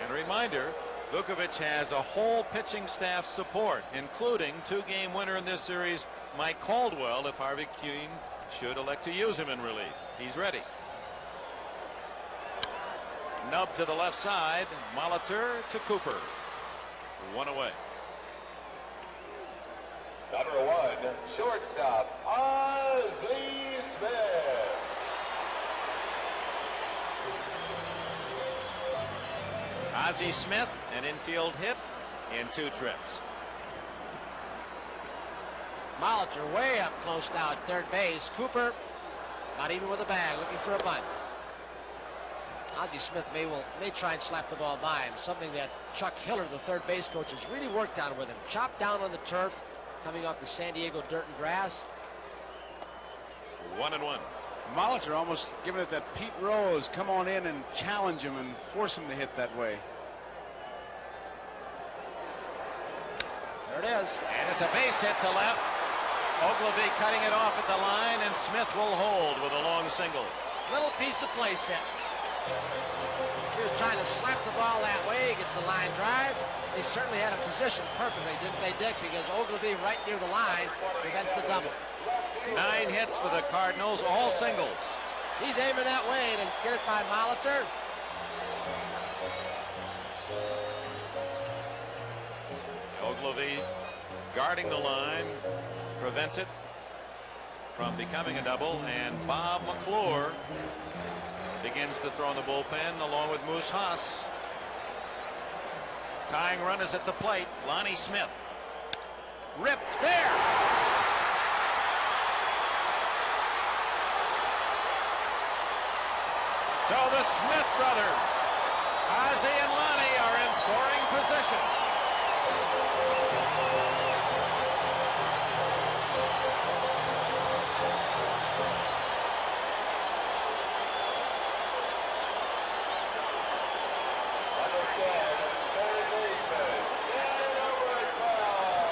And a reminder, Vukovich has a whole pitching staff support, including 2-game winner in this series, Mike Caldwell, if Harvey Kuehn should elect to use him in relief. He's ready. Nub to the left side, Molitor to Cooper. 1 away. Number 1, shortstop, Ozzie Smith. Ozzie Smith, an infield hit in 2 trips. Molitor way up close now at third base. Cooper not even with a bag, looking for a bunt. Ozzie Smith may try and slap the ball by him, something that Chuck Hiller, the third base coach, has really worked on with him. Chopped down on the turf, coming off the San Diego dirt and grass. 1-1. Molitor almost giving it that Pete Rose, come on in and challenge him and force him to hit that way. There it is. And it's a base hit to left. Ogilvie cutting it off at the line, and Smith will hold with a long single. Little piece of play set. He was trying to slap the ball that way. He gets a line drive. They certainly had a position perfectly, didn't they, Dick? Because Ogilvie right near the line prevents the double. 9 hits for the Cardinals, all singles. He's aiming that way to get it by Molitor. Ogilvie guarding the line, prevents it from becoming a double, and Bob McClure begins to throw in the bullpen along with Moose Haas. Tying runners at the plate. Lonnie Smith ripped fair. So the Smith brothers, Ozzie and Lonnie, are in scoring position. Number 10, third baseman, Oberklau.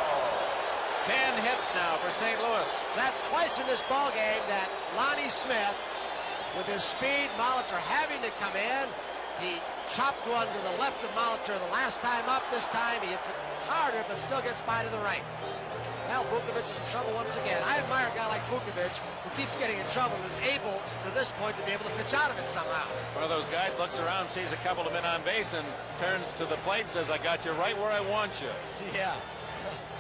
10 hits now for St. Louis. That's twice in this ball game that Lonnie Smith, with his speed, Molitor having to come in. He chopped one to the left of Molitor the last time up. This time he hits it harder, but still gets by to the right. Now Vukovic is in trouble once again. I admire a guy like Vukovic who keeps getting in trouble and is able, to this point, to be able to pitch out of it somehow. One of those guys looks around, sees a couple of men on base, and turns to the plate and says, "I got you right where I want you." Yeah.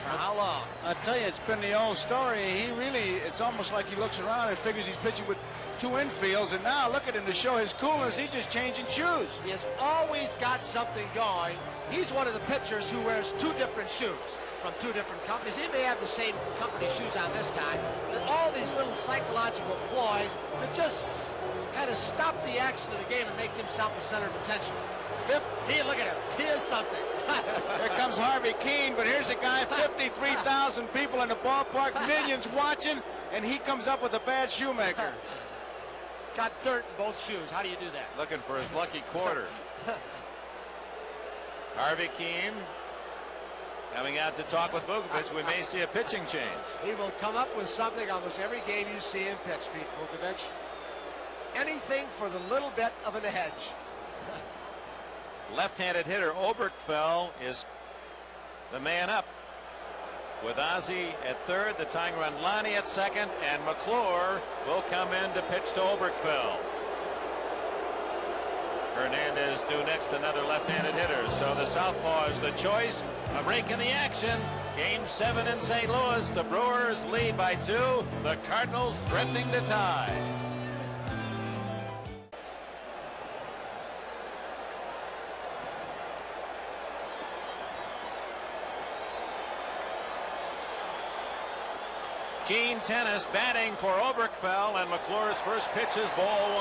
For how long? I tell you, it's been the old story. He really, it's almost like he looks around and figures he's pitching with 2 infields, and now look at him to show his coolness. He's just changing shoes. He has always got something going. He's one of the pitchers who wears 2 different shoes from 2 different companies. He may have the same company shoes on this time, but all these little psychological ploys to just kind of stop the action of the game and make himself the center of attention. Look at him. He is something. Here comes Harvey Keene, but here's a guy, 53,000 people in the ballpark, millions watching, and he comes up with a bad shoemaker. Got dirt in both shoes. How do you do that? Looking for his lucky quarter. Harvey Keene coming out to talk with Vukovic. We may see a pitching change. He will come up with something almost every game you see him pitch, Pete Vukovic. Anything for the little bit of an edge. Left-handed hitter Oberklau is the man up, with Ozzie at third, the tying run Lonnie at second, and McClure will come in to pitch to Oberklau. Hernandez due next, another left-handed hitter. So the southpaw is the choice. A break in the action. Game 7 in St. Louis. The Brewers lead by 2. The Cardinals threatening to tie. Gene Tennis batting for Oberklau, and McClure's first pitch is ball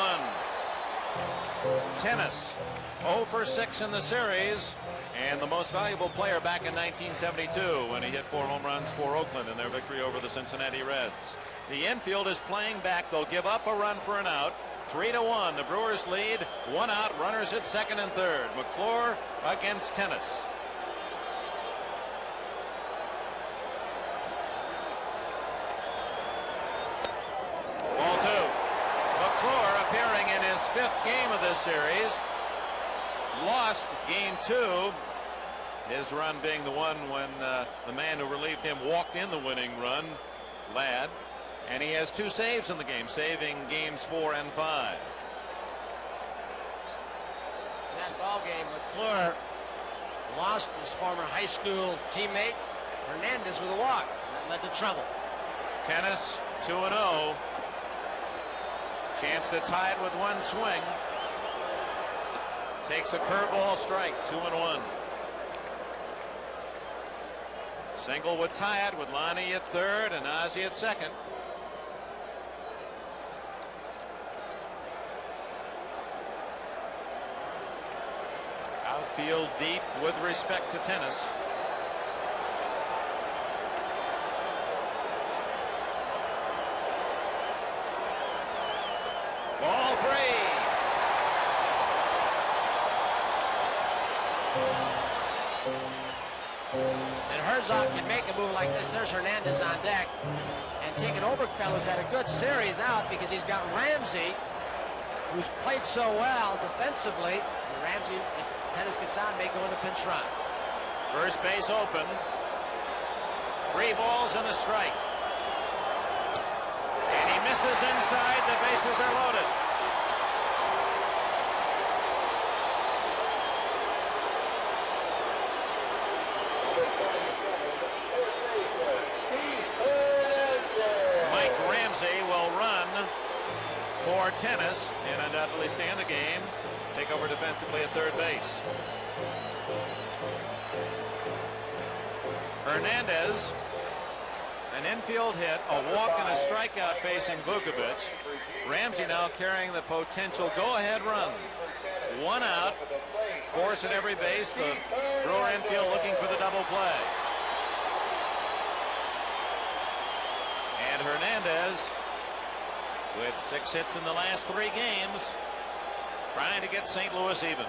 1. Tennis 0 for 6 in the series, and the most valuable player back in 1972 when he hit 4 home runs for Oakland in their victory over the Cincinnati Reds. The infield is playing back. They'll give up a run for an out. 3-1. The Brewers lead. 1 out. Runners at second and third. McClure against Tennis. Ball 2. McClure appearing in his 5th game of this series. Lost game 2. His run being the one when the man who relieved him walked in the winning run, Ladd. And he has 2 saves in the game, saving games 4 and 5. In that ball game, McClure lost his former high school teammate Hernandez with a walk. That led to trouble. Tennis 2-0. Chance to tie it with 1 swing. Takes a curveball strike. 2-1. Single would tie it with Lonnie at third and Ozzie at second. Outfield deep with respect to Tennis. Ball 3. And Herzog can make a move like this. There's Hernandez on deck. And taking Oberkfell, who's had a good series, out because he's got Ramsey, who's played so well defensively. And Ramsey, if tennis gets on, may go into pinch run. First base open. 3 balls and a strike. And he misses inside. The bases are loaded. Mike Ramsey will run for tennis and undoubtedly stay in the game. Take over defensively at third base. Hernandez, an infield hit, a walk and a strikeout facing Vukovic. Ramsey now carrying the potential go-ahead run. 1 out, force at every base. The Brewer infield looking for the double play. And Hernandez, with 6 hits in the last 3 games, trying to get St. Louis even.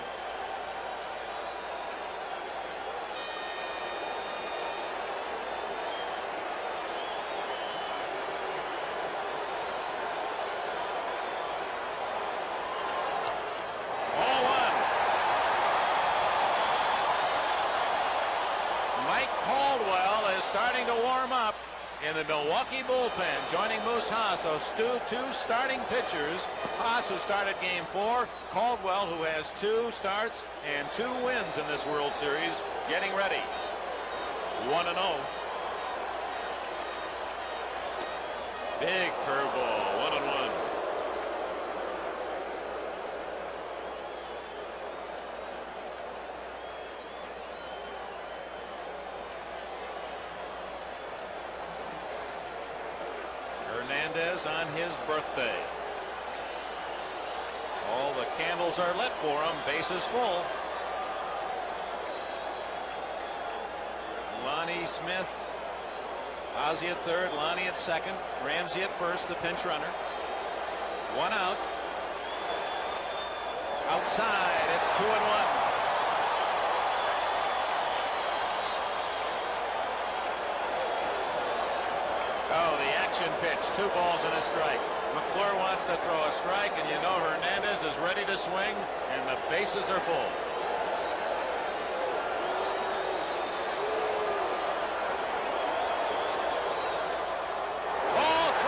Starting to warm up in the Milwaukee bullpen, joining Moose Haas. So 2 starting pitchers. Haas, who started game 4. Caldwell, who has 2 starts and 2 wins in this World Series, getting ready. 1-0. Big curveball. 1-1. Hernandez on his birthday. All the candles are lit for him. Bases full. Lonnie Smith, Ozzie at third, Lonnie at second, Ramsey at first, the pinch runner. 1 out. Outside, it's 2-1. Oh, the action pitch, 2 balls and a strike. McClure wants to throw a strike, and you know Hernandez is ready to swing, and the bases are full. Ball 3.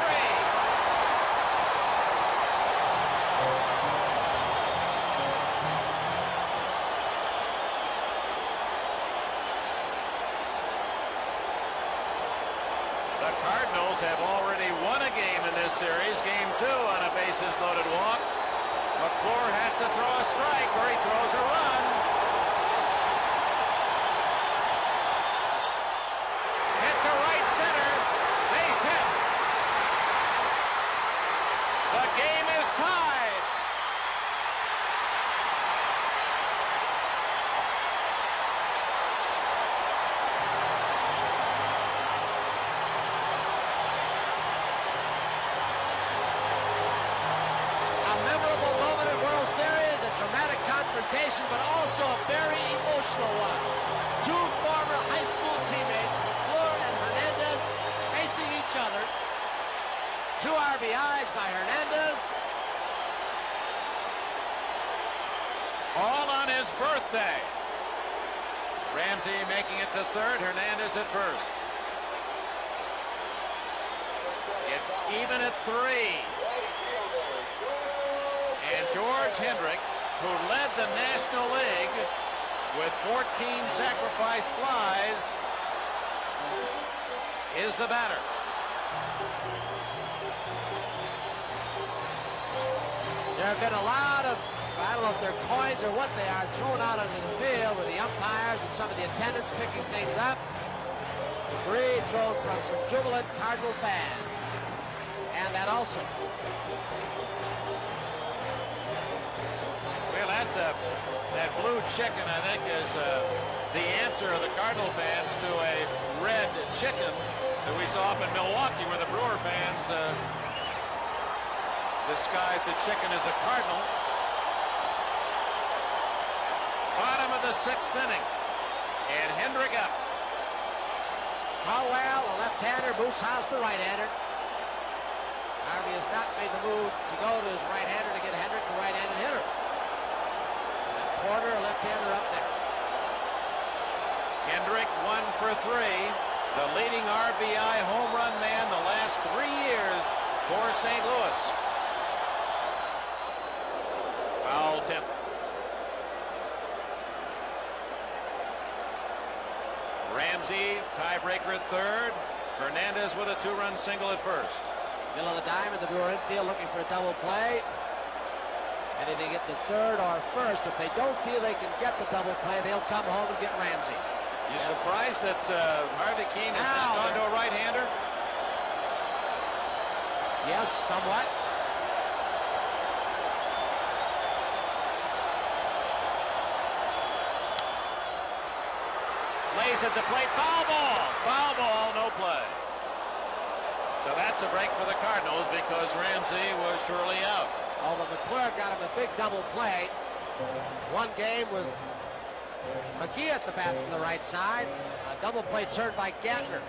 The Cardinals have already won a game in this series. Game 2 on a bases loaded walk. McClure has to throw a strike where he throws a run. Hit to right center. Base hit. The game is tied. Memorable moment in World Series, a dramatic confrontation, but also a very emotional one. 2 former high school teammates, McClure and Hernandez, facing each other. 2 RBIs by Hernandez. All on his birthday. Ramsey making it to third, Hernandez at first. It's even at 3. And George Hendrick, who led the National League with 14 sacrifice flies, is the batter. There have been a lot of, I don't know if they're coins or what they are, thrown out onto the field with the umpires and some of the attendants picking things up. Debris thrown from some jubilant Cardinal fans. And that also. Well, that blue chicken, I think, is the answer of the Cardinal fans to a red chicken that we saw up in Milwaukee, where the Brewer fans disguised the chicken as a Cardinal. Bottom of the 6th inning, and Hendrick up. Caldwell, a left-hander. Moose House, the right-hander. Harvey has not made the move to go to his right-hander to get Hendrick, the right-handed hitter. And Porter, a left-hander, up next. Hendrick 1 for 3. The leading RBI home run man the last 3 years for St. Louis. Foul tip. Ramsey, tiebreaker at third. Hernandez with a 2-run single at first. Middle of the dime in the Brewer infield looking for a double play. And if they get the third or first, if they don't feel they can get the double play, they'll come home and get Ramsey. You surprised that Harvey Keene has not gone to a right-hander? Yes, somewhat. Lays at the plate, foul ball, no play. So that's a break for the Cardinals because Ramsey was surely out. Although McClure got him a big double play. One game with McGee at the bat from the right side. A double play turned by Gantner.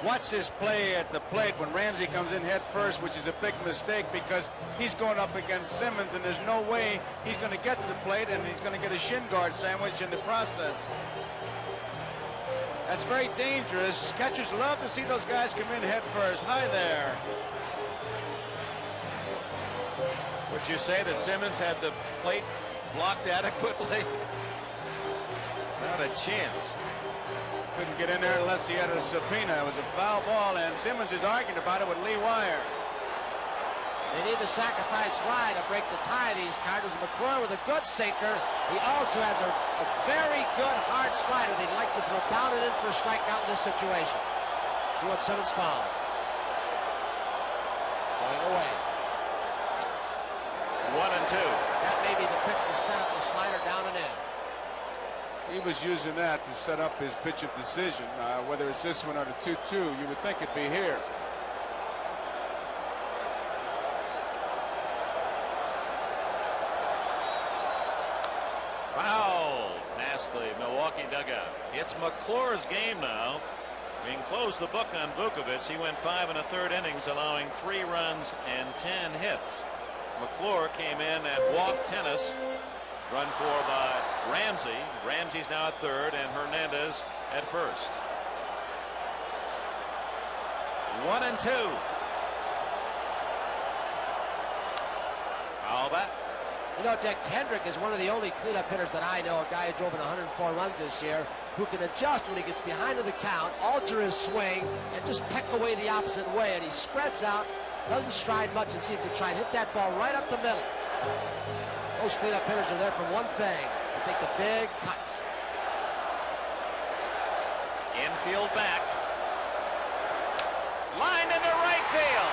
Watch this play at the plate when Ramsey comes in head first, which is a big mistake because he's going up against Simmons and there's no way he's going to get to the plate and he's going to get a shin guard sandwich in the process. That's very dangerous. Catchers love to see those guys come in head first. Hi there. Would you say that Simmons had the plate blocked adequately? Not a chance. Couldn't get in there unless he had a subpoena. It was a foul ball, and Simmons is arguing about it with Lee Wire. They need the sacrifice fly to break the tie. These Cardinals. McClure with a good sinker. He also has a very good hard slider. They'd like to throw down and in for a strikeout in this situation. See what Simmons calls. Going away. 1-2. That may be the pitch to set up the slider down and in. He was using that to set up his pitch of decision. Whether it's this one or the 2-2, you would think it'd be here. Foul past the Milwaukee dugout. It's McClure's game now. We can close the book on Vukovich. He went 5 1/3 innings, allowing 3 runs and 10 hits. McClure came in at walk tennis, run for by Ramsey. Ramsey's now at third and Hernandez at first. 1-2. Foul back. You know, Dick, Hendrick is one of the only cleanup hitters that I know, a guy who drove in 104 runs this year, who can adjust when he gets behind to the count, alter his swing, and just peck away the opposite way. And he spreads out, doesn't stride much, and seems to try and hit that ball right up the middle. Most cleanup hitters are there for one thing, to take the big cut. Infield back. Lined into right field.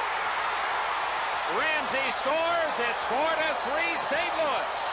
Ramsey scores. It's 4-3 St. Louis.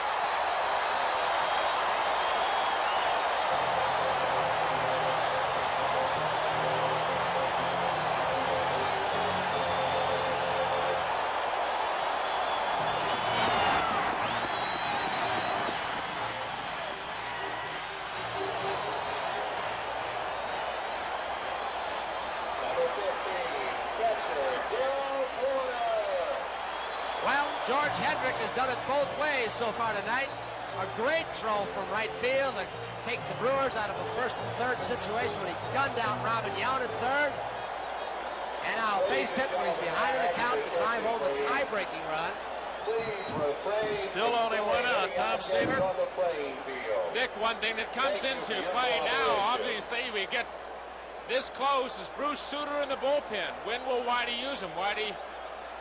George Hendrick has done it both ways so far tonight. A great throw from right field to take the Brewers out of a first and third situation when he gunned out Robin Yount at third. And now a base hit when he's behind in the count to drive home a tie-breaking run. Still only one out. Tom Seaver. Nick, one thing that comes into play now, obviously, we get this close is Bruce Sutter in the bullpen. When will Whitey use him? Whitey,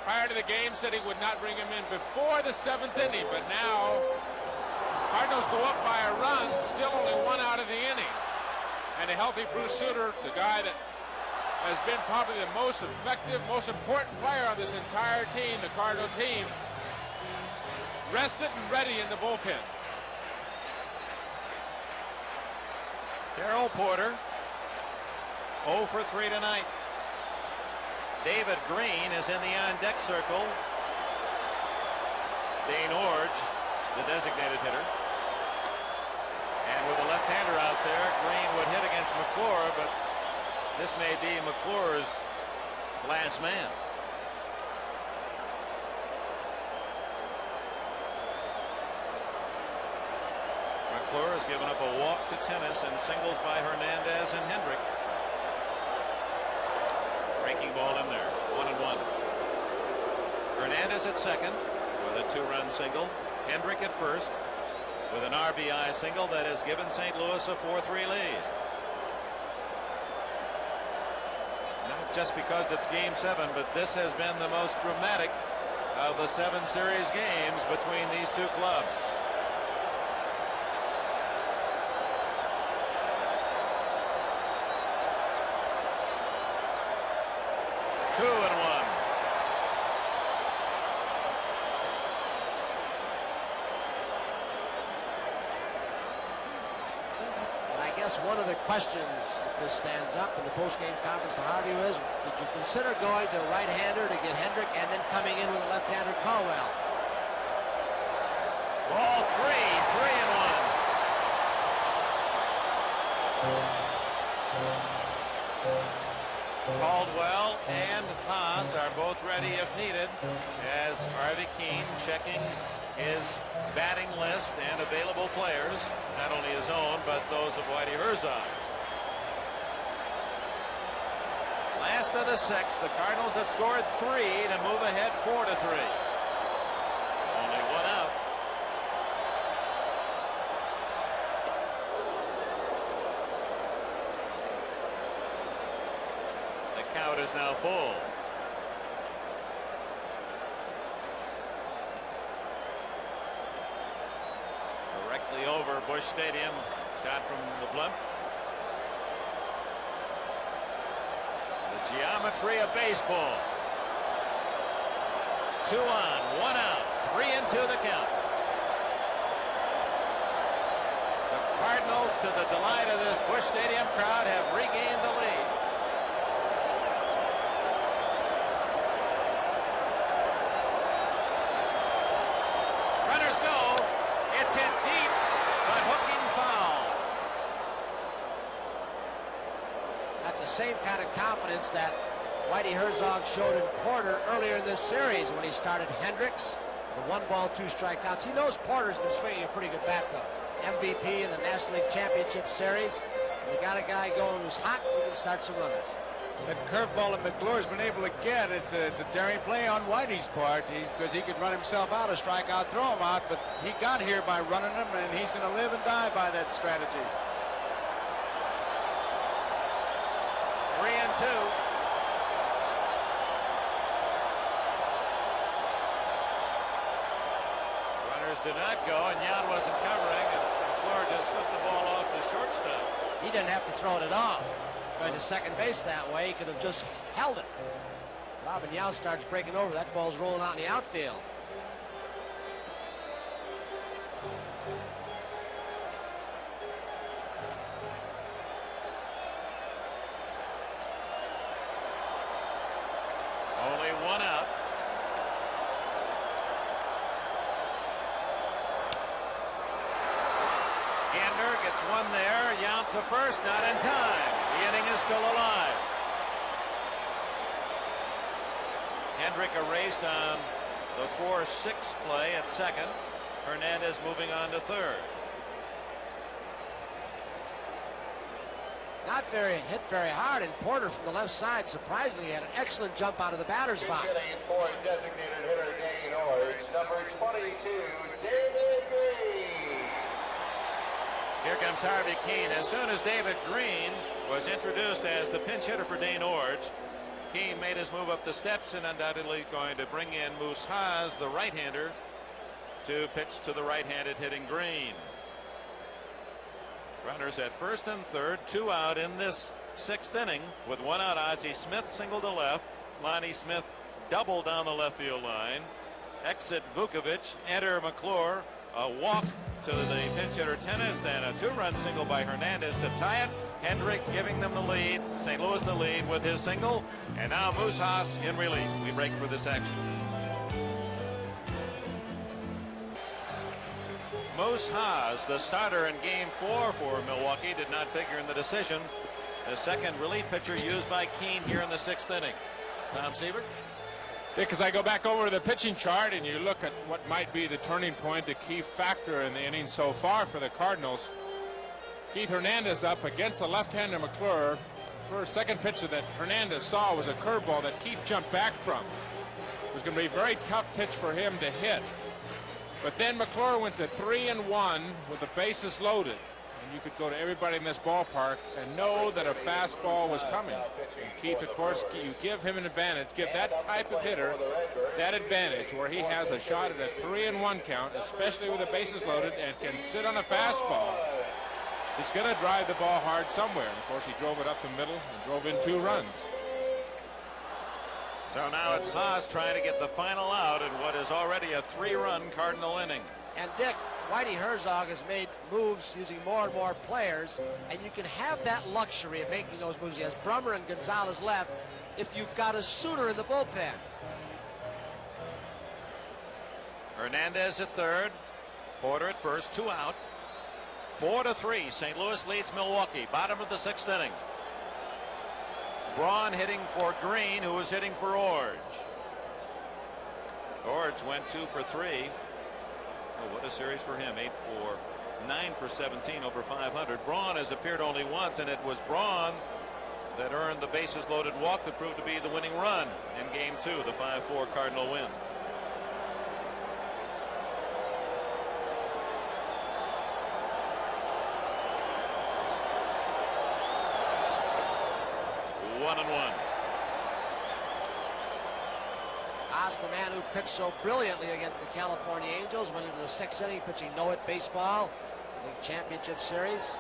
prior to the game, said he would not bring him in before the 7th inning, but now Cardinals go up by a run, still only 1 out of the inning. And a healthy Bruce Sutter, the guy that has been probably the most effective, most important player on this entire team, the Cardinal team, rested and ready in the bullpen. Darrell Porter, 0 for 3 tonight. David Green is in the on-deck circle. Dane Orge, the designated hitter. And with a left-hander out there, Green would hit against McClure, but This may be McClure's last man. McClure has given up a walk to Tennis and singles by Hernandez and Hendrick. Breaking ball in there. 1-1. Hernandez at second with a 2-run single. Hendrick at first with an RBI single that has given St. Louis a 4-3 lead. Not just because it's game 7, but this has been the most dramatic of the 7 series games between these two clubs. One of the questions, if this stands up in the post-game conference to Harvey, is did you consider going to a right-hander to get Hendrick and then coming in with a left-hander Caldwell? Ball 3-1. Caldwell and Haas are both ready if needed, as Harvey Keene checking his batting list and available players, not only his own but those of Whitey Herzog's. Last of the 6th, the Cardinals have scored 3 to move ahead 4-3. Only 1 out. The count is now full. Directly over Busch Stadium, shot from the blimp. The geometry of baseball. 2 on, 1 out, 3-2 the count. The Cardinals, to the delight of this Busch Stadium crowd, have regained the lead. Runners go. It's hit deep, but hooking foul. That's the same kind of confidence that Whitey Herzog showed in Porter earlier in this series when he started Hendricks. The 1-ball, 2 strikeouts. He knows Porter's been swinging a pretty good bat, though. MVP in the National League Championship Series. You got a guy going who's hot, you can start some runners. That curveball that McClure's been able to get, it's a daring play on Whitey's part, because he could run himself out, a strikeout, throw him out, but he got here by running him, and he's going to live and die by that strategy. 3-2. Runners did not go, and Yount wasn't covering, and McClure just flipped the ball off the shortstop. He didn't have to throw it at all. Going to second base that way, he could have just held it. Robin Yount starts breaking over. That ball's rolling out in the outfield. Only 1 out. Gander gets 1 there. Yount to first, not in time. The inning is still alive. Hendrick erased on the 4-6 play at second. Hernandez moving on to third. Not hit very hard, and Porter from the left side surprisingly had an excellent jump out of the batter's box. Hitting for designated hitter Dane Orge, number 22, David Green. Here comes Harvey Keene. As soon as David Green was introduced as the pinch hitter for Dane Orge, Keene made his move up the steps and undoubtedly going to bring in Moose Haas, the right-hander, to pitch to the right-handed hitting Green. Runners at first and third, 2 out in this 6th inning. With 1 out, Ozzie Smith single to left. Lonnie Smith double down the left field line. Exit Vukovic, enter McClure. A walk to the pinch hitter Tennis, then a 2-run single by Hernandez to tie it. Hendrick giving them the lead. St. Louis the lead with his single. And now Moose Haas in relief. We break for this action. Moose Haas, the starter in game 4 for Milwaukee, did not figure in the decision The second relief pitcher used by Keene here in the 6th inning. Tom Siebert. Dick, as I go back over the pitching chart and you look at what might be the turning point, the key factor in the inning so far for the Cardinals, Keith Hernandez up against the left-hander McClure. First, second pitch that Hernandez saw was a curveball that Keith jumped back from. It was going to be a very tough pitch for him to hit. But then McClure went to 3-1 with the bases loaded. And you could go to everybody in this ballpark and know that a fastball was coming. And Keith, of course, you give him an advantage, give that type of hitter that advantage where he has a shot at a 3-1 count, especially with the bases loaded, and can sit on a fastball. He's going to drive the ball hard somewhere. And of course, he drove it up the middle and drove in 2 runs. So now it's Haas trying to get the final out in what is already a 3-run Cardinal inning. And Dick, Whitey Herzog has made moves using more and more players, and you can have that luxury of making those moves. He has Brummer and Gonzalez left if you've got a Suter in the bullpen. Hernandez at third, Porter at first, 2 out. 4-3, St. Louis leads Milwaukee, bottom of the 6th inning. Braun hitting for Green, who was hitting for Orge. Orge went 2 for 3. Oh, what a series for him. 8 for 9 for 17 over 500. Braun has appeared only once, and it was Braun that earned the bases loaded walk that proved to be the winning run in game 2, the 5-4 Cardinal win. Haas, the man who pitched so brilliantly against the California Angels, went into the 6th inning pitching no-hit baseball, League Championship Series.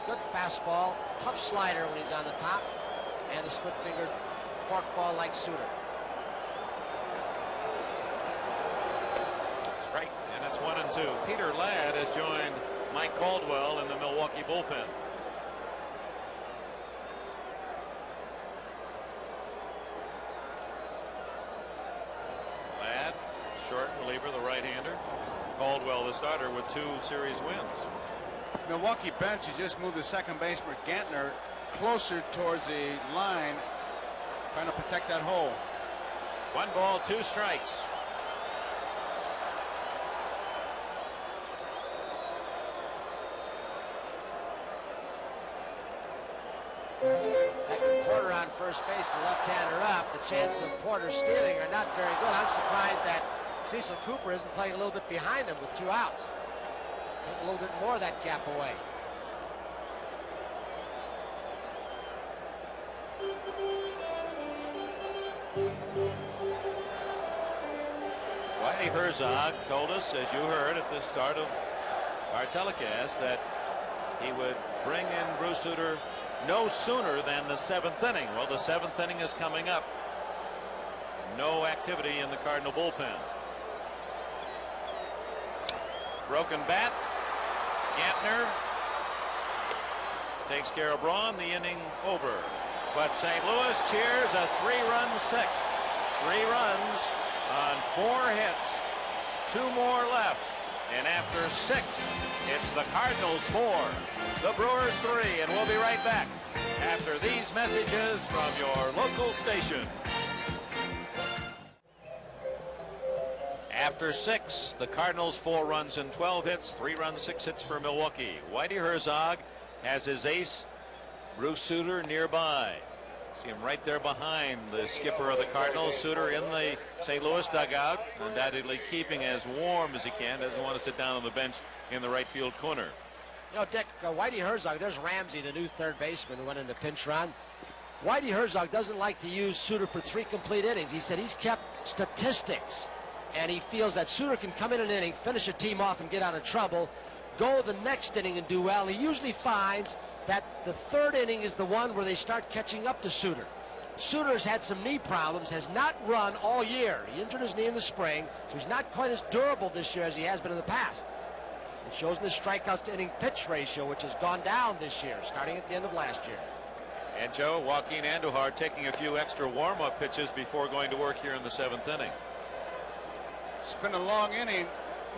Good fastball, tough slider when he's on the top, and a split-fingered forkball like Suter. Strike, and it's 1-2. Peter Ladd has joined Mike Caldwell in the Milwaukee bullpen. Short reliever, the right-hander. Caldwell, the starter, with 2 series wins. Milwaukee bench has just moved the second baseman Gantner closer towards the line, trying to protect that hole. 1 ball, 2 strikes. Porter on first base, the left-hander up. The chances of Porter stealing are not very good. I'm surprised that Cecil Cooper isn't playing a little bit behind him with 2 outs. Take a little bit more of that gap away. Whitey Herzog told us, as you heard at the start of our telecast, that he would bring in Bruce Suter no sooner than the 7th inning. Well, the 7th inning is coming up. No activity in the Cardinal bullpen. Broken bat. Gantner takes care of Braun. The inning over. But St. Louis cheers a 3-run 6th. 3 runs on 4 hits. 2 more left. And after 6, it's the Cardinals 4, the Brewers 3, and we'll be right back after these messages from your local station. After 6, the Cardinals 4 runs and 12 hits, 3 runs, 6 hits for Milwaukee. Whitey Herzog has his ace, Bruce Suter, nearby. See him right there behind the skipper of the Cardinals. Suter in the St. Louis dugout, undoubtedly keeping as warm as he can. Doesn't want to sit down on the bench in the right field corner. You know, Dick, Whitey Herzog, there's Ramsey, the new third baseman who went into pinch run. Whitey Herzog doesn't like to use Suter for 3 complete innings. He said he's kept statistics, and he feels that Suter can come in an inning, finish a team off, and get out of trouble, go the next inning and do well. He usually finds that the 3rd inning is the one where they start catching up to Suter. Suter's had some knee problems, has not run all year. He injured his knee in the spring, so he's not quite as durable this year as he has been in the past. It shows in the strikeouts to inning pitch ratio, which has gone down this year, starting at the end of last year. And Joe, Joaquin Andujar taking a few extra warm-up pitches before going to work here in the 7th inning. It's been a long inning.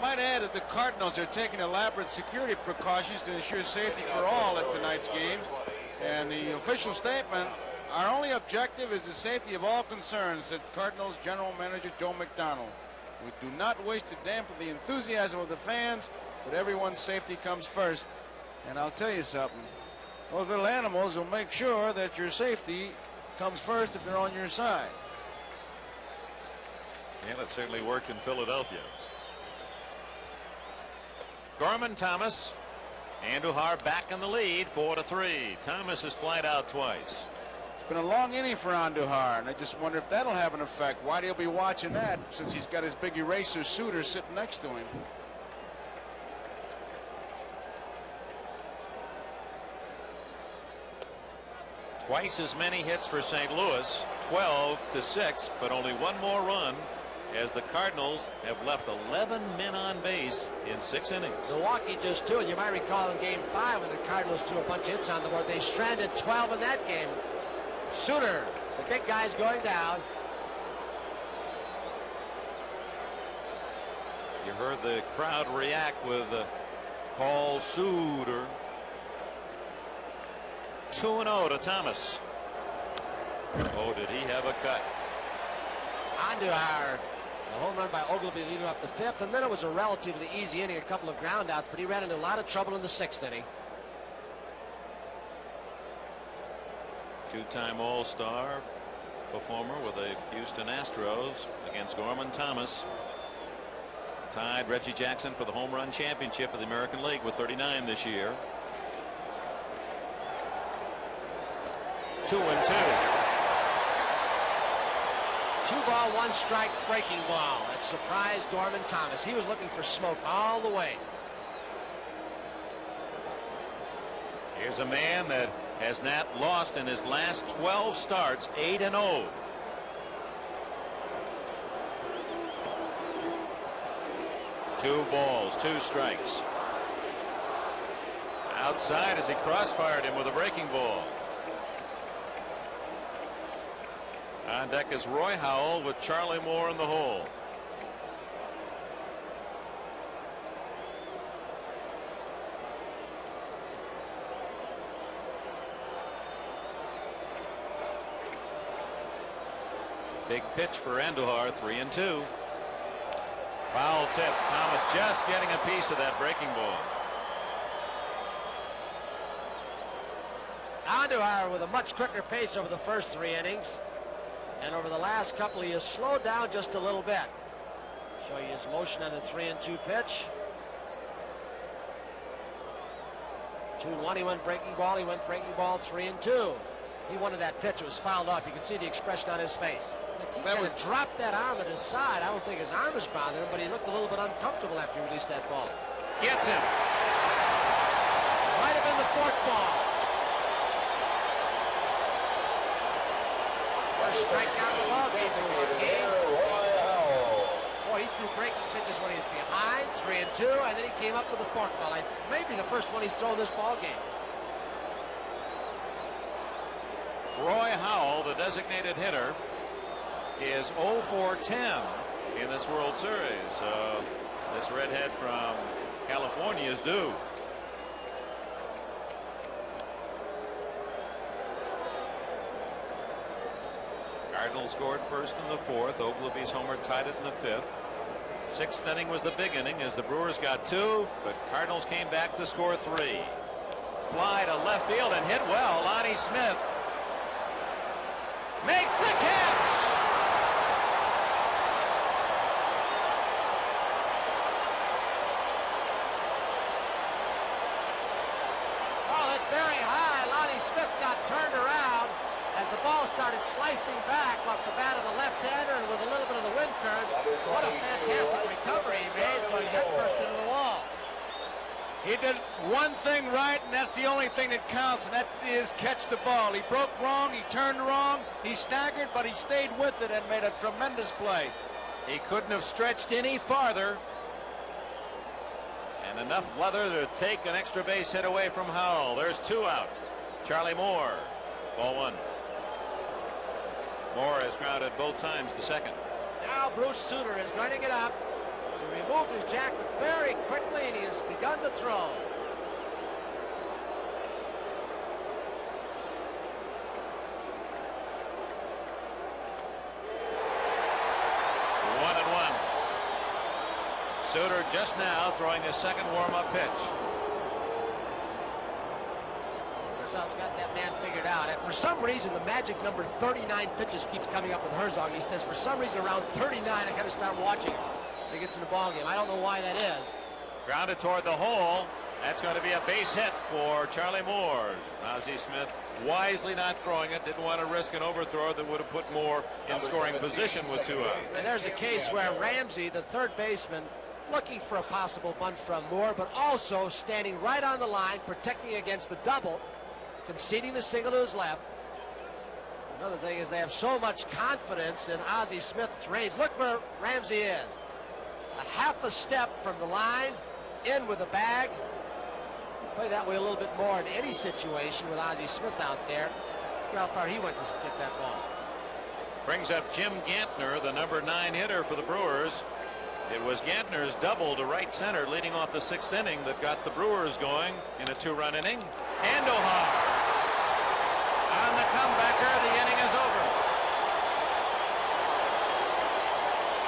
Might add that the Cardinals are taking elaborate security precautions to ensure safety for all at tonight's game. And the official statement, our only objective is the safety of all concerned, said Cardinals General Manager Joe McDonald. We do not wish to dampen the enthusiasm of the fans, but everyone's safety comes first. And I'll tell you something, those little animals will make sure that your safety comes first if they're on your side. And it certainly worked in Philadelphia. Gorman Thomas, Andujar back in the lead, 4-3. Thomas has flied out twice. It's been a long inning for Andujar, and I just wonder if that'll have an effect. Why he'll be watching that since he's got his big eraser Suter sitting next to him. Twice as many hits for St. Louis, 12-6, but only one more run, as the Cardinals have left 11 men on base in 6 innings. Milwaukee just 2, and you might recall in Game 5 when the Cardinals threw a bunch of hits on the board, they stranded 12 in that game. Suter, the big guy's going down. You heard the crowd react with Paul Suter. 2-0 to Thomas. Oh, did he have a cut? Andujar, a home run by Ogilvy leading off the 5th, and then it was a relatively easy inning, a couple of ground outs, but he ran into a lot of trouble in the 6th inning. Two-time All-Star performer with the Houston Astros against Gorman Thomas. Tied Reggie Jackson for the home run championship of the American League with 39 this year. 2-2. 2-ball, 1-strike breaking ball. That surprised Gorman Thomas. He was looking for smoke all the way. Here's a man that has not lost in his last 12 starts, 8-0. Two balls, 2 strikes. Outside as he crossfired him with a breaking ball. On deck is Roy Howell with Charlie Moore in the hole. Big pitch for Andujar, 3-2. Foul tip. Thomas just getting a piece of that breaking ball. Andujar with a much quicker pace over the first 3 innings. And over the last couple, he has slowed down just a little bit. Show you his motion on the 3-2 pitch. 2-1, he went breaking ball. He went breaking ball, 3-2. He wanted that pitch. It was fouled off. You can see the expression on his face. He kind of dropped that arm at his side. I don't think his arm is bothering him, but he looked a little bit uncomfortable after he released that ball. Gets him. Might have been the 4th ball. First strikeout of the ball game for one game. Boy, he threw breaking pitches when he was behind, 3-2, and then he came up with a fork ball. Maybe the first one he's thrown this ball game. Roy Howell, the designated hitter, is 0-for-10 in this World Series. This redhead from California is due. Cardinals scored first in the 4th. Ogilvy's homer tied it in the 5th. 6th inning was the big inning as the Brewers got 2, but Cardinals came back to score 3. Fly to left field and hit well. Lonnie Smith makes the catch. Oh, that's very high. Lonnie Smith got turned around as the ball started slicing back off the bat of the left-hander and with a little bit of the wind currents. What a fantastic recovery he made, going headfirst into the wall. He did one thing right, and that's the only thing that counts, and that is catch the ball. He broke wrong, he turned wrong, he staggered, but he stayed with it and made a tremendous play. He couldn't have stretched any farther. And enough leather to take an extra base hit away from Howell. There's 2 out. Charlie Moore, ball 1. Moore has grounded both times the 2nd. Now Bruce Suter is going to get up. He removed his jacket very quickly, and he has begun to throw. Suter just now throwing his second warm-up pitch. Herzog's got that man figured out. And for some reason, the magic number 39 pitches keeps coming up with Herzog. He says, for some reason, around 39, I got to start watching him when he gets in the ball game. I don't know why that is. Grounded toward the hole. That's going to be a base hit for Charlie Moore. Ozzie Smith wisely not throwing it. Didn't want to risk an overthrow that would have put Moore in scoring position with 2 outs. And there's a case where Ramsey, the third baseman, looking for a possible bunt from Moore, but also standing right on the line, protecting against the double, conceding the single to his left. Another thing is they have so much confidence in Ozzie Smith's range. Look where Ramsey is. A half a step from the line, in with a bag. Play that way a little bit more in any situation with Ozzie Smith out there. Look how far he went to get that ball. Brings up Jim Gantner, the number 9 hitter for the Brewers. It was Gantner's double to right center leading off the 6th inning that got the Brewers going in a 2-run inning. Andujar on the comebacker. The inning is over.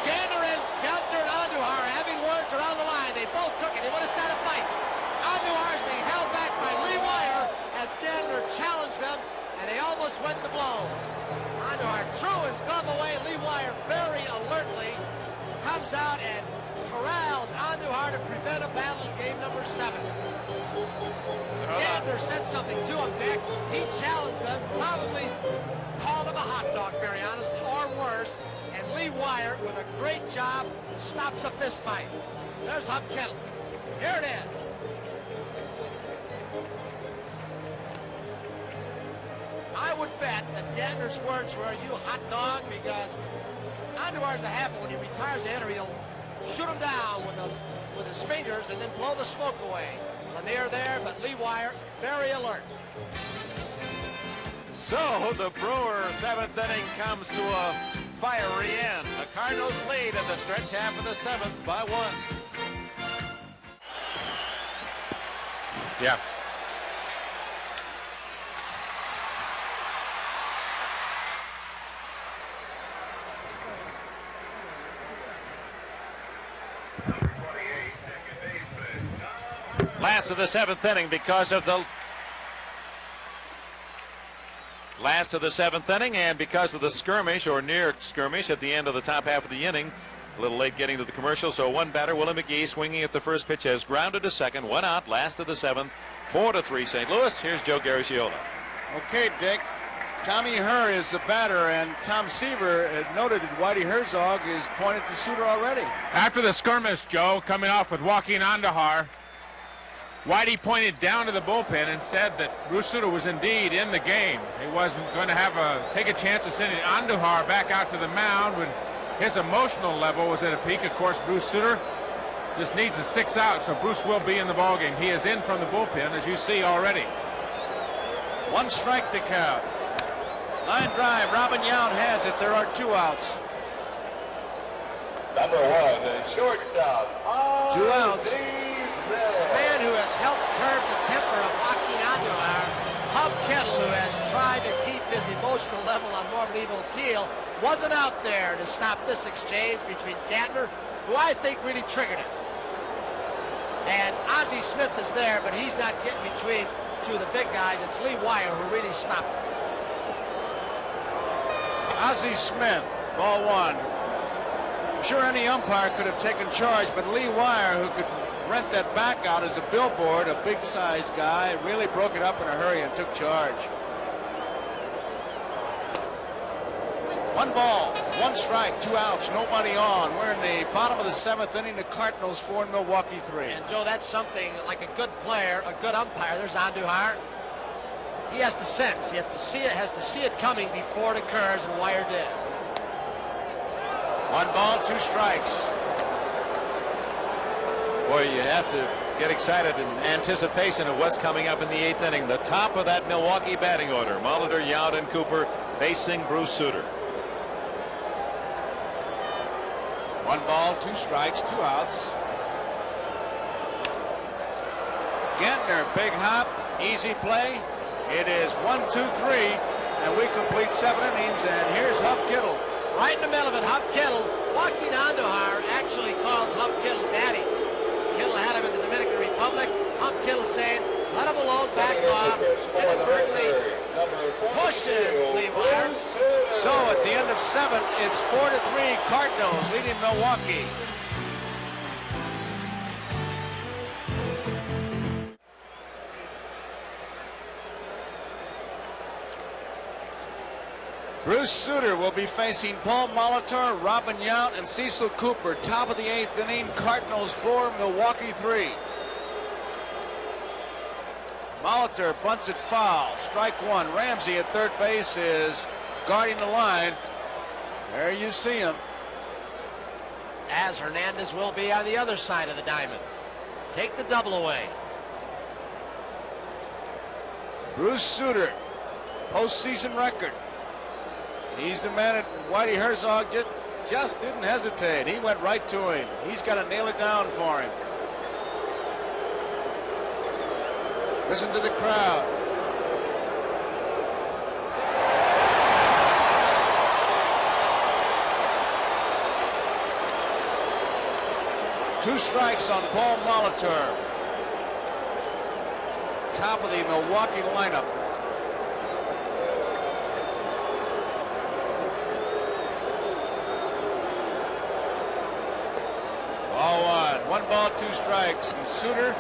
Gantner and Andujar having words around the line. They both took it. They want to start a fight. Andujar is being held back by Lee Wire as Gantner challenged them, and they almost went to blows. Andujar threw his glove away. Lee Wire very alertly comes out and corrals Andujar to prevent a battle in game number 7. Gantner said something to him, Dick. He challenged them, probably called him a hot dog, very honestly, or worse. And Lee Wire, with a great job, stops a fist fight. There's Hub Kettle. Here it is. I would bet that Gantner's words were, "You hot dog," because Andujar's a habit. When he retires a hitter, he'll shoot him down with his fingers and then blow the smoke away. Lanier there, but Lee Wire very alert. So the Brewer 7th inning comes to a fiery end. The Cardinals lead in the stretch half of the 7th by 1. Yeah. Last of the 7th inning because of the and because of the skirmish or near skirmish at the end of the top half of the inning. A little late getting to the commercial, so one batter, Willie McGee, swinging at the first pitch, has grounded to second. 1 out, last of the 7th, 4-3 St. Louis. Here's Joe Garagiola. Okay, Dick. Tommy Herr is the batter, and Tom Seaver had noted that Whitey Herzog is pointed to Suter already. After the skirmish, Joe, coming off with Joaquin Andujar, Whitey pointed down to the bullpen and said that Bruce Suter was indeed in the game. He wasn't going to take a chance of sending Andujar back out to the mound when his emotional level was at a peak. Of course, Bruce Suter just needs a 6 out, so Bruce will be in the ballgame. He is in from the bullpen, as you see already. 1 strike to count. Line drive. Robin Yount has it. There are 2 outs. Number 1, shortstop. 2 outs. The man who has helped curb the temper of Joaquin Andujar, Hub Kettle, who has tried to keep his emotional level on more of an even keel, wasn't out there to stop this exchange between Gantner, who I think really triggered it. And Ozzie Smith is there, but he's not getting between 2 of the big guys. It's Lee Wire who really stopped it. Ozzie Smith, ball 1. I'm sure any umpire could have taken charge, but Lee Wire, who could rent that back out as a billboard, a big-sized guy, really broke it up in a hurry and took charge. 1 ball, 1 strike, 2 outs, nobody on. We're in the bottom of the 7th inning. The Cardinals 4, Milwaukee 3. And Joe, that's something like a good player, a good umpire. There's Andujar. He has to sense. He has to see it coming before it occurs, and Wire did. 1 ball, 2 strikes. Boy, you have to get excited in anticipation of what's coming up in the 8th inning. The top of that Milwaukee batting order. Molitor, Yount, and Cooper facing Bruce Suter. 1 ball, 2 strikes, 2 outs. Gantner, big hop, easy play. It is 1, 2, 3, and we complete 7 innings, and here's Hub Kittle. Right in the middle of it, Hub Kettle Joaquin Andujar actually calls Hump Kittle daddy. Kittle had him in the Dominican Republic. Hump Kittle saying, let him alone, back off, inadvertently pushes Leewire. So at the end of 7, it's 4-3 Cardinals leading Milwaukee. Bruce Sutter will be facing Paul Molitor, Robin Yount, and Cecil Cooper. Top of the 8th inning, Cardinals 4, Milwaukee 3. Molitor bunts it foul. Strike 1. Ramsey at third base is guarding the line. There you see him. As Hernandez will be on the other side of the diamond. Take the double away. Bruce Sutter, postseason record. He's the man that Whitey Herzog just didn't hesitate. He went right to him. He's got to nail it down for him. Listen to the crowd. Two strikes on Paul Molitor. Top of the Milwaukee lineup. Ball 1. 1 ball, 2 strikes. And Sutter,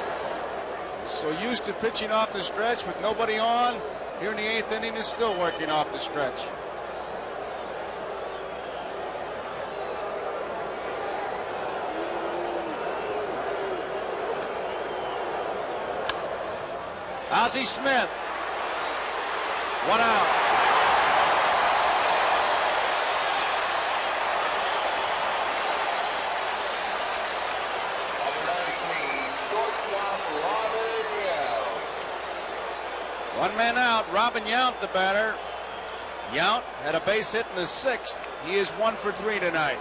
so used to pitching off the stretch with nobody on, here in the 8th inning is still working off the stretch. Ozzie Smith. 1 out. One man out, Robin Yount the batter. Yount had a base hit in the 6th. He is 1 for 3 tonight.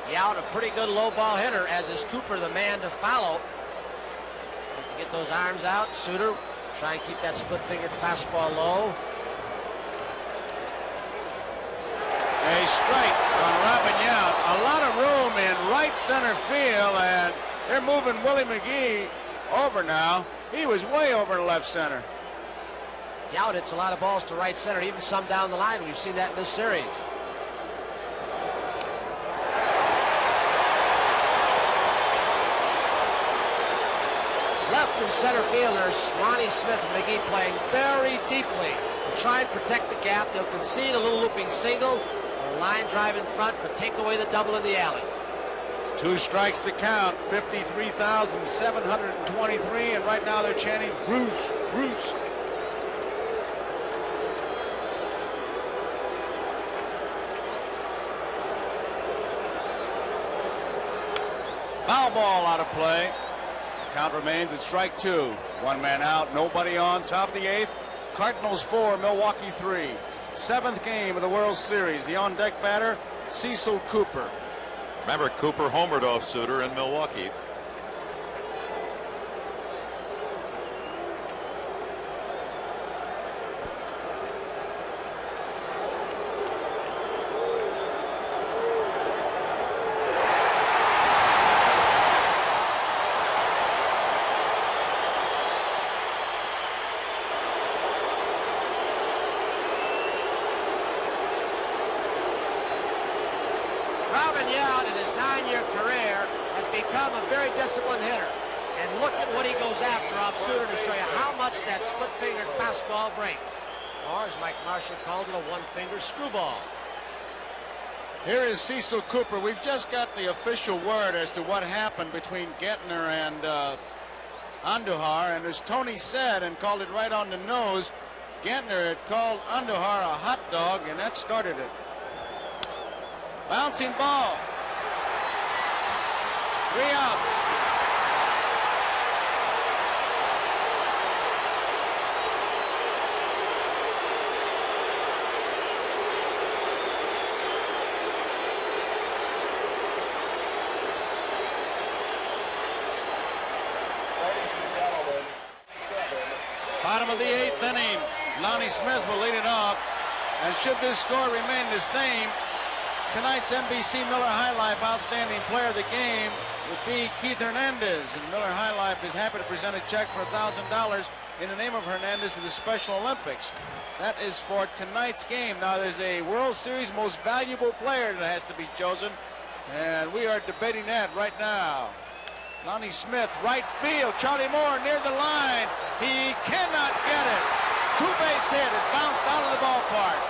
Yount, a pretty good low ball hitter, as is Cooper, the man to follow. To get those arms out, Sutter try and keep that split-fingered fastball low. A strike on Robin Yount. A lot of room in right center field, and they're moving Willie McGee over now. He was way over in left center. Yount hits a lot of balls to right center, even some down the line. We've seen that in this series. Left and center fielders, Lonnie Smith and McGee playing very deeply to try and protect the gap. They'll concede a little looping single, or line drive in front, but take away the double in the alleys. 2 strikes to count, 53,723, and right now they're chanting, Bruce, Bruce. Foul ball out of play. Count remains at strike 2. 1 man out, nobody on. Top of the 8th. Cardinals 4, Milwaukee 3. 7th game of the World Series. The on-deck batter, Cecil Cooper. Remember, Cooper homered off Sutter in Milwaukee. Robin Yount, in his 9-year career, has become a very disciplined hitter. And look at what he goes after off Sutter to show you how much that split-fingered fastball breaks. Or, as Mike Marshall calls it, a one-finger screwball. Here is Cecil Cooper. We've just got the official word as to what happened between Gentner and Andujar. And as Tony said and called it right on the nose, Gentner had called Andujar a hot dog, and that started it. Bouncing ball. 3 outs. Bottom of the 8th inning. Lonnie Smith will lead it off. And should this score remain the same, tonight's NBC Miller High Life Outstanding Player of the Game would be Keith Hernandez. And Miller High Life is happy to present a check for $1,000 in the name of Hernandez to the Special Olympics. That is for tonight's game. Now there's a World Series Most Valuable Player that has to be chosen, and we are debating that right now. Lonnie Smith, right field. Charlie Moore near the line. He cannot get it. Two-base hit. It bounced out of the ballpark.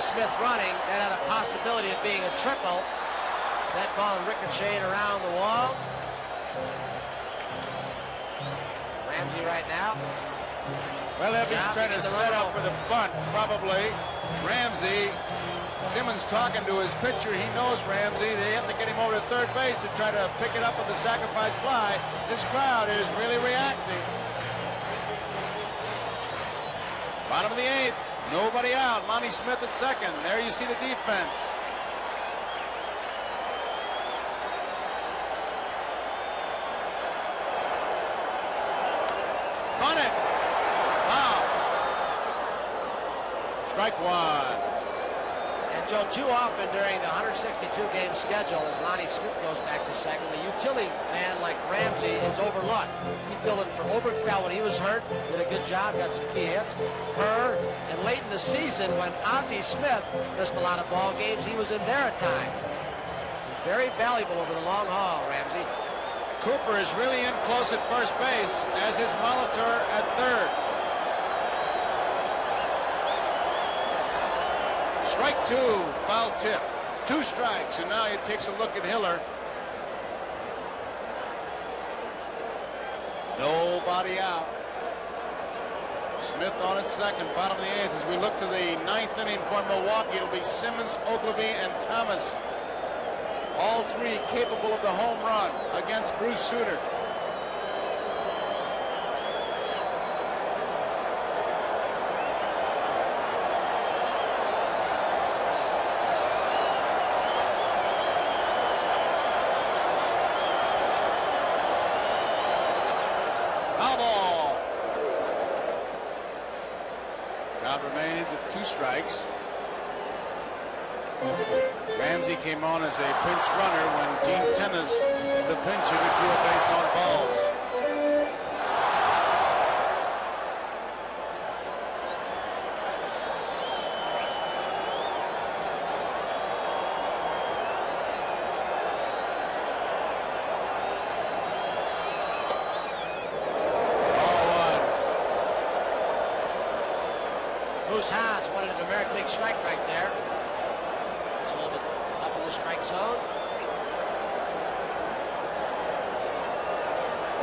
Smith running, that had a possibility of being a triple. That ball ricocheted around the wall. Ramsey right now. Well, if he's trying to set up for the bunt, probably. Ramsey, Simmons talking to his pitcher. He knows Ramsey. They have to get him over to third base to try to pick it up with the sacrifice fly. This crowd is really reacting. Bottom of the eighth. Nobody out. Lonnie Smith at second. There you see the defense. Bunt it. Wow. Strike one. And Joe, too often during the 162-game schedule, as Lonnie Smith goes back to second, the utility man like Ramsey is overlooked. He filled in for Obergefell when he was hurt, did a good job, got some key hits. And late in the season when Ozzie Smith missed a lot of ball games, he was in there at times. Very valuable over the long haul, Ramsey. Cooper is really in close at first base, as is Molitor at third. Strike two, foul tip. 2 strikes, and now he takes a look at Hiller. Nobody out. Smith on at second, bottom of the eighth. As we look to the ninth inning for Milwaukee, it'll be Simmons, Ogilvy, and Thomas. All three capable of the home run against Bruce Sutter. Foul ball. Count remains at 2 strikes. Ramsey came on as a pinch runner when Gene Tennis, the pincher, drew a base on balls. Moose Haas wanted an American League strike right there. It's a little bit up in the strike zone.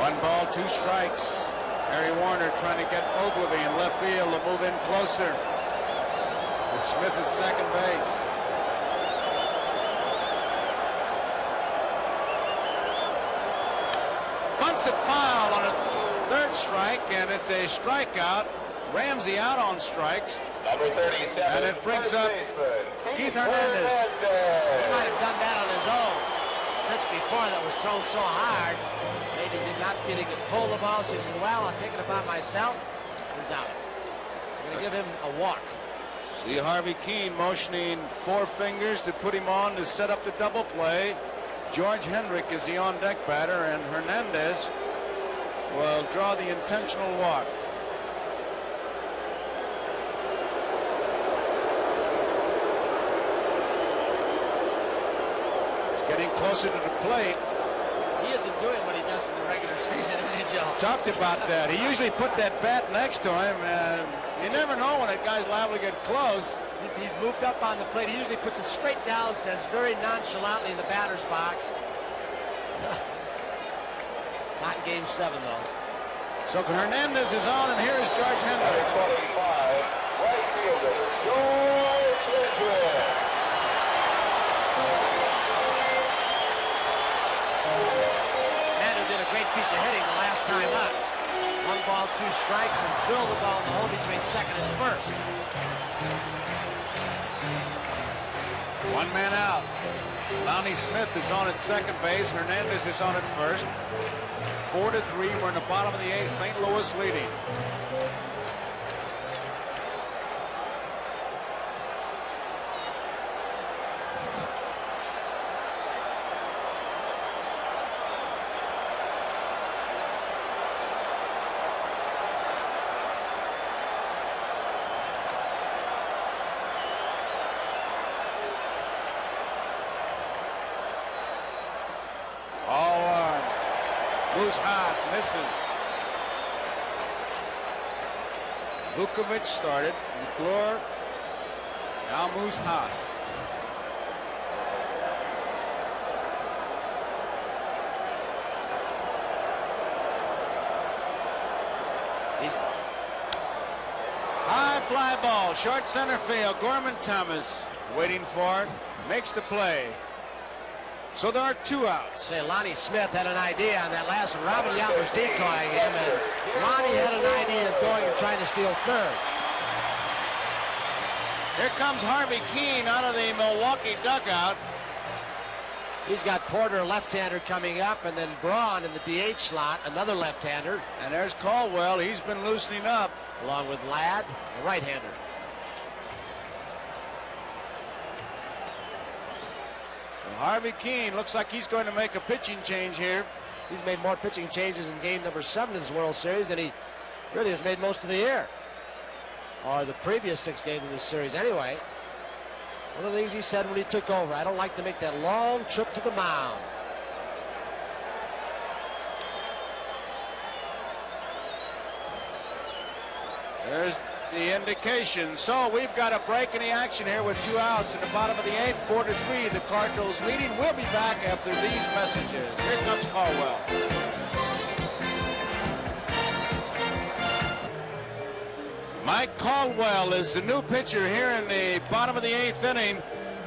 1 ball, 2 strikes. Harry Warner trying to get Ogilvy in left field to move in closer. With Smith at second base. Bunts it foul on a 3rd strike, and it's a strikeout. Ramsey out on strikes. Number 37. And it brings up Keith Hernandez. He might have done that on his own. Pitch before that was thrown so hard, maybe did not feel he could pull the ball, so he said, well, I'll take it upon myself. He's out. I'm going to give him a walk. See Harvey Keene motioning 4 fingers to put him on to set up the double play. George Hendrick is the on-deck batter, and Hernandez will draw the intentional walk. Getting closer to the plate. He isn't doing what he does in the regular season, is he, Joe? Talked about that. He usually put that bat next to him, and you never know when a guy's liable to get close. He's moved up on the plate. He usually puts it straight down, stands very nonchalantly in the batter's box. Not in Game 7, though. So Hernandez is on, and here is George Hendrick. 25, right fielder, George Hendrick. 2 strikes and drill the ball in the hole between second and first. 1 man out. Lonnie Smith is on at second base. Hernandez is on at first. 4-3. We're in the bottom of the 8th. St. Louis leading. Haas misses. Vukovic started. McClure. Now Moose Haas. High fly ball, short center field. Gorman Thomas waiting for it. Makes the play. So there are 2 outs. Say, Lonnie Smith had an idea on that last one. Robin Yount was decoying him, and Lonnie had an idea of going and trying to steal third. Here comes Harvey Keene out of the Milwaukee dugout. He's got Porter, left-hander, coming up, and then Braun in the DH slot, another left-hander. And there's Caldwell. He's been loosening up. Along with Ladd, the right-hander. Harvey Keene looks like he's going to make a pitching change here. He's made more pitching changes in game number 7 in this World Series than he really has made most of the year. Or the previous 6 games in this series anyway. One of the things he said when he took over, I don't like to make that long trip to the mound. There's the indication. So we've got a break in the action here with 2 outs in the bottom of the 8th. 4-3, the Cardinals leading. We'll be back after these messages. Here comes Caldwell. Mike Caldwell is the new pitcher here in the bottom of the 8th inning.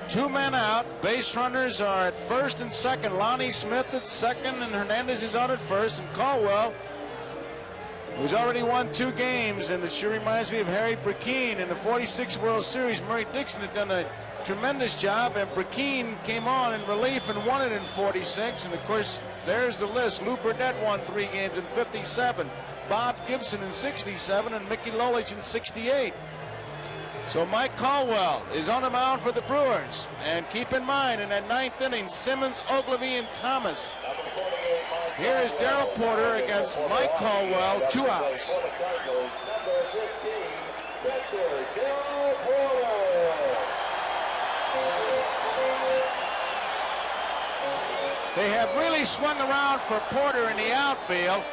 2 men out. Base runners are at first and second. Lonnie Smith at second, and Hernandez is on at first. And Caldwell, who's already won 2 games, and it sure reminds me of Harry Burkeen in the 46 World Series. Murray Dixon had done a tremendous job, and Burkeen came on in relief and won it in 46. And of course, there's the list. Lou Burnett won 3 games in 57. Bob Gibson in 67, and Mickey Lolich in 68. So Mike Caldwell is on the mound for the Brewers. And keep in mind, in that 9th inning, Simmons, Ogilvie, and Thomas. Here is Darrell Porter against Mike Caldwell, 2 outs. They have really swung around for Porter in the outfield.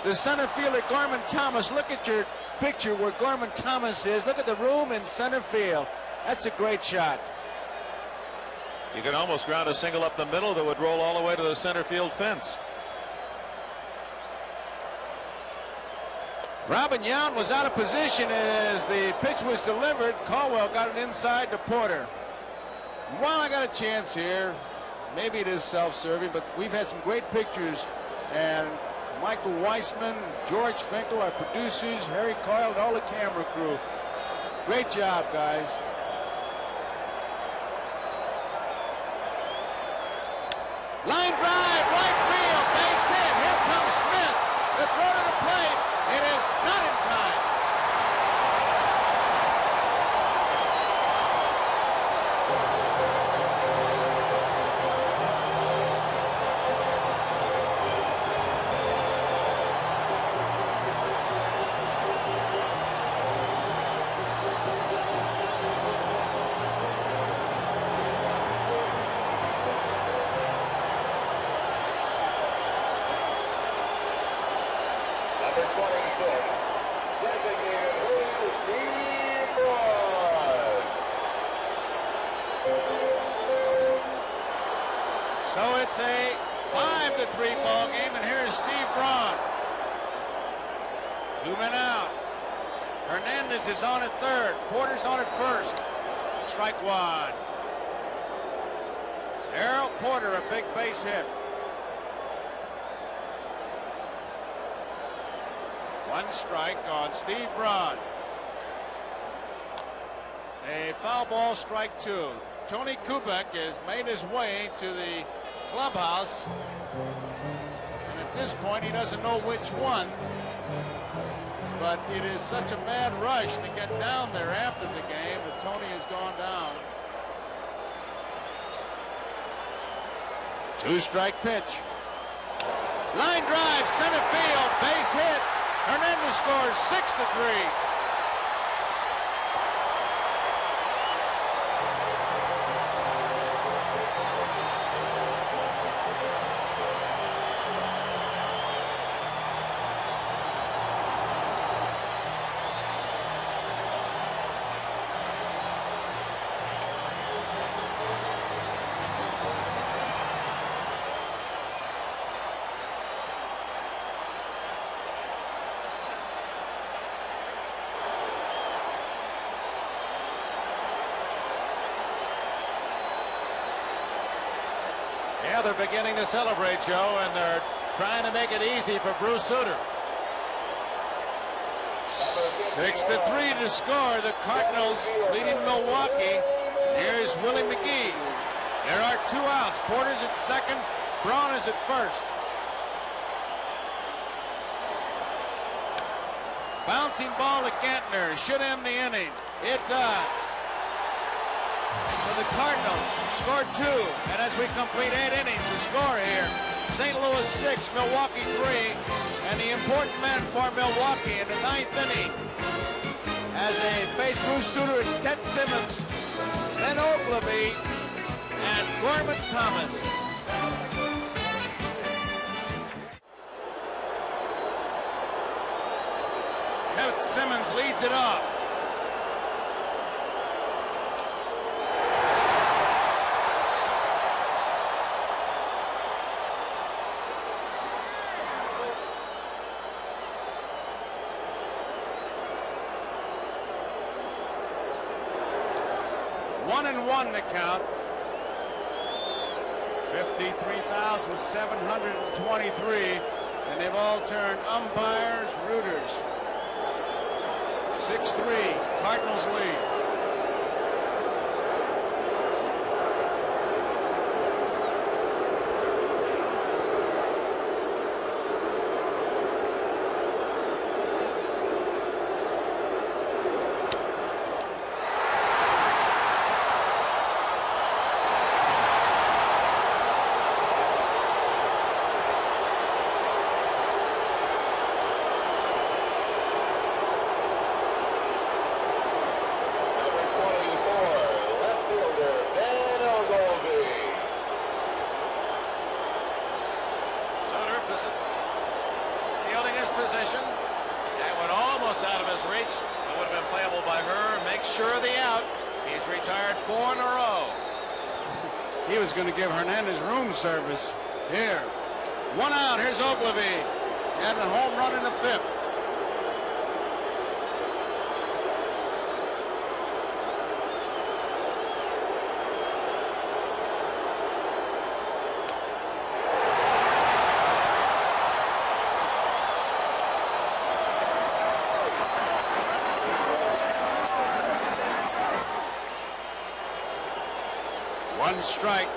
The center fielder, Gorman Thomas. Look at your picture where Gorman Thomas is. Look at the room in center field. That's a great shot. You can almost ground a single up the middle that would roll all the way to the center field fence. Robin Yount was out of position as the pitch was delivered. Caldwell got it inside to Porter. While I got a chance here, maybe it is self-serving, but we've had some great pictures, and Michael Weissman, George Finkel, our producers, Harry Coyle, and all the camera crew. Great job, guys. Line drive, right field, base hit. Here comes Smith. The throw to the plate. It is not in time. So it's a 5-3 ball game, and here's Steve Braun. 2 men out. Hernandez is on at third. Porter's on at first. Strike 1. Darrell Porter, a big base hit. One strike on Steve Braun. A foul ball, strike two. Tony Kubek has made his way to the clubhouse. And at this point, he doesn't know which one. But it is such a mad rush to get down there after the game that Tony has gone down. Two-strike pitch. Line drive, center field, base hit. Hernandez scores 6-3. Yeah, they're beginning to celebrate, Joe, and they're trying to make it easy for Bruce Sutter. 6-3 to score. The Cardinals leading Milwaukee. Here's Willie McGee. There are 2 outs. Porter's at second. Braun is at first. Bouncing ball to Gantner. Should end the inning. It does. So the Cardinals scored 2. And as we complete 8 innings, the score here, St. Louis 6, Milwaukee 3. And the important man for Milwaukee in the 9th inning, as they face Bruce Sutter, it's Ted Simmons, Len Ogilvie, and Gorman Thomas. Ted Simmons leads it off. One and one the count. 53,723, and they've all turned umpires, rooters. 6-3, Cardinals lead. Position. That went almost out of his reach. It would have been playable by her. Make sure of the out. He's retired 4 in a row. He was going to give Hernandez room service here. 1 out. Here's Ogilvie. Had a home run in the 5th. One strike,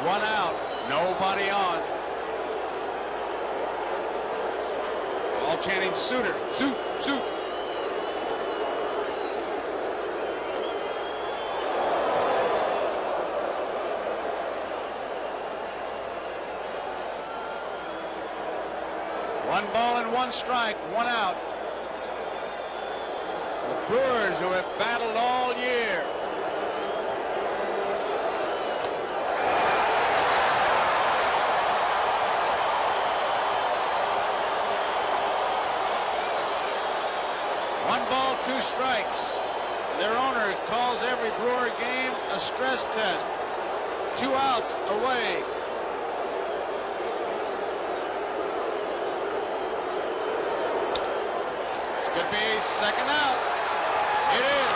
1 out, nobody on. All chanting Sutter, Suit, Suit. One ball and 1 strike, 1 out. The Brewers, who have battled all year. One ball, 2 strikes. Their owner calls every Brewer game a stress test. 2 outs away. This could be second out. It is.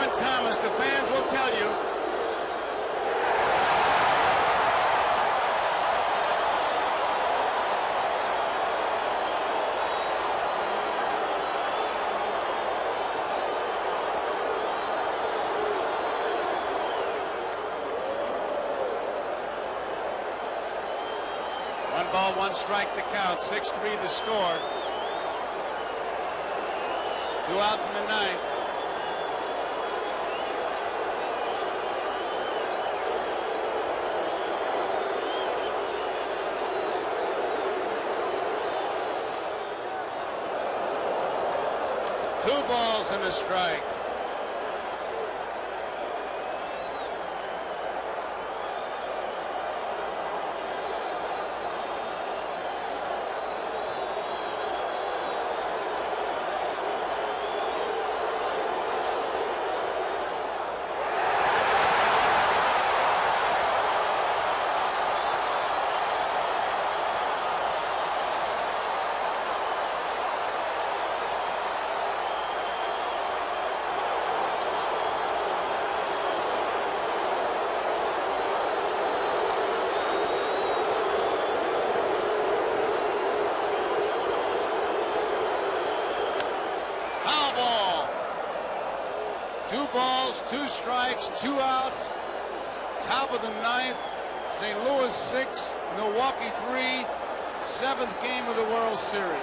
Gorman Thomas, the fans will tell you. One ball, one strike to count. 6-3 the score. 2 outs in the ninth. Two balls and a strike. Foul ball. 2 balls, 2 strikes, 2 outs. Top of the ninth. St. Louis 6, Milwaukee 3. 7th game of the World Series.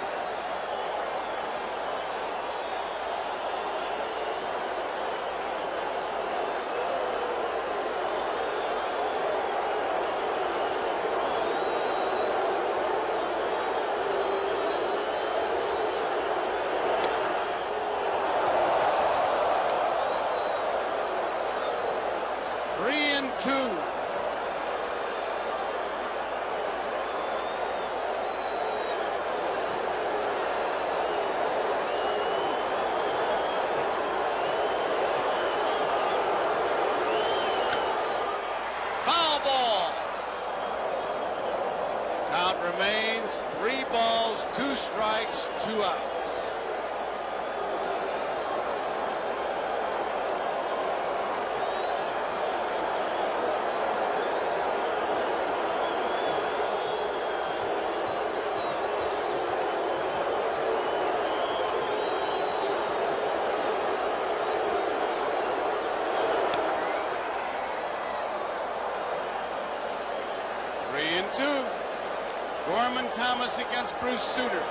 Three and two. Foul ball. Count remains 3 balls, 2 strikes, 2 outs. Three and two. Gorman Thomas against Bruce Sutter.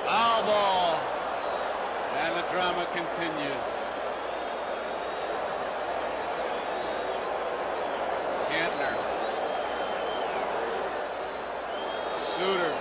Foul ball. And the drama continues. Kantner. Sutter.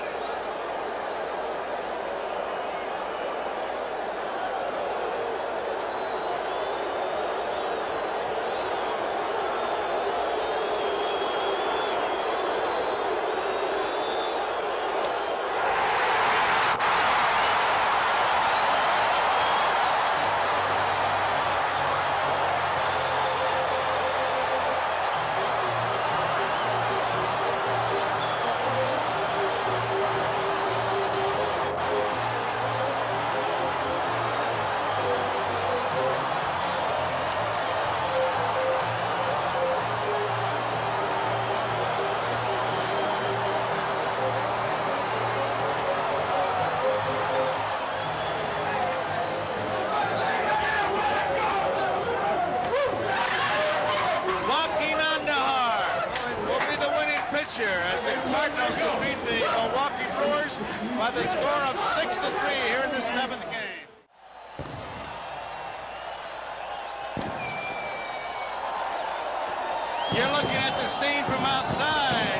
As the Cardinals defeat the Milwaukee Brewers by the score of 6-3 here in the 7th game. You're looking at the scene from outside,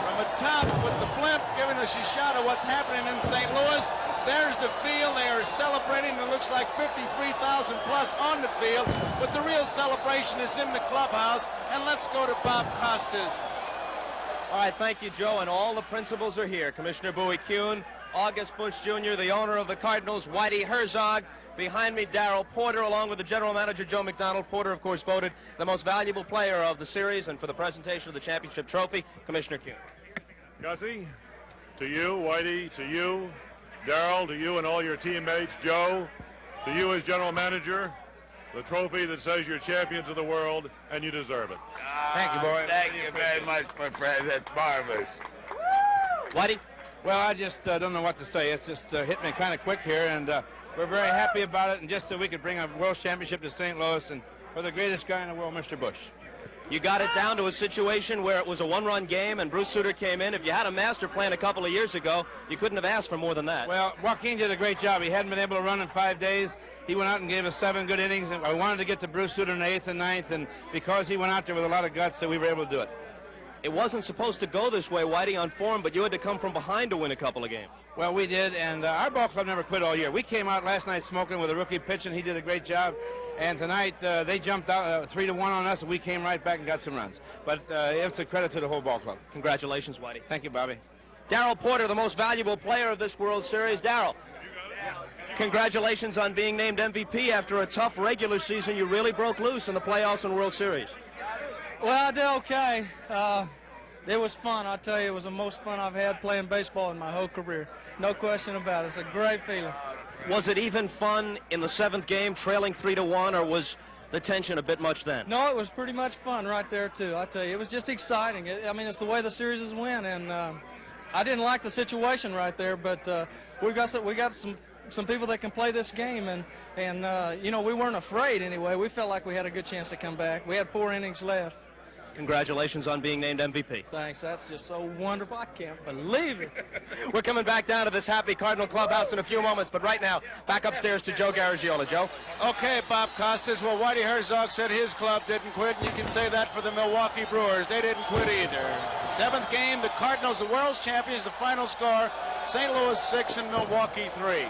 from the top with the blimp giving us a shot of what's happening in St. Louis. There's the field. They are celebrating. It looks like 53,000 plus on the field, but the real celebration is in the clubhouse. And let's go to Bob Costas. All right, thank you, Joe, and all the principals are here. Commissioner Bowie Kuhn, August Busch Jr., the owner of the Cardinals, Whitey Herzog. Behind me, Darrell Porter, along with the general manager, Joe McDonald. Porter, of course, voted the most valuable player of the series, and for the presentation of the championship trophy, Commissioner Kuhn. Gussie, to you, Whitey, to you, Darrell, to you and all your teammates, Joe, to you as general manager, the trophy that says you're champions of the world, and you deserve it. Thank you, boy. Thank you very much, my friend. That's marvelous. Whitey? Well, I just don't know what to say. It's just hit me kind of quick here, and we're very happy about it, and just so we could bring a world championship to St. Louis, and for the greatest guy in the world, Mr. Busch. You got it down to a situation where it was a one-run game, and Bruce Sutter came in. If you had a master plan a couple of years ago, you couldn't have asked for more than that. Well, Joaquin did a great job. He hadn't been able to run in 5 days. He went out and gave us 7 good innings, and I wanted to get to Bruce Sutter in the 8th and 9th, and because he went out there with a lot of guts, so we were able to do it. It wasn't supposed to go this way, Whitey, on form, but you had to come from behind to win a couple of games. Well, we did, and our ball club never quit all year. We came out last night smoking with a rookie pitching. He did a great job. And tonight, they jumped out 3-1 on us, and we came right back and got some runs. But it's a credit to the whole ball club. Congratulations, Whitey. Thank you, Bobby. Darrell Porter, the most valuable player of this World Series. Darrell, congratulations on being named MVP after a tough regular season. You really broke loose in the playoffs and World Series. Well, I did okay. It was fun. I tell you, it was the most fun I've had playing baseball in my whole career. No question about it. It's a great feeling. Was it even fun in the 7th game, trailing 3-1, or was the tension a bit much then? No, it was pretty much fun right there, too. I tell you, it was just exciting. I mean, it's the way the series is win, and I didn't like the situation right there, but we got some people that can play this game, and you know, we weren't afraid anyway. We felt like we had a good chance to come back. We had 4 innings left. Congratulations on being named MVP. Thanks. That's just so wonderful. I can't believe it. We're coming back down to this happy Cardinal clubhouse in a few moments, but right now, back upstairs to Joe Garagiola. Joe? Okay, Bob Costas. Well, Whitey Herzog said his club didn't quit, and you can say that for the Milwaukee Brewers. They didn't quit either. 7th game, the Cardinals, the world's champions. The final score, St. Louis 6 and Milwaukee 3.